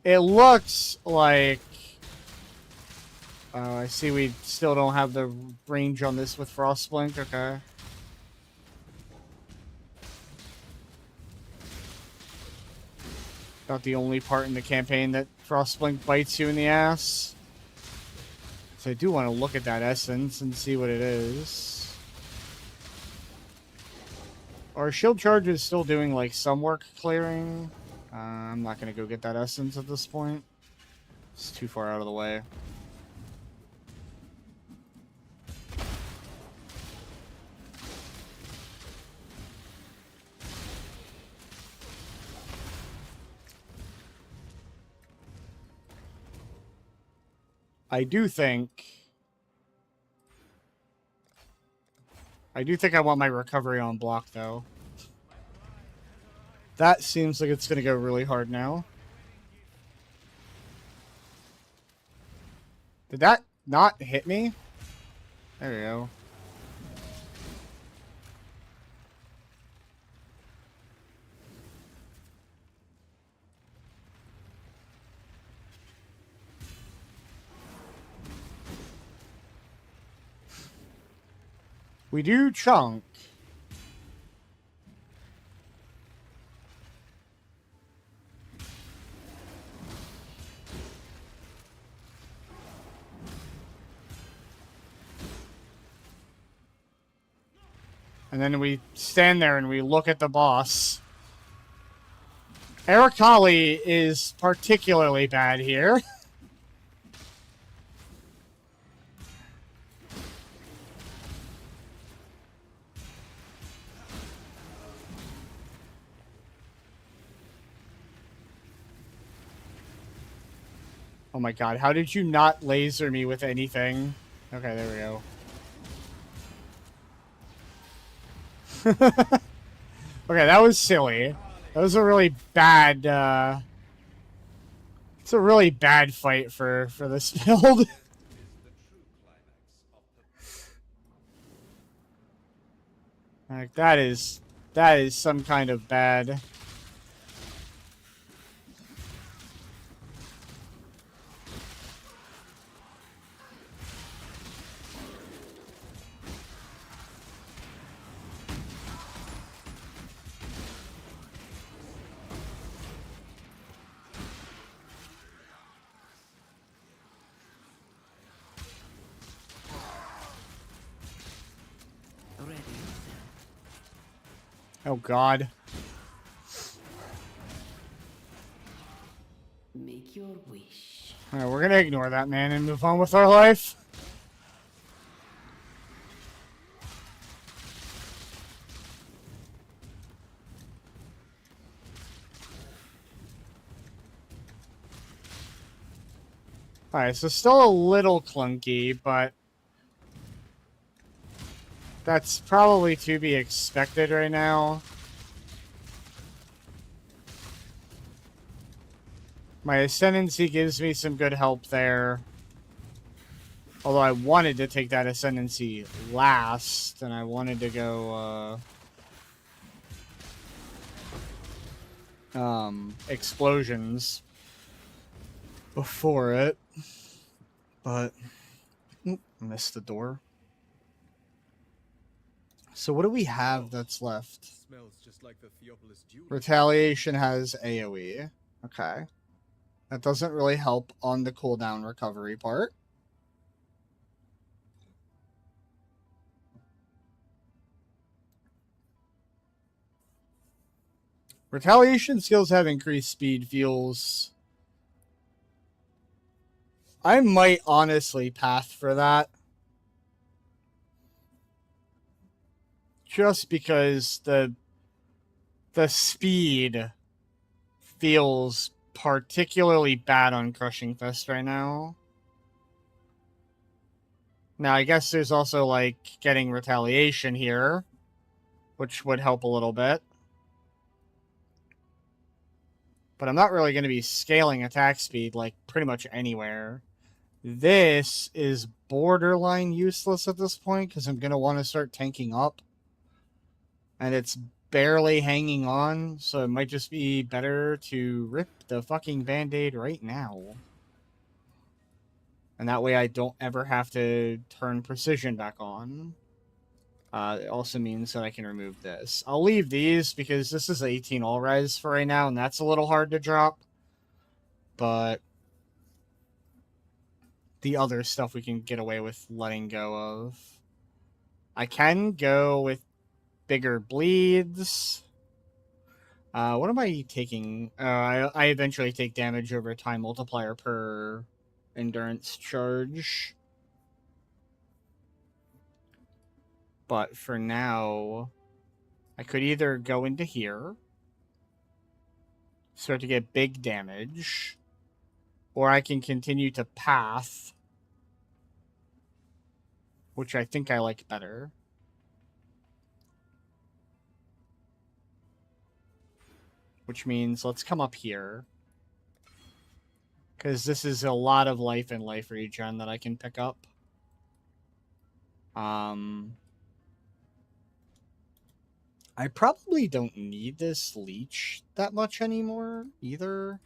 It looks like... I see we still don't have the range on this with Frostblink, okay. About the only part in the campaign that Frostblink bites you in the ass. So I do want to look at that essence and see what it is. Our shield charge is still doing like some work clearing. I'm not going to go get that essence at this point. It's too far out of the way. I do think I want my recovery on block, though. That seems like it's going to go really hard now. Did that not hit me? There we go. We do chunk. And then we stand there and we look at the boss. Arakali is particularly bad here. Oh my god, how did you not laser me with anything? Okay, there we go. Okay, that was silly. That was a really bad, it's a really bad fight for this build. Like, that is some kind of bad. Ready. Oh god. Make your wish. Alright, we're gonna ignore that, man, and move on with our life. Alright, so still a little clunky, but that's probably to be expected right now. My Ascendancy gives me some good help there. Although I wanted to take that Ascendancy last, and I wanted to go, explosions before it. But, oop, missed the door. So what do we have that's left? Smells just like the Theopolis Dew. Retaliation has AoE. Okay. That doesn't really help on the cooldown recovery part. Retaliation skills have increased speed feels... I might honestly path for that. Just because the speed feels particularly bad on Crushing Fist right now. Now, I guess there's also, like, getting Retaliation here, which would help a little bit. But I'm not really going to be scaling attack speed, like, pretty much anywhere. This is borderline useless at this point, because I'm going to want to start tanking up. And it's barely hanging on, so it might just be better to rip the fucking Band-Aid right now. And that way I don't ever have to turn precision back on. It also means that I can remove this. I'll leave these because this is 18 all-res for right now, and that's a little hard to drop. But the other stuff we can get away with letting go of. I can go with bigger bleeds. What am I taking? I eventually take damage over time multiplier per endurance charge. But for now, I could either go into here, start to get big damage, or I can continue to path, which I think I like better. Which means let's come up here. Because this is a lot of life and life regen that I can pick up. I probably don't need this leech that much anymore, either.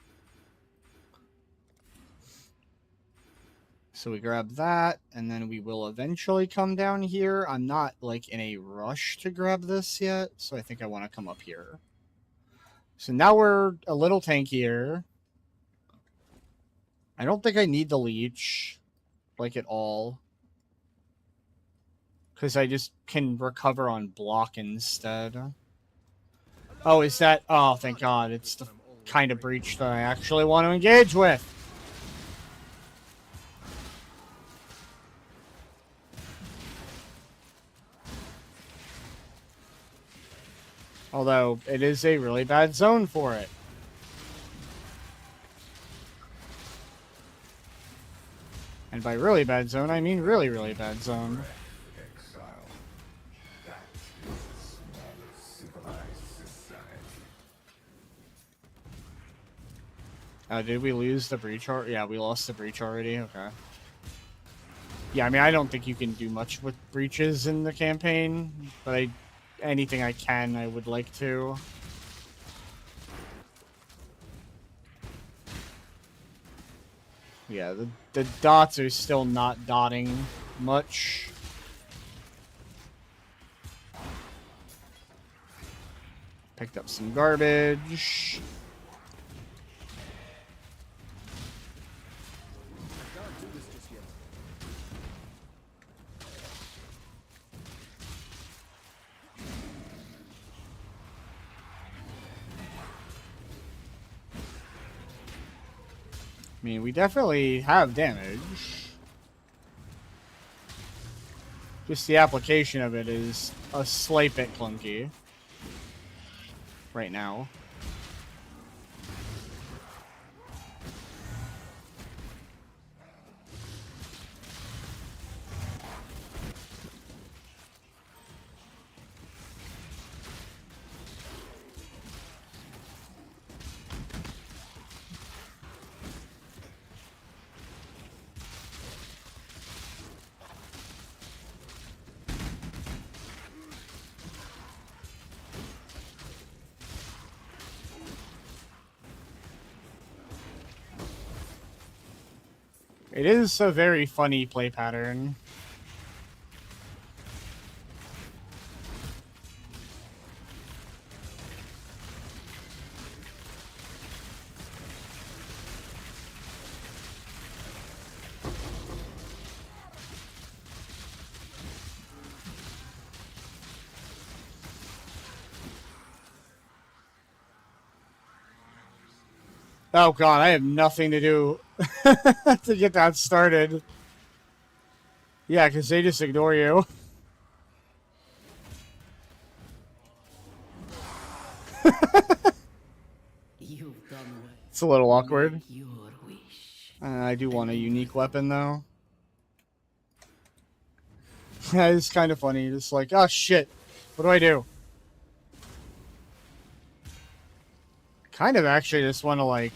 So we grab that, and then we will eventually come down here. I'm not, like, in a rush to grab this yet, so I think I want to come up here. So now we're a little tankier. I don't think I need the leech, like, at all. Because I just can recover on block instead. Oh, is that... Oh, thank God. It's the kind of breach that I actually want to engage with. Although, it is a really bad zone for it. And by really bad zone, I mean really, really bad zone. Did we lose the breach? Yeah, we lost the breach already. Okay. Yeah, I mean, I don't think you can do much with breaches in the campaign, but anything I can, I would like to. Yeah, the dots are still not dotting much. Picked up some garbage. I mean, we definitely have damage. Just the application of it is a slight bit clunky right now. It is a very funny play pattern. Oh god, I have nothing to do to get that started. Yeah, because they just ignore you. You've done well. It's a little awkward. Make your wish. I do want a unique weapon, though. It's kind of funny. Just like, oh shit, what do I do? Kind of actually just want to, like,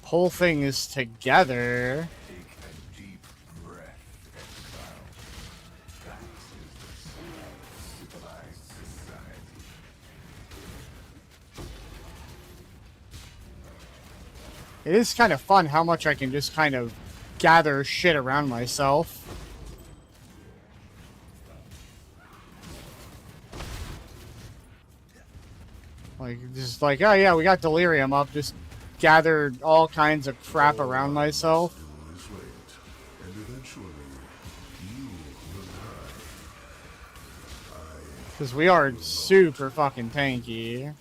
pull things together. Take a deep breath, exile. That is the soul of civilized society. It is kind of fun how much I can just kind of gather shit around myself. Like, just like, oh yeah, we got delirium up, just gathered all kinds of crap around myself. Is right, and eventually you will die. Because we are super fucking tanky.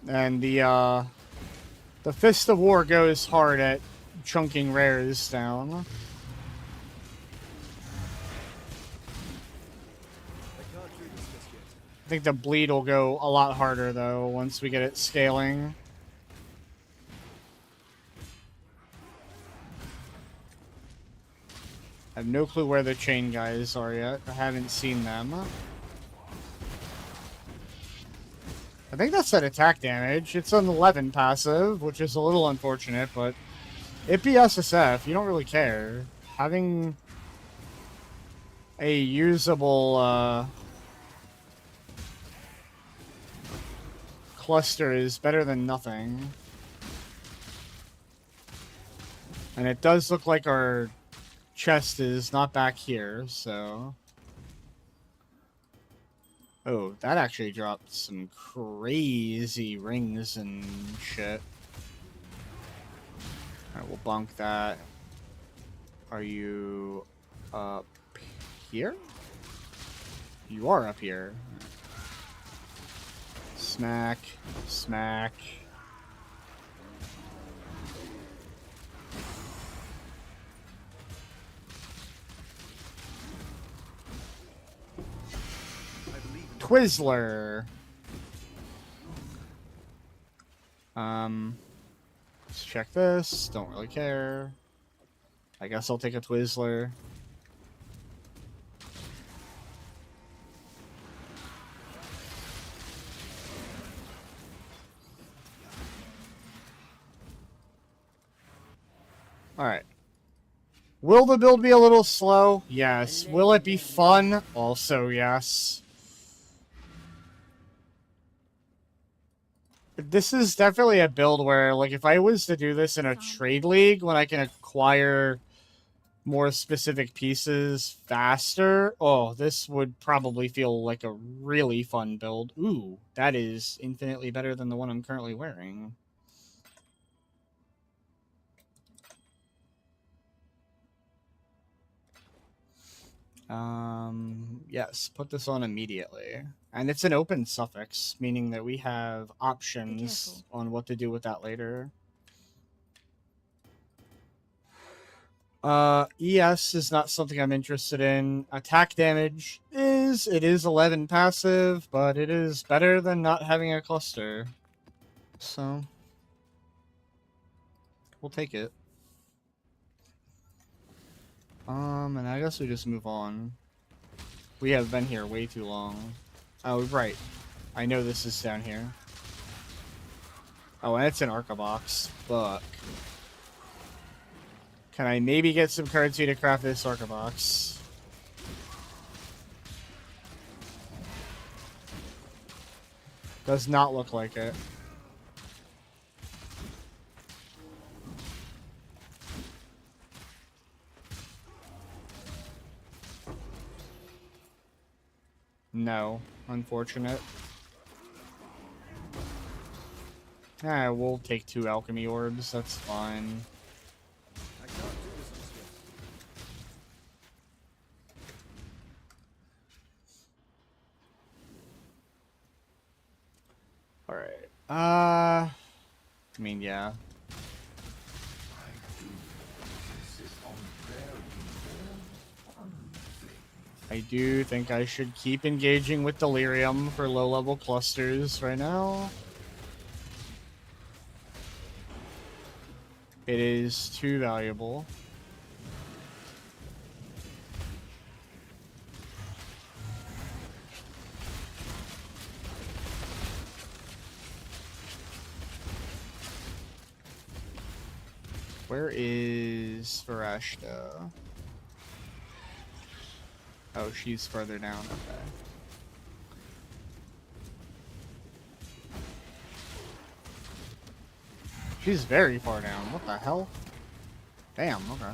And the Fist of War goes hard at chunking rares down. I think the bleed will go a lot harder though once we get it scaling. I have no clue where the chain guys are yet. I haven't seen them. I think that's that attack damage. It's an 11 passive, which is a little unfortunate, but it be SSF. You don't really care. Having a usable cluster is better than nothing. And it does look like our chest is not back here, so... Oh, that actually dropped some crazy rings and shit. Alright, we'll bonk that. Are you up here? You are up here. Smack. Smack. Twizzler. Let's check this. Don't really care. I guess I'll take a Twizzler. Alright. Will the build be a little slow? Yes. Will it be fun? Also, yes. This is definitely a build where, like, if I was to do this in a trade league, when I can acquire more specific pieces faster, oh, this would probably feel like a really fun build. Ooh, that is infinitely better than the one I'm currently wearing. Yes, put this on immediately. And it's an open suffix, meaning that we have options on what to do with that later. ES is not something I'm interested in. Attack damage it is 11 passive, but it is better than not having a cluster. So, we'll take it. And I guess we just move on. We have been here way too long. Oh, right. I know this is down here. Oh, and it's an Arca box. Fuck. Can I maybe get some currency to craft this Arca box? Does not look like it. No, unfortunate. Ah, we'll take 2 alchemy orbs, that's fine. I can't do this just yet. Alright. I mean, yeah. I do think I should keep engaging with Delirium for low-level clusters right now. It is too valuable. Where is Varashta? Oh, she's further down. Okay. She's very far down. What the hell? Damn, okay.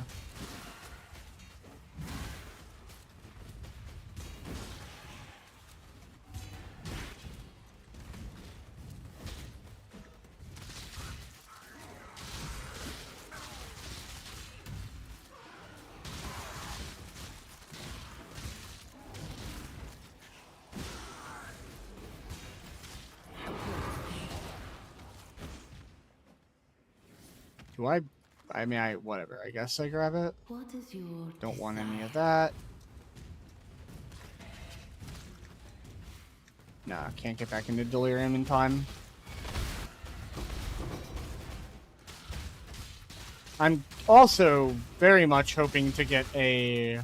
Do I mean, whatever. I guess I grab it. What is your Don't want any of that. Nah, can't get back into Delirium in time. I'm also very much hoping to get a...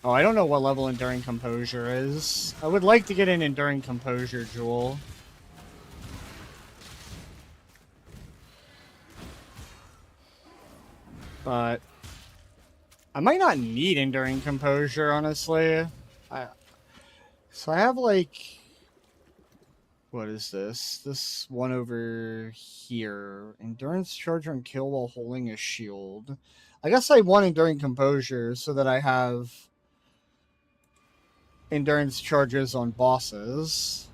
Oh, I don't know what level Enduring Composure is. I would like to get an Enduring Composure jewel. But I might not need Enduring Composure, honestly. So I have, like... What is this? This one over here. Endurance charge on kill while holding a shield. I guess I want Enduring Composure so that I have endurance charges on bosses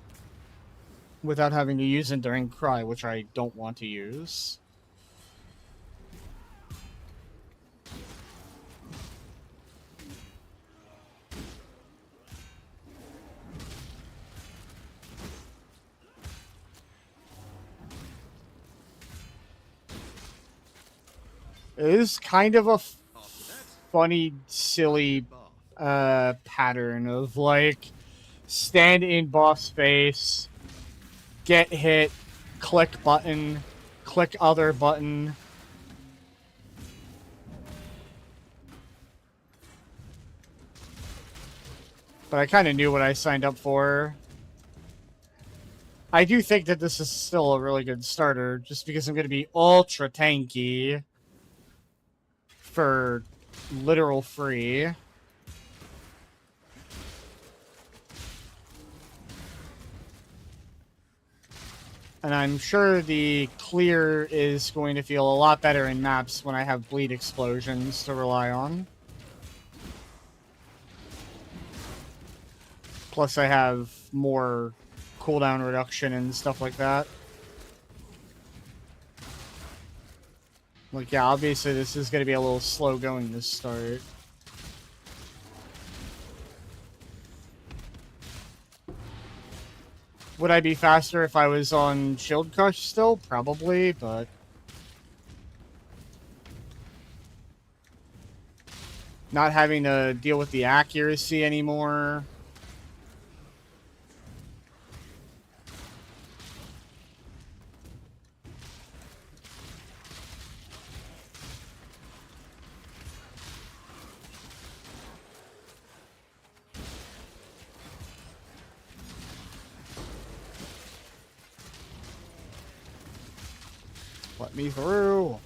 without having to use Enduring Cry, which I don't want to use. It is kind of a funny, silly pattern of like stand in boss face, get hit, click button, click other button. But I kind of knew what I signed up for. I do think that this is still a really good starter, just because I'm going to be ultra tanky for literal free. And I'm sure the clear is going to feel a lot better in maps when I have bleed explosions to rely on. Plus I have more cooldown reduction and stuff like that. Like, yeah, obviously this is going to be a little slow going to start. Would I be faster if I was on Shield Crush still? Probably, but... not having to deal with the accuracy anymore. Let me through.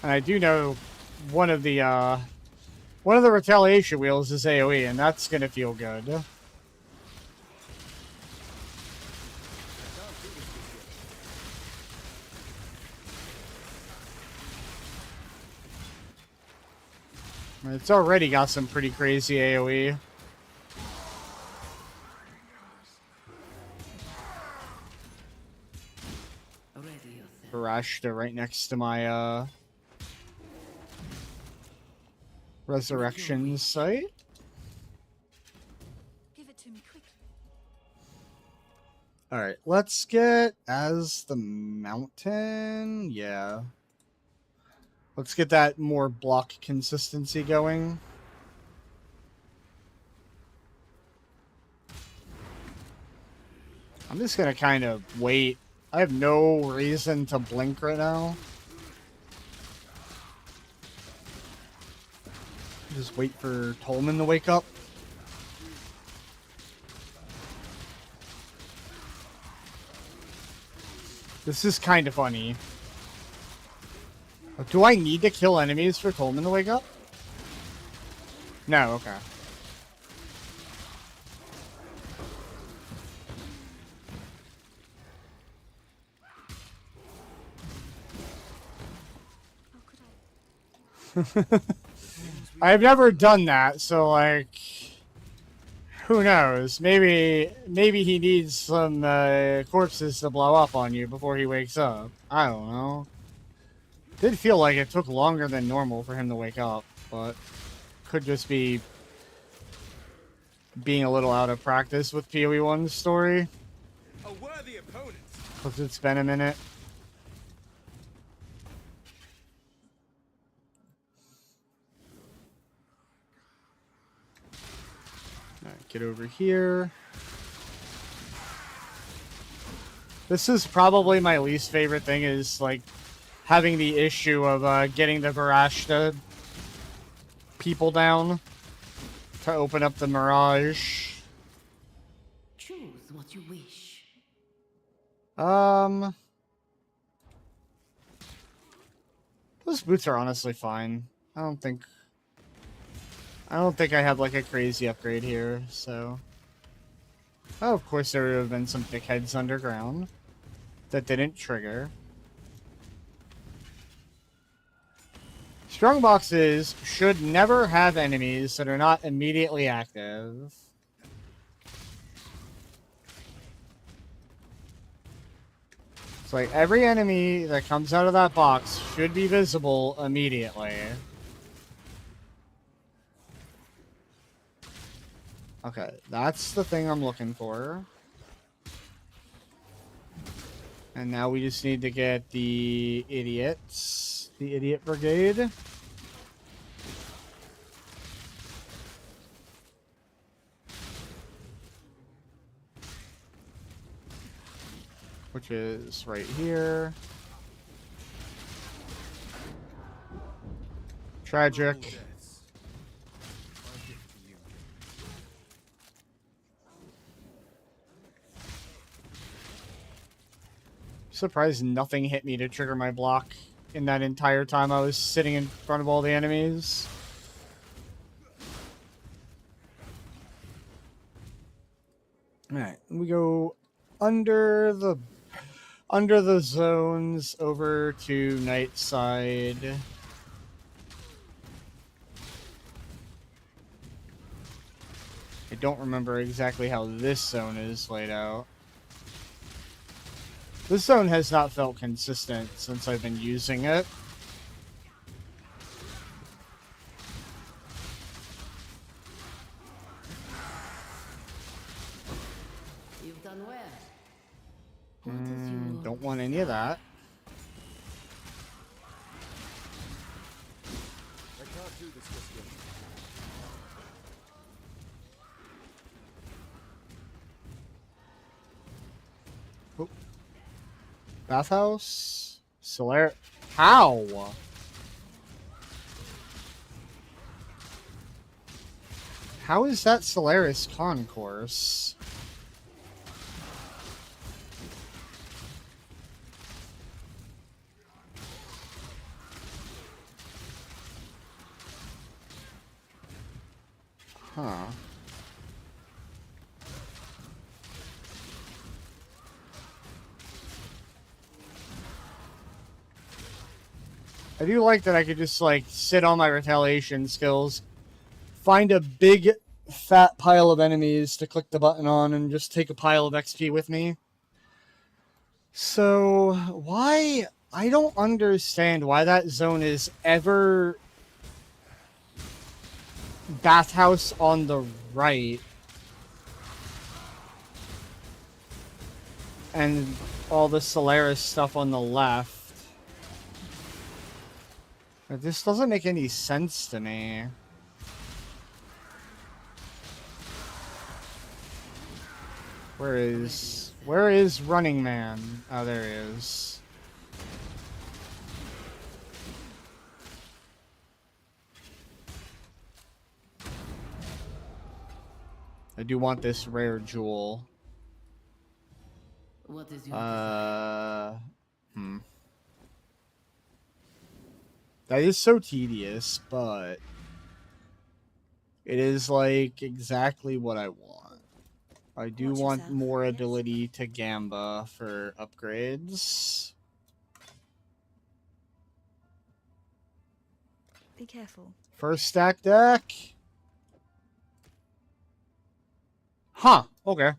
And I do know one of the retaliation wheels is AoE, and that's gonna feel good. It's already got some pretty crazy AoE. Mirage, they're right next to my resurrection site. Give it to me quickly. Alright, let's get as the mountain. Yeah. Let's get that more block consistency going. I'm just gonna kind of wait. I have no reason to blink right now. Just wait for Tolman to wake up. This is kind of funny. Do I need to kill enemies for Tolman to wake up? No, okay. I've never done that, so like, who knows? Maybe he needs some corpses to blow up on you before he wakes up. I don't know. Did feel like it took longer than normal for him to wake up, but could just be being a little out of practice with PoE1's story. A worthy opponent. Because it's been a minute. Alright, get over here. This is probably my least favorite thing, is like having the issue of getting the Mirage to people down to open up the Mirage. Choose what you wish. Those boots are honestly fine. I don't think I have like a crazy upgrade here, so. Oh, of course there would have been some thickheads underground that didn't trigger. Strong boxes should never have enemies that are not immediately active. It's like every enemy that comes out of that box should be visible immediately. Okay, that's the thing I'm looking for. And now we just need to get the idiots. The idiot brigade. Which is right here. Tragic. Surprised nothing hit me to trigger my block in that entire time I was sitting in front of all the enemies. Alright, we go under the zones over to night side. I don't remember exactly how this zone is laid out. This zone has not felt consistent since I've been using it. You've done well. What is your... Don't want any of that. I can't do this just yet. Oh. Bathhouse? Solar... How? How is that Solaris Concourse? Huh. I do like that I could just, like, sit on my retaliation skills, find a big, fat pile of enemies to click the button on, and just take a pile of XP with me. So, why... I don't understand why that zone is ever... Bathhouse on the right. And all the Solaris stuff on the left. This doesn't make any sense to me. Where is Running Man? Oh, there he is. I do want this rare jewel. What is your That is so tedious, but it is like exactly what I want. I do Watch want yourself, more yes. ability to Gamba for upgrades. Be careful. First stack deck. Huh, okay.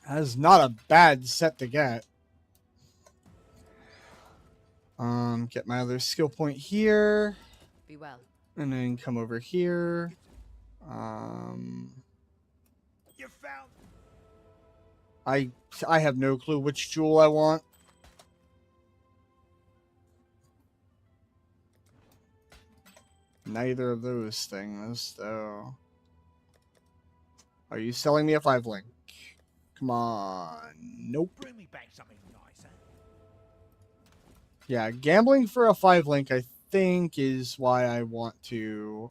That's not a bad set to get. Get my other skill point here. Be well. And then come over here. You found. I have no clue which jewel I want. Neither of those things, though. Are you selling me a 5-link? Come on. Nope. Bring me back something nicer. Yeah, gambling for a 5-link, I think, is why I want to...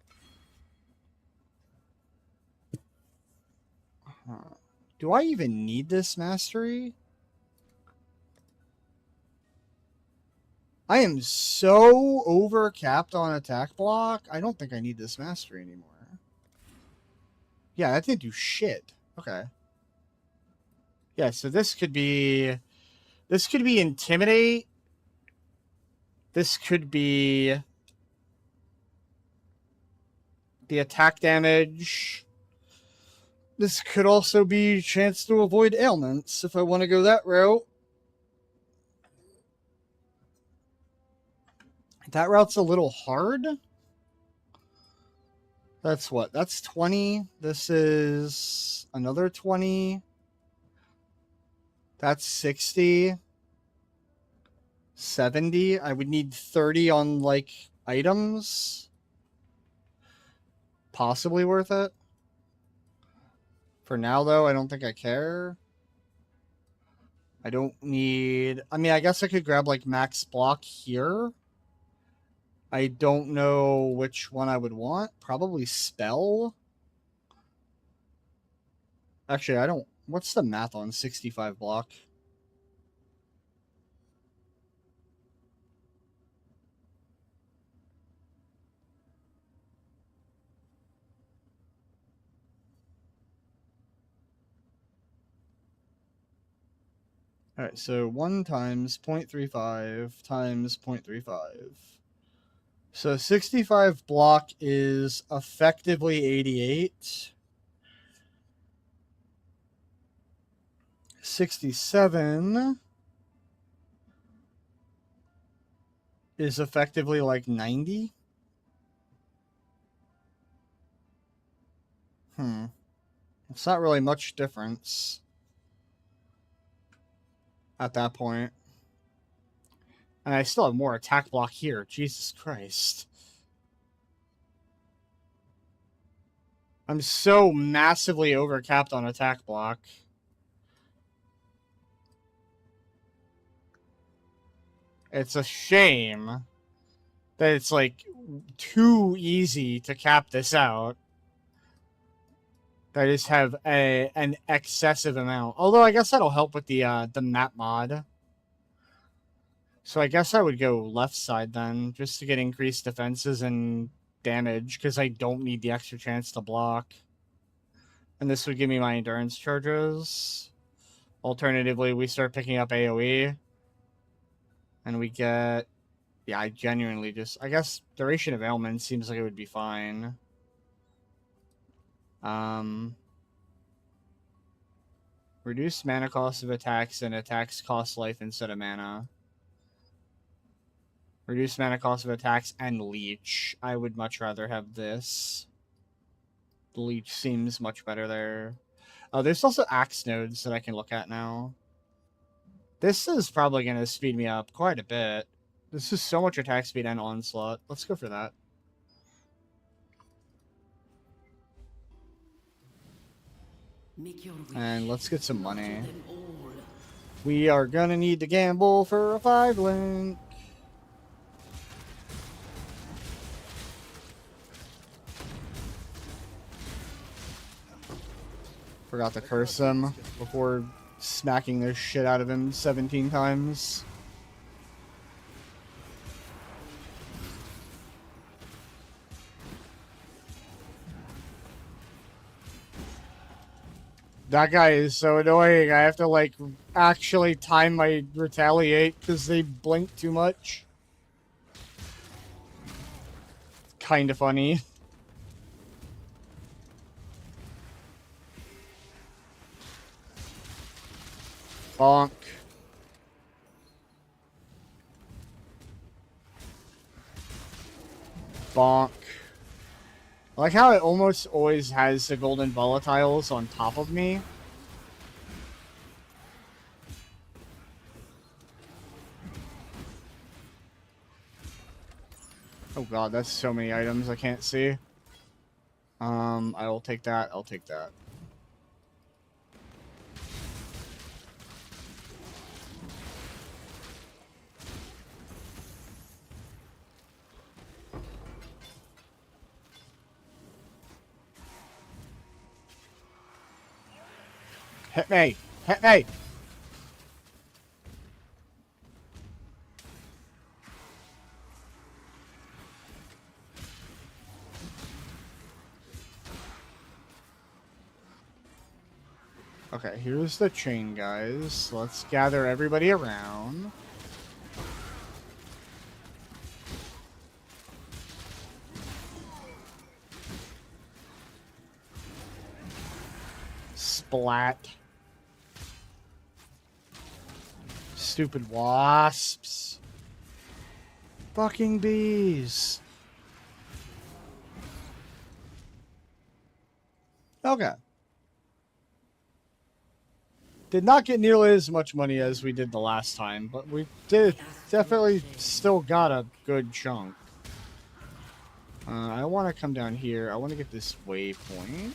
Do I even need this mastery? I am so over-capped on attack block, I don't think I need this mastery anymore. Yeah, that didn't do shit. Okay. Yeah, so this could be... This could be Intimidate. This could be the attack damage. This could also be chance to avoid ailments if I want to go that route. That route's a little hard. That's what? That's 20. This is another 20. That's 60. 70. I would need 30 on, like, items. Possibly worth it. For now, though, I don't think I care. I don't need... I mean, I guess I could grab, like, max block here. I don't know which one I would want. Probably spell. Actually, I don't... What's the math on 65 block? Alright, so 1 times 0.35 times 0.35. So 65 block is effectively 88. 67 is effectively like 90. It's not really much difference at that point. And I still have more attack block here. Jesus Christ. I'm so massively overcapped on attack block. It's a shame that it's like too easy to cap this out. I just have an excessive amount. Although I guess that'll help with the map mod. So I guess I would go left side then, just to get increased defenses and damage, because I don't need the extra chance to block. And this would give me my endurance charges. Alternatively, we start picking up AoE. And we get... Yeah, I genuinely just... I guess duration of ailment seems like it would be fine. Reduce mana cost of attacks and attacks cost life instead of mana. Reduce mana cost of attacks and leech. I would much rather have this. The leech seems much better there. Oh, there's also axe nodes that I can look at now. This is probably going to speed me up quite a bit. This is so much attack speed and onslaught. Let's go for that. And let's get some money. We are gonna need to gamble for a 5 link. Forgot to curse him before smacking the shit out of him 17 times. That guy is so annoying. I have to, like, actually time my retaliate because they blink too much. Kinda funny. Bonk. Bonk. I like how it almost always has the golden volatiles on top of me. Oh god, that's so many items I can't see. I will take that, I'll take that. Hit me! Hit me! Okay, here's the chain, guys. Let's gather everybody around. Splat. Stupid wasps. Fucking bees. Okay. Did not get nearly as much money as we did the last time, but we did definitely still got a good chunk. I want to come down here. I want to get this waypoint.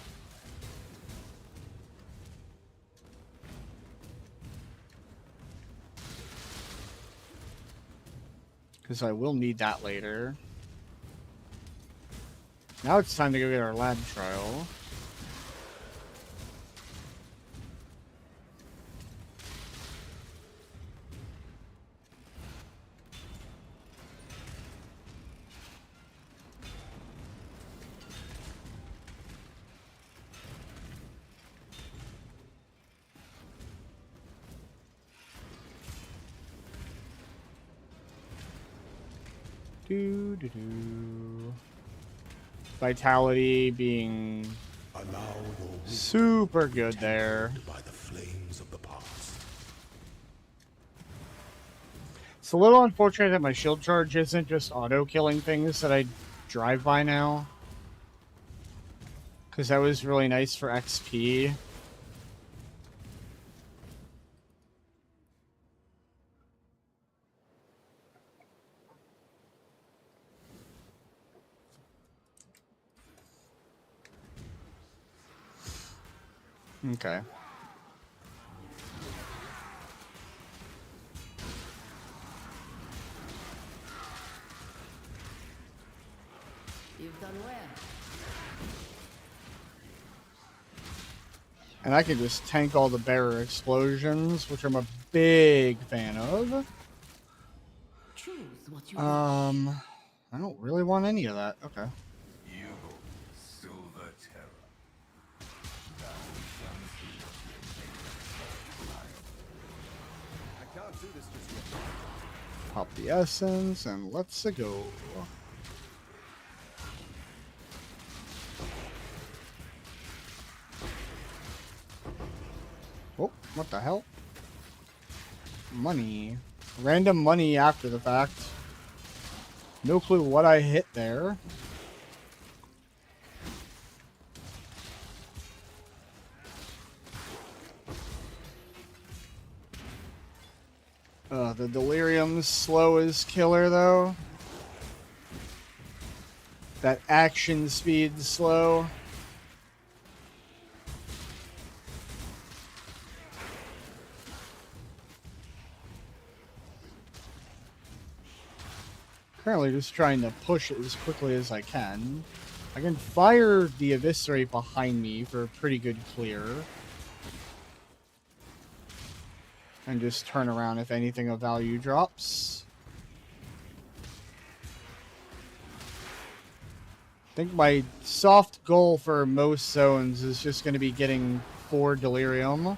Because I will need that later. Now it's time to go get our lab trial. Vitality being Allow your wisdom super good there. by the flames of the past. It's a little unfortunate that my shield charge isn't just auto-killing things that I drive by now. Because that was really nice for XP. Okay. You've done well. And I can just tank all the bearer explosions, which I'm a big fan of. Choose what you I don't really want any of that. Okay. Silver Terror. I can't do this just yet. Pop the essence and let's go. Oh, what the hell? Money. Random money after the fact. No clue what I hit there. The delirium's slow as killer though. That action speed's slow. Currently just trying to push it as quickly as I can. I can fire the Eviscerate behind me for a pretty good clear. And just turn around if anything of value drops. I think my soft goal for most zones is just going to be getting 4 Delirium.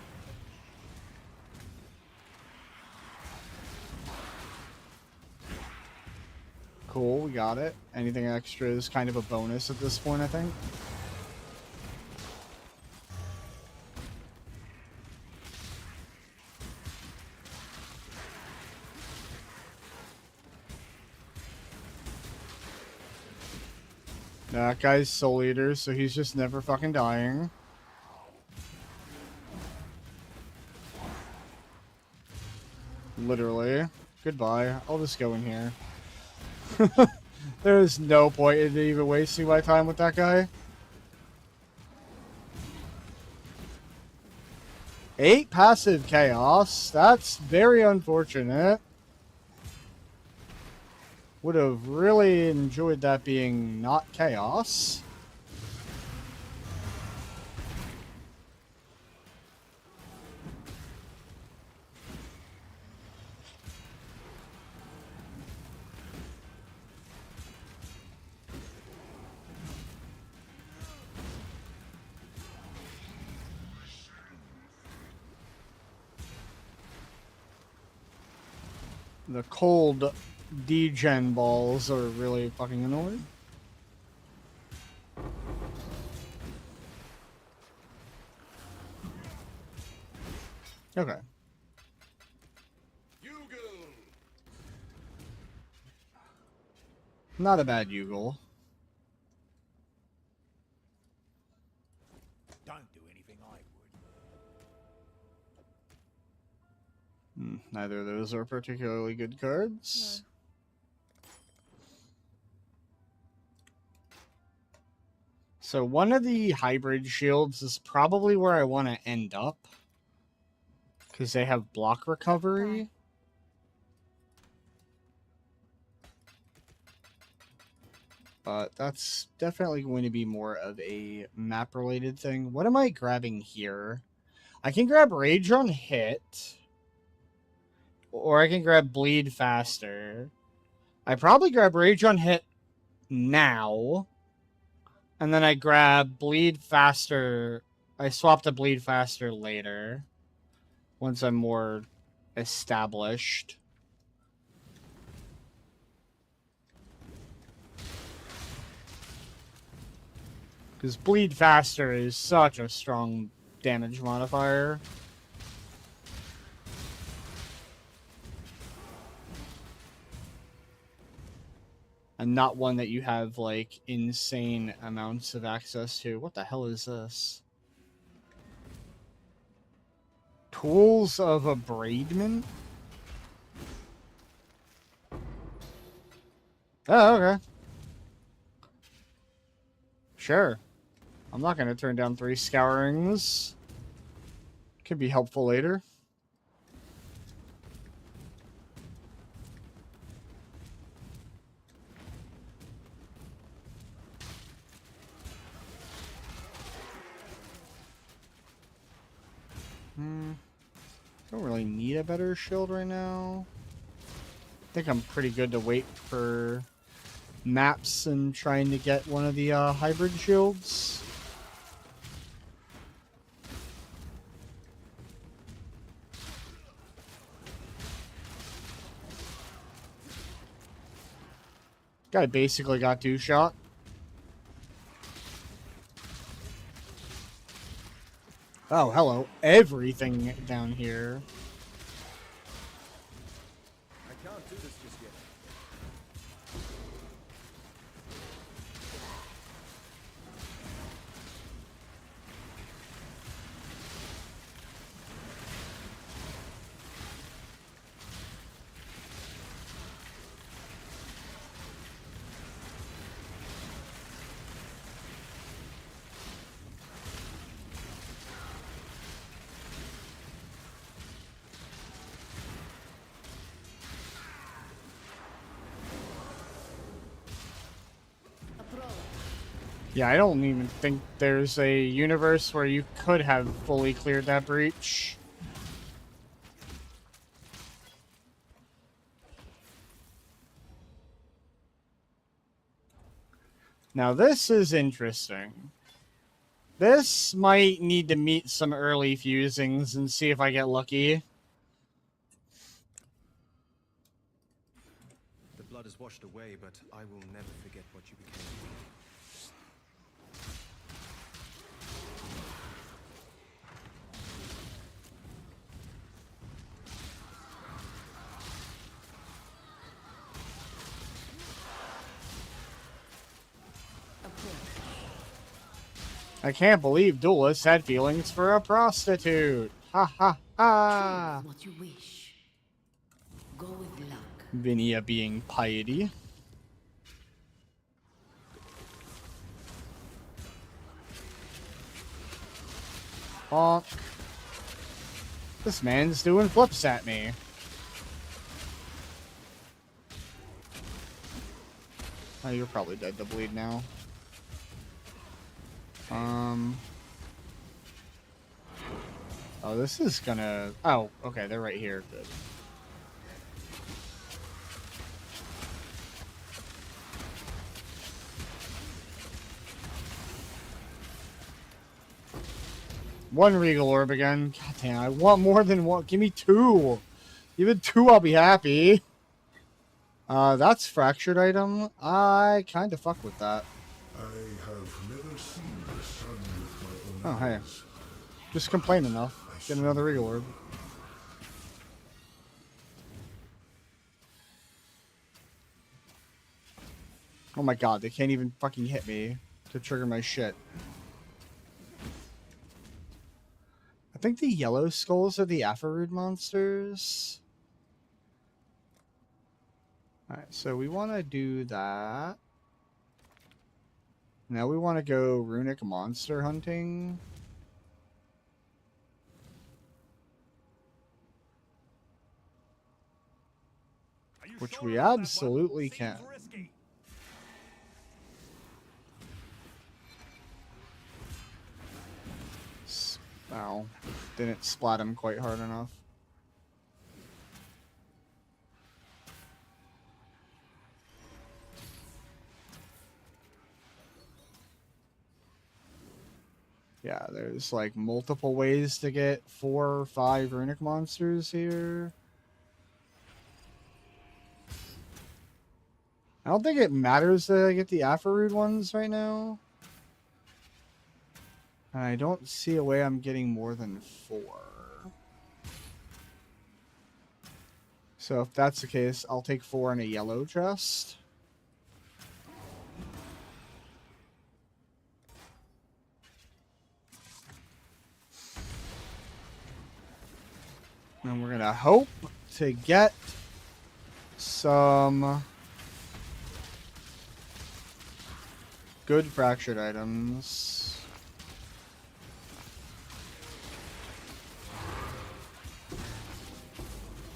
Cool, we got it. Anything extra is kind of a bonus at this point, I think. That guy's Soul Eater, so he's just never fucking dying. Literally. Goodbye. I'll just go in here. There's no point in even wasting my time with that guy. 8 passive chaos. That's very unfortunate. Would have really enjoyed that being not chaos. The cold degen balls are really fucking annoying. Okay. Not a bad Yugle. Don't do anything I would. Neither of those are particularly good cards. So one of the hybrid shields is probably where I want to end up. Because they have block recovery. But that's definitely going to be more of a map-related thing. What am I grabbing here? I can grab Rage on hit. Or I can grab Bleed faster. I probably grab Rage on hit now. And then I grab Bleed faster. I swap to Bleed faster later. Once I'm more established. Because Bleed faster is such a strong damage modifier. And not one that you have, like, insane amounts of access to. What the hell is this? Tools of a Braidman? Oh, okay. Sure. I'm not going to turn down 3 scourings. Could be helpful later. Don't really need a better shield right now. I think I'm pretty good to wait for maps and trying to get one of the hybrid shields. Guy basically got 2-shot. Oh, hello. Everything down here. I can't do this just yet. Yeah, I don't even think there's a universe where you could have fully cleared that breach. Now this is interesting. This might need to meet some early fusings and see if I get lucky. The blood is washed away, but I will never forget what you became. I can't believe Duelist had feelings for a prostitute. Ha ha ha. Choose what you wish. Go with luck. Vinia being piety. Bonk. This man's doing flips at me. Oh, you're probably dead to bleed now. Oh, this is gonna... Oh, okay, they're right here. Good. One Regal Orb again. God damn, I want more than one. Give me 2. Even 2, I'll be happy. That's Fractured item. I kind of fuck with that. I have never seen the sun with my own Oh, hey. eyes. Just complain enough. Get another Regal Orb. Oh my god, they can't even fucking hit me to trigger my shit. I think the yellow skulls are the Afarood monsters. Alright, so we want to do that. Now we want to go runic monster hunting. Which we absolutely can. Ow. Didn't splat him quite hard enough. Yeah, there's like multiple ways to get 4 or 5 runic monsters here. I don't think it matters that I get the Afarood ones right now. And I don't see a way I'm getting more than 4. So if that's the case, I'll take 4 in a yellow chest. And we're gonna hope to get some good fractured items.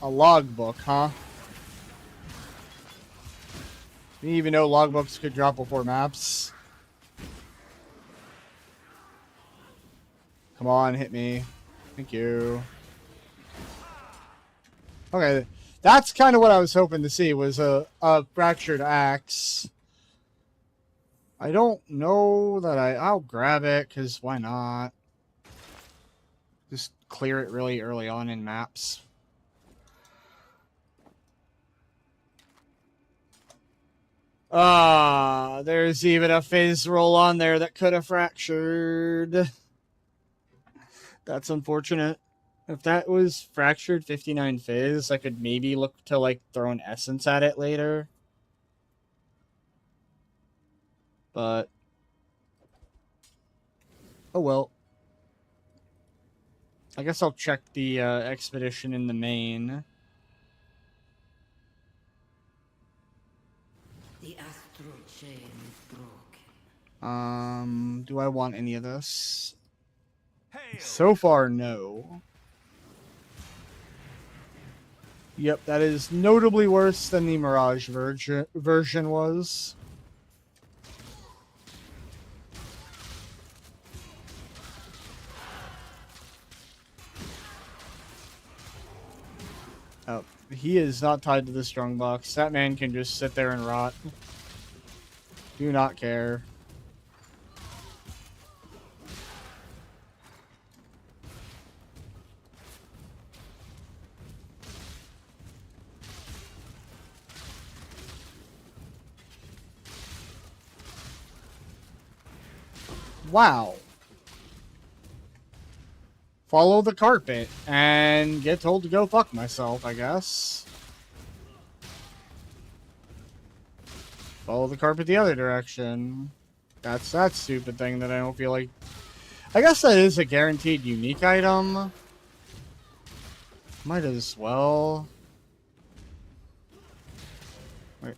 A logbook, huh? Didn't even know logbooks could drop before maps. Come on, hit me. Thank you. Okay, that's kind of what I was hoping to see, was a fractured axe. I don't know that I'll grab it, because why not? Just clear it really early on in maps. Ah, there's even a phase roll on there that could have fractured. That's unfortunate. If that was fractured 59 phase, I could maybe look to like throw an essence at it later. But oh well. I guess I'll check the expedition in the main. The astral chain is broken. Do I want any of this? So far, no. Yep, that is notably worse than the Mirage version was. Oh, he is not tied to the strongbox. That man can just sit there and rot. Do not care. Wow. Follow the carpet and get told to go fuck myself, I guess. Follow the carpet the other direction. That's that stupid thing that I don't feel like... I guess that is a guaranteed unique item. Might as well. Wait.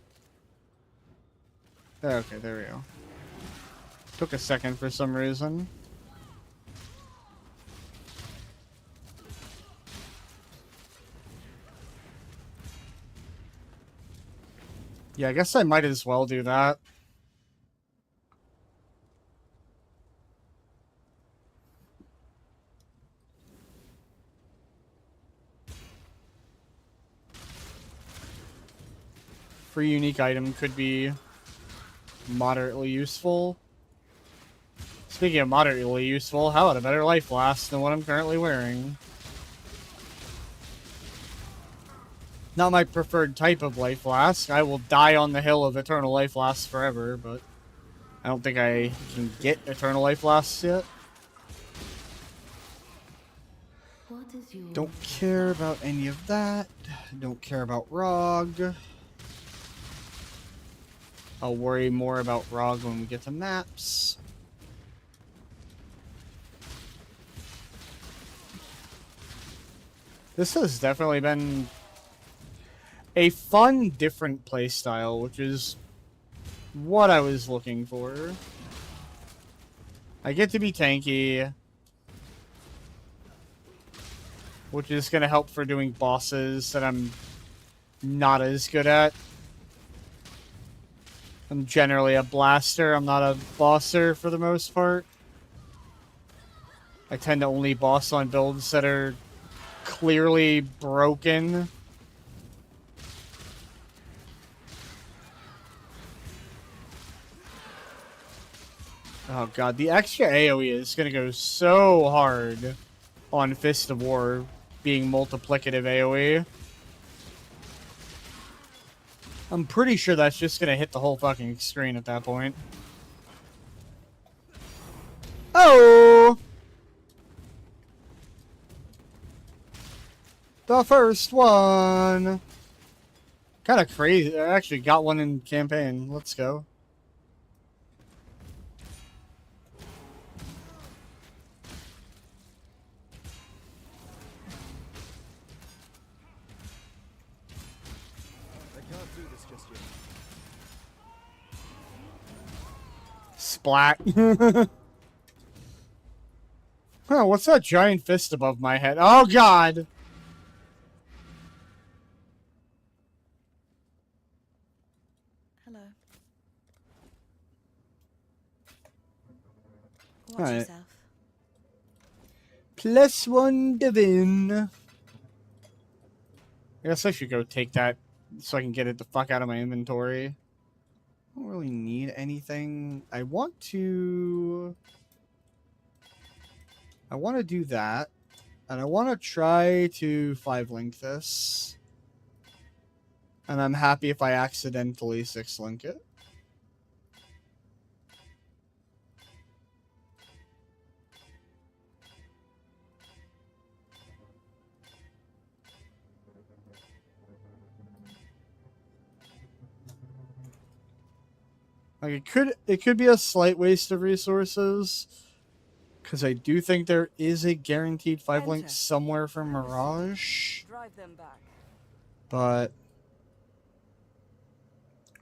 Okay, there we go. Took a second for some reason. Yeah, I guess I might as well do that. Free unique item could be moderately useful. Speaking of moderately useful, how about a better life last than what I'm currently wearing? Not my preferred type of life last. I will die on the hill of eternal life lasts forever, but I don't think I can get eternal life lasts yet. What is your... Don't care about any of that. Don't care about ROG. I'll worry more about Rog when we get to maps. This has definitely been a fun, different playstyle, which is what I was looking for. I get to be tanky, which is going to help for doing bosses that I'm not as good at. I'm generally a blaster. I'm not a bosser for the most part. I tend to only boss on builds that are clearly broken. Oh god, the extra AoE is going to go so hard on Fist of War being multiplicative AoE. I'm pretty sure that's just going to hit the whole fucking screen at that point. Oh! The first one! Kind of crazy. I actually got one in campaign. Let's go. Splat. Huh, what's that giant fist above my head? Oh, God! Hello. Watch Alright. yourself. +1 Divin. I guess I should go take that so I can get it the fuck out of my inventory. I don't really need anything. I want to do that. And I want to try to 5-link this. And I'm happy if I accidentally 6-link it. Like it could be a slight waste of resources, because I do think there is a guaranteed 5-link somewhere from Mirage. Drive them back. But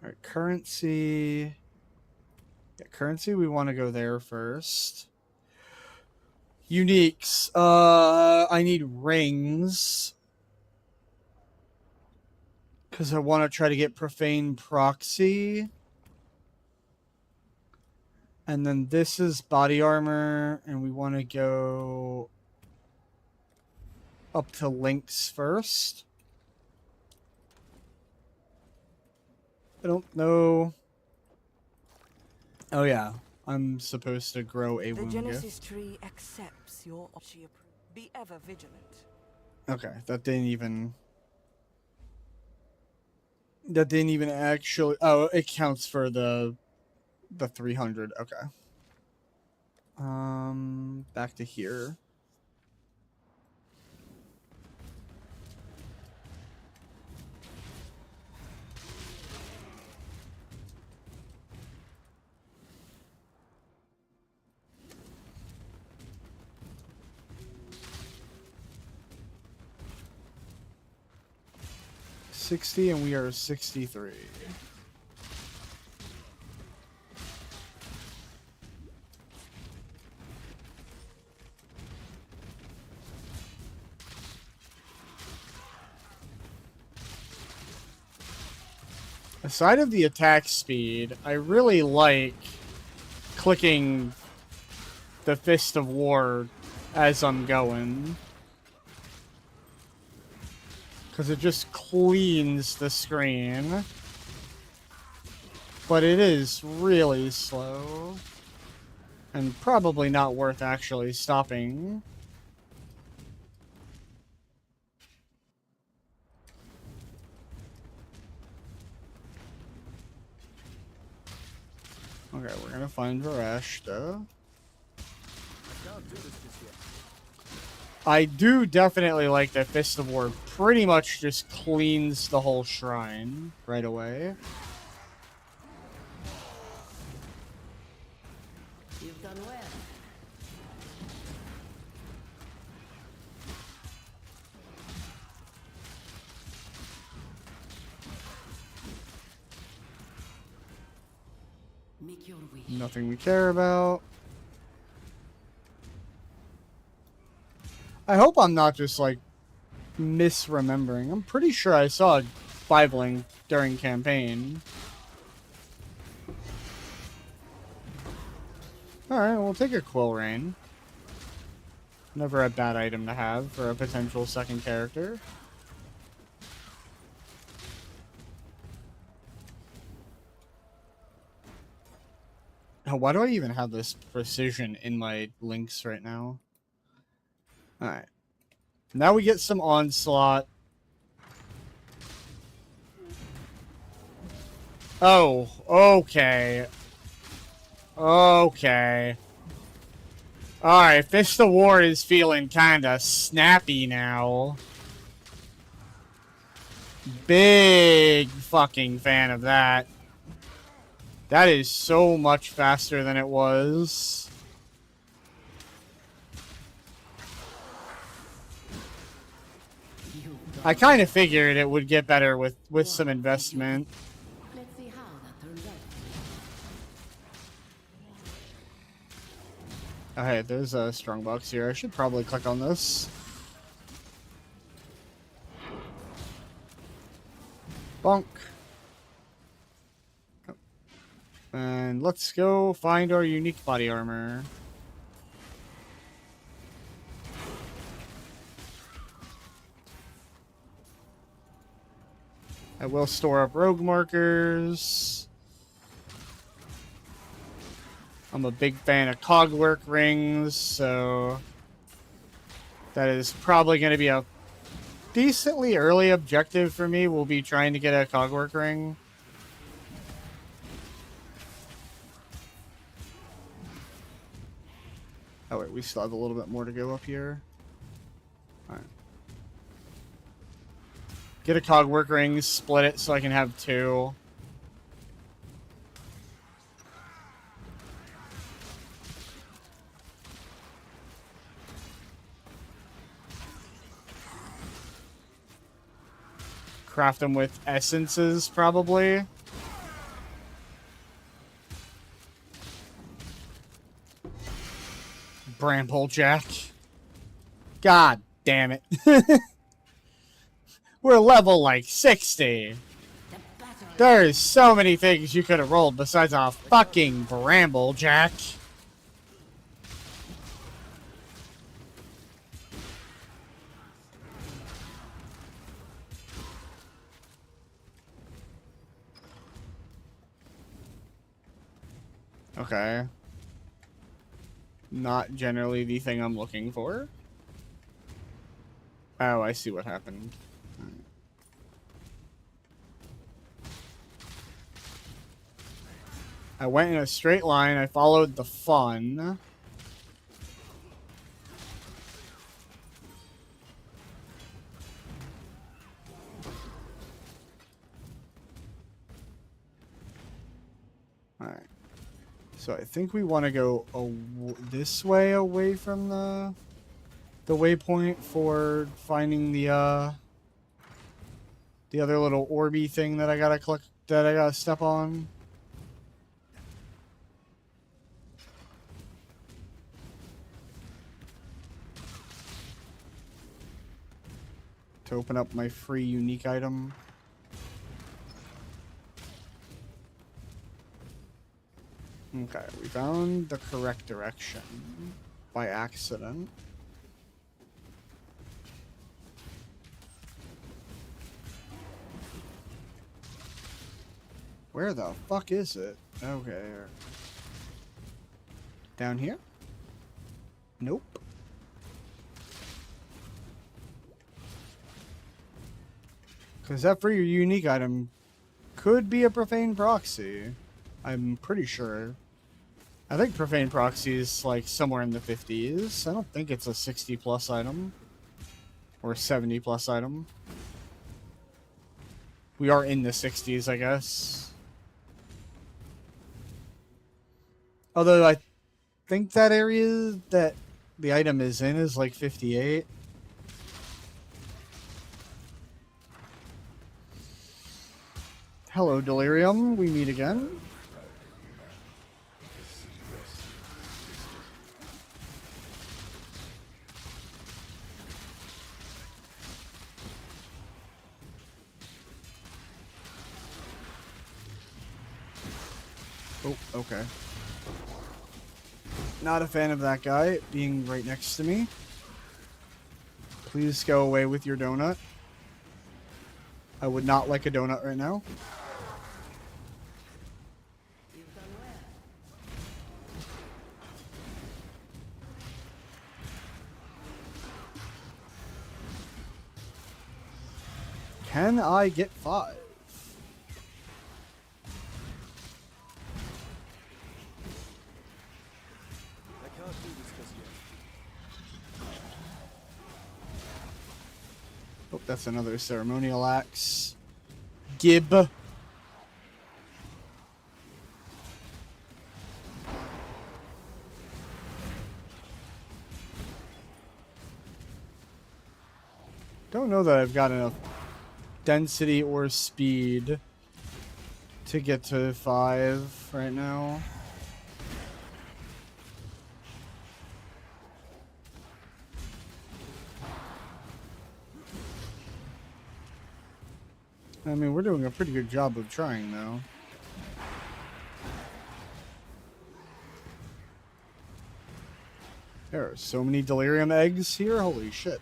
alright, currency. Yeah, currency, we want to go there first. Uniques. I need rings. Because I want to try to get profane proxy. And then this is body armor, and we want to go up to links first. I don't know. Oh yeah, I'm supposed to grow a The wound Genesis gift. tree accepts your option. Be ever vigilant. Okay, that didn't even actually. Oh, it counts for the 300. Okay. Back to here. $60, and we are 63. Aside of the attack speed, I really like clicking the Fist of War as I'm going. Because it just cleans the screen. But it is really slow. And probably not worth actually stopping. Okay, we're gonna find Varashta. I do definitely like that Fist of War pretty much just cleans the whole shrine right away. Make your wish. Nothing we care about. I hope I'm not just like misremembering. I'm pretty sure I saw a 5-link during campaign. Alright, we'll take a Quill Rain. Never a bad item to have for a potential second character. Oh, why do I even have this precision in my links right now? Alright. Now we get some Onslaught. Oh, okay. Okay. Alright, Fist of War is feeling kinda snappy now. Big fucking fan of that. That is so much faster than it was. I kind of figured it would get better with some investment. Let's see how that turns out. Okay, there's a strongbox here. I should probably click on this. Bonk. And let's go find our unique body armor. I will store up rogue markers. I'm a big fan of cogwork rings, so that is probably going to be a decently early objective for me. We'll be trying to get a cogwork ring. Oh wait, we still have a little bit more to go up here. Alright. Get a cogwork ring, split it so I can have 2. Craft them with essences, probably. Bramblejack. God damn it. We're level like 60. There's so many things you could have rolled besides a fucking Bramblejack. Okay. Not generally the thing I'm looking for. Oh, I see what happened. I went in a straight line. I followed the fun. Alright. So I think we want to go this way away from the waypoint for finding the other little orby thing that I gotta step on. To open up my free unique item. Okay, we found the correct direction by accident. Where the fuck is it? Okay. Down here? Nope. Because that for your unique item could be a profane proxy. I'm pretty sure. I think profane proxy is like somewhere in the 50s. I don't think it's a 60 plus item. Or 70 plus item. We are in the 60s, I guess. Although I think that area that the item is in is like 58. Hello, Delirium. We meet again. Oh, okay. Not a fan of that guy being right next to me. Please go away with your donut. I would not like a donut right now. You've done well. Can I get 5? I can't do this just yet. Oh, that's another ceremonial axe. Gib. Don't know that I've got enough density or speed to get to 5 right now. I mean, we're doing a pretty good job of trying, though. There are so many delirium eggs here, holy shit.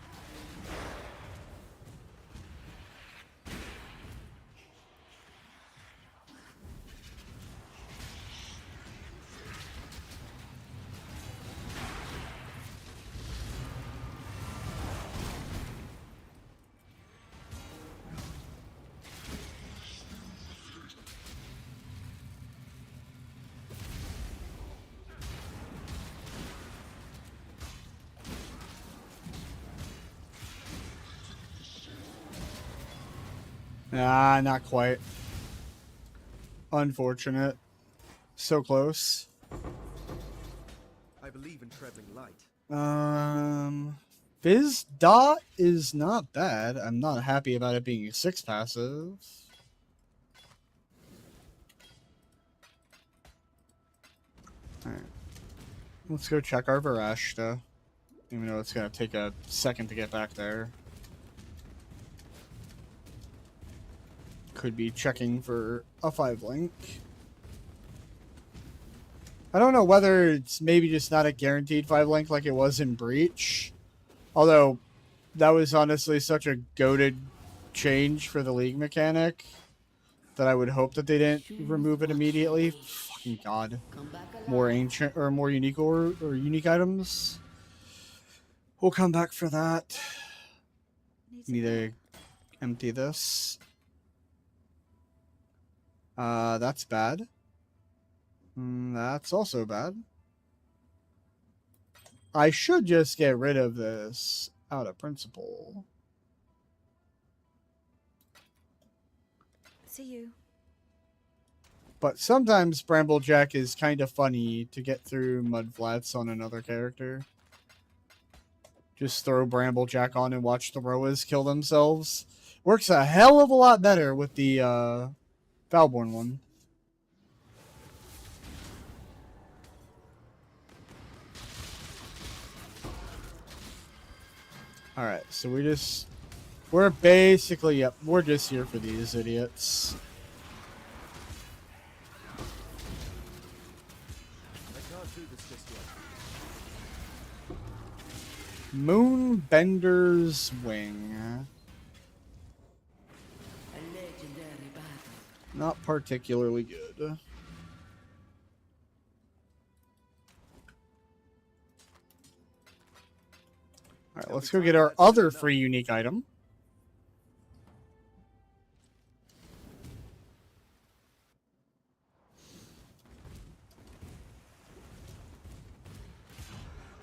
Nah, not quite. Unfortunate. So close. I believe in traveling light. Fizz Dot is not bad. I'm not happy about it being 6 passive. Alright. Let's go check our Varashta. Even though it's gonna take a second to get back there. Could be checking for a 5 link. I don't know whether it's maybe just not a guaranteed 5 link like it was in Breach. Although, that was honestly such a goated change for the league mechanic that I would hope that they didn't remove it immediately. Fucking god. Come back alive. More ancient or more unique or unique items. We'll come back for that. Need to empty this. That's bad. That's also bad. I should just get rid of this out of principle. See you. But sometimes Bramblejack is kind of funny to get through Mudflats on another character. Just throw Bramblejack on and watch the Roas kill themselves. Works a hell of a lot better with the Valborn one. Alright, so we're basically, yep, we're just here for these idiots. I can't do this just yet. Moonbender's Wing. A legendary battle. Not particularly good. Alright, let's go get our other free unique item.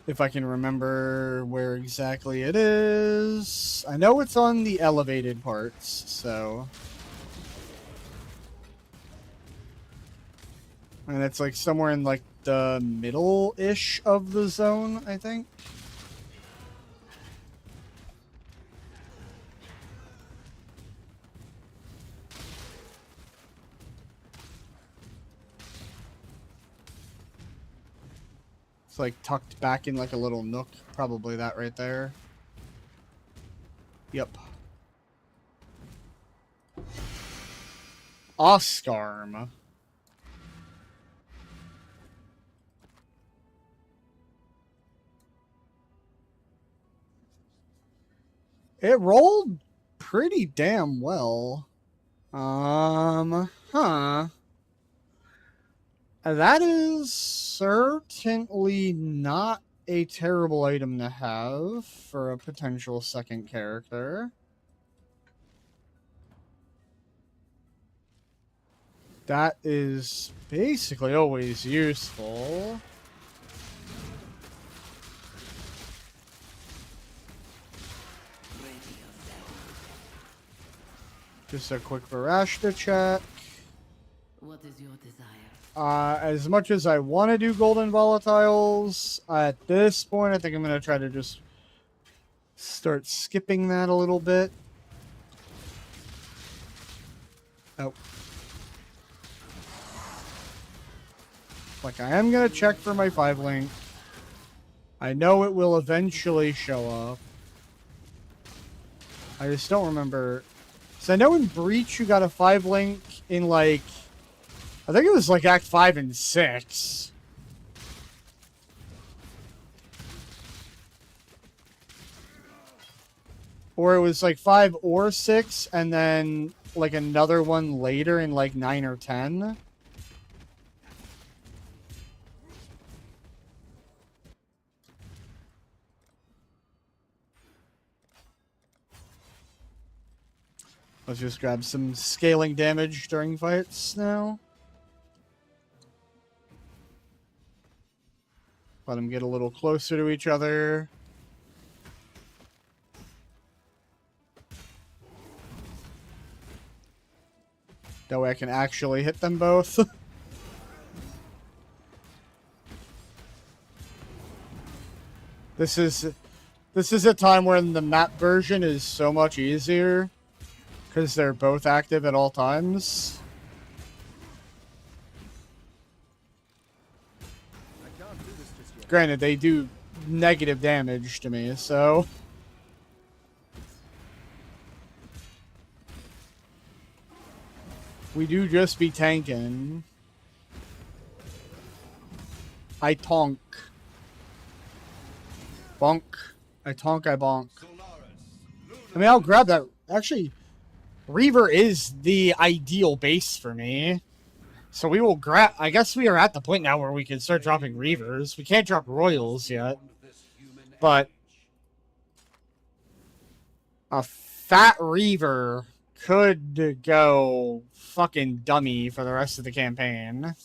If I can remember where exactly it is. I know it's on the elevated parts, so. And it's like somewhere in like the middle-ish of the zone, I think. It's like tucked back in like a little nook. Probably that right there. Yep. Oscarm. It rolled pretty damn well. Huh. That is certainly not a terrible item to have for a potential second character. That is basically always useful. Just a quick Varashta check. What is your desire? As much as I want to do golden volatiles, at this point, I think I'm going to try to just start skipping that a little bit. Oh. Like, I am going to check for my 5-link. I know it will eventually show up. I just don't remember. So I know in Breach you got a 5-link in, like, I think it was like Act 5 and 6. Or it was like 5 or 6, and then like another one later in like 9 or 10. Let's just grab some scaling damage during fights now. Let them get a little closer to each other. That way I can actually hit them both. This is a time when the map version is so much easier because they're both active at all times. Granted, they do negative damage to me, so... We do just be tanking. I tonk. Bonk. I tonk, I bonk. I mean, I'll grab that. Actually, Reaver is the ideal base for me. So we will grab... I guess we are at the point now where we can start dropping Reavers. We can't drop Royals yet. But... a fat Reaver could go fucking dummy for the rest of the campaign.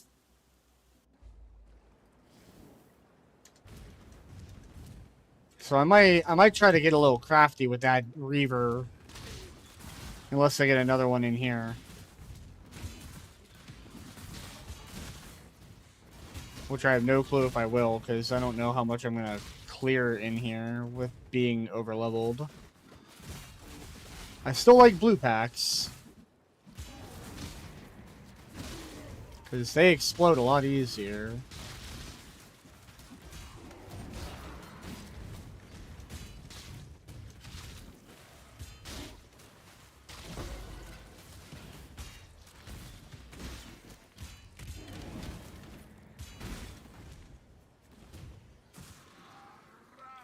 So I might try to get a little crafty with that Reaver. Unless I get another one in here. Which I have no clue if I will, because I don't know how much I'm going to clear in here with being overleveled. I still like blue packs. Because they explode a lot easier.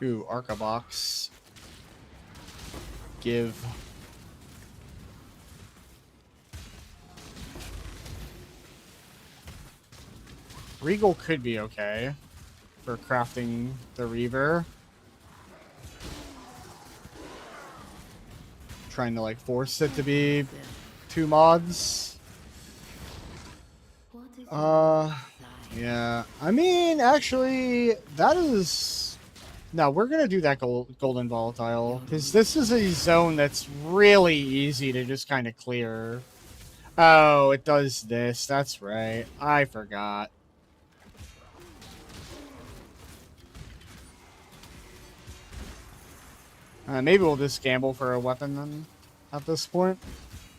Ooh, Arca Box. Give. Regal could be okay for crafting the Reaver. Trying to like force it to be 2 mods. Yeah. I mean, actually, that is... No, we're going to do that golden volatile, because this is a zone that's really easy to just kind of clear. Oh, it does this. That's right. I forgot. Maybe we'll just gamble for a weapon then, at this point.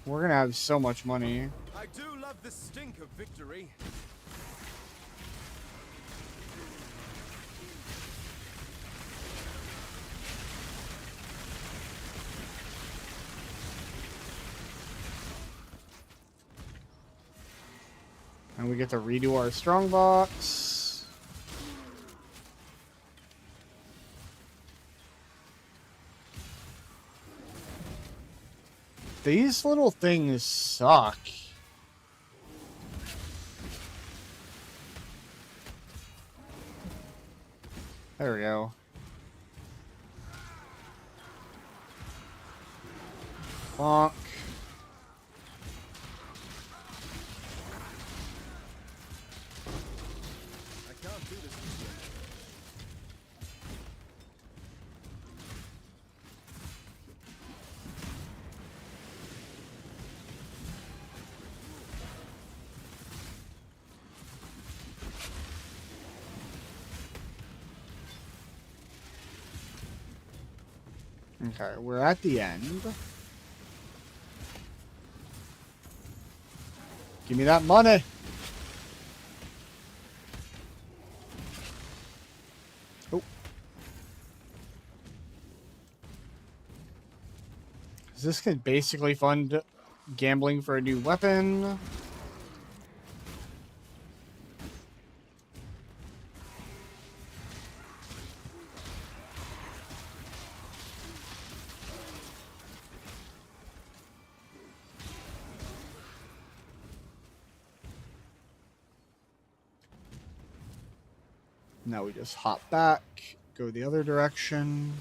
We're going to have so much money. I do love the stink of victory. And we get to redo our strongbox. These little things suck. There we go. Bonk. I can't do this just yet. Okay, we're at the end. Give me that money. Oh. Is this can basically fund gambling for a new weapon? Now we just hop back, go the other direction.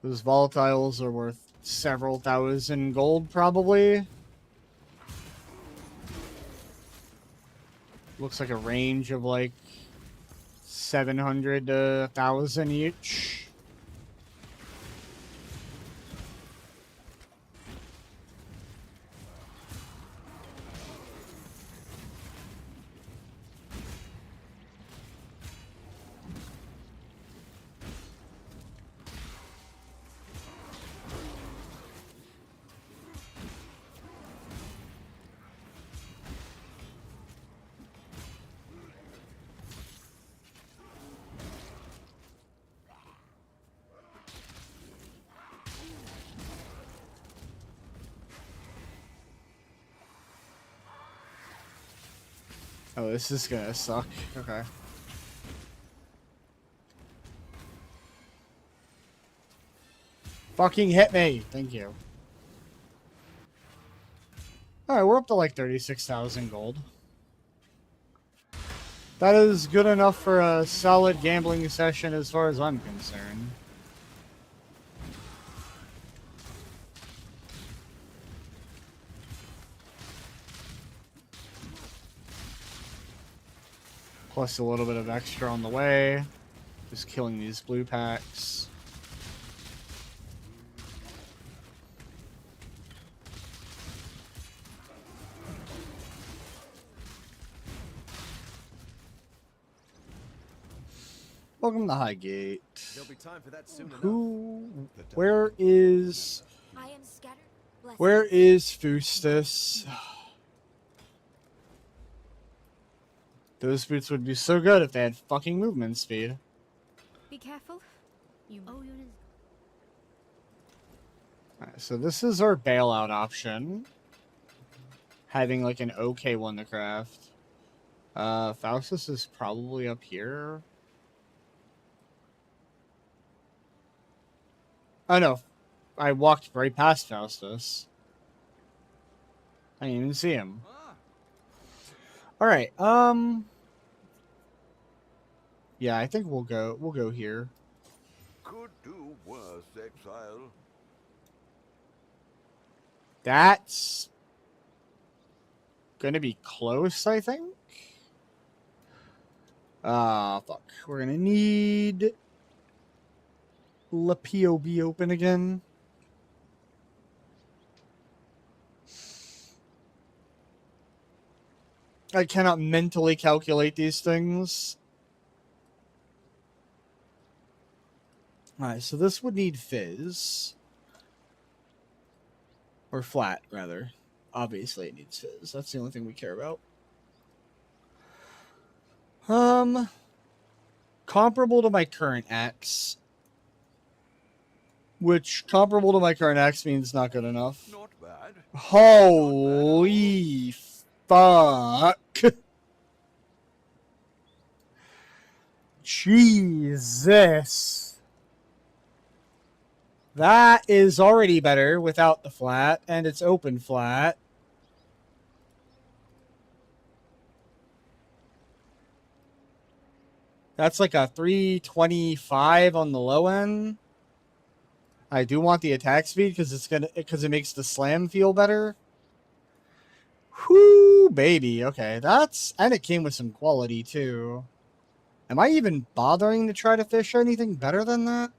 Those volatiles are worth several thousand gold, probably. Looks like a range of like 700 to 1,000 each. Oh, this is gonna suck. Okay. Fucking hit me! Thank you. Alright, we're up to like 36,000 gold. That is good enough for a solid gambling session as far as I'm concerned. Plus a little bit of extra on the way. Just killing these blue packs. Welcome to Highgate. There'll be time for that soon enough. Where is... I am scattered. Blessed. Where is Fustus? Those boots would be so good if they had fucking movement speed. Be careful. You. Oh, you. Alright, so this is our bailout option. Having like an okay one to craft. Faustus is probably up here. Oh no, I walked right past Faustus. I didn't even see him. Alright, yeah, I think we'll go here. Could do worse, exile. That's gonna be close, I think. Fuck. We're gonna need La POB open again. I cannot mentally calculate these things. Alright, so this would need fizz. Or flat, rather. Obviously it needs fizz. That's the only thing we care about. Comparable to my current axe. Which, comparable to my current axe means not good enough. Not bad. Holy fuck. Jesus. That is already better without the flat, and it's open flat. That's like a 325 on the low end. I do want the attack speed because it makes the slam feel better. Whoo, baby. Okay, and it came with some quality too. Am I even bothering to try to fish anything better than that?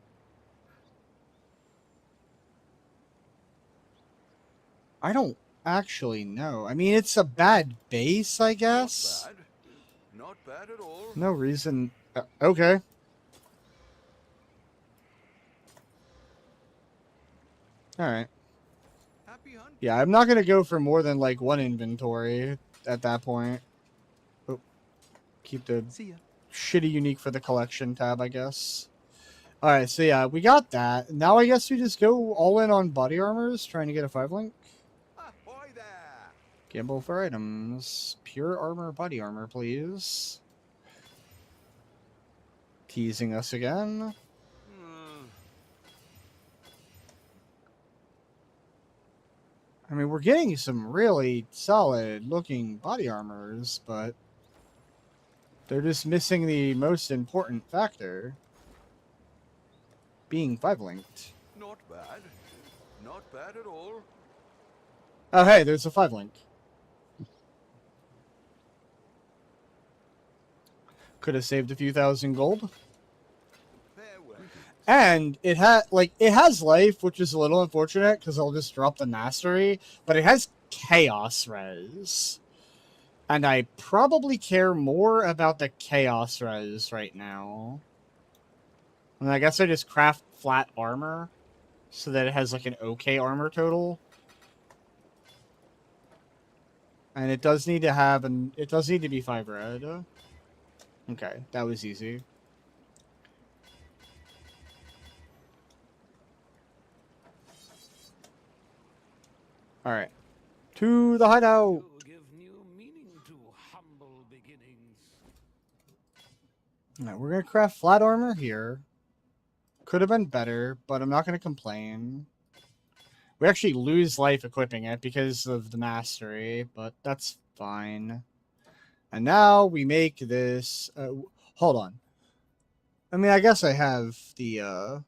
I don't actually know. I mean, it's a bad base, I guess. Not bad at all. No reason. Okay. All right. Happy hunt. Yeah, I'm not gonna go for more than like one inventory at that point. Oh, keep the shitty unique for the collection tab, I guess. All right, so yeah, we got that. Now I guess we just go all in on body armors, trying to get a 5-link. Ahoy there! Gamble for items. Pure armor, body armor, please. Teasing us again. I mean, we're getting some really solid looking body armors, but they're just missing the most important factor. Being 5-linked. Not bad. Not bad at all. Oh, hey, there's a 5-link. Could have saved a few thousand gold. And it has life, which is a little unfortunate because I'll just drop the mastery, but it has chaos res. And I probably care more about the chaos res right now. And I guess I just craft flat armor so that it has like an okay armor total. And it does need to be 5 red. Okay, that was easy. Alright. To the hideout! Give new meaning to humble beginnings. Alright, we're gonna craft flat armor here. Could have been better, but I'm not gonna complain. We actually lose life equipping it because of the mastery, but that's fine. And now we make this... hold on. I mean, I guess I have the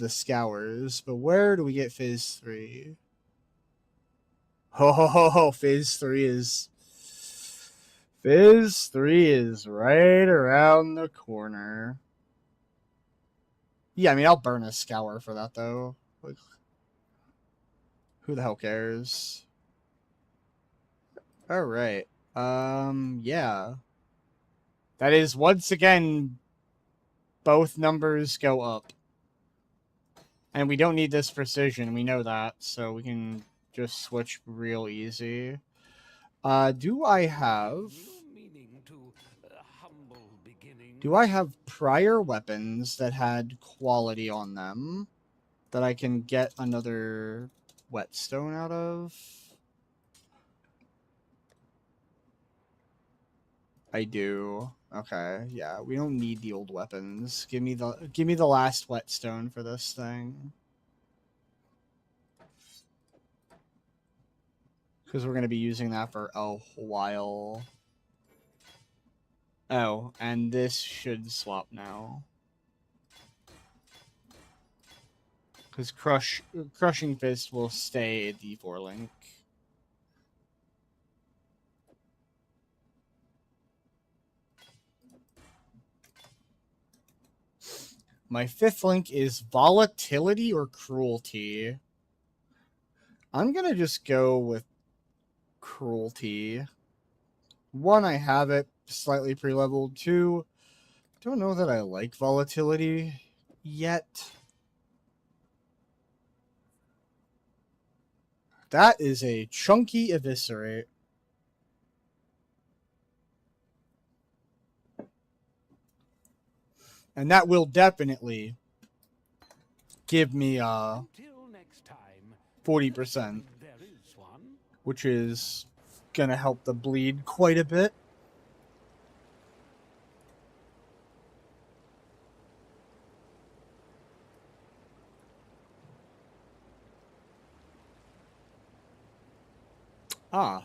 scours, but where do we get Fizz 3? Ho ho ho ho, Fizz 3 is right around the corner. Yeah, I mean, I'll burn a scour for that, though. Like, who the hell cares? Alright. Yeah. That is, once again, both numbers go up. And we don't need this precision, we know that, so we can just switch real easy. Do I have prior weapons that had quality on them that I can get another whetstone out of? I do. Okay, yeah, we don't need the old weapons. Give me the last whetstone for this thing. Because we're going to be using that for a while. Oh, and this should swap now. Because Crushing Fist will stay a D4 link. My 5th link is Volatility or Cruelty. I'm going to just go with Cruelty. 1, I have it slightly pre-leveled. 2, don't know that I like Volatility yet. That is a chunky Eviscerate. And that will definitely give me 40%, which is going to help the bleed quite a bit. Huh.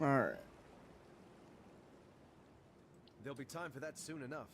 Alright. There'll be time for that soon enough.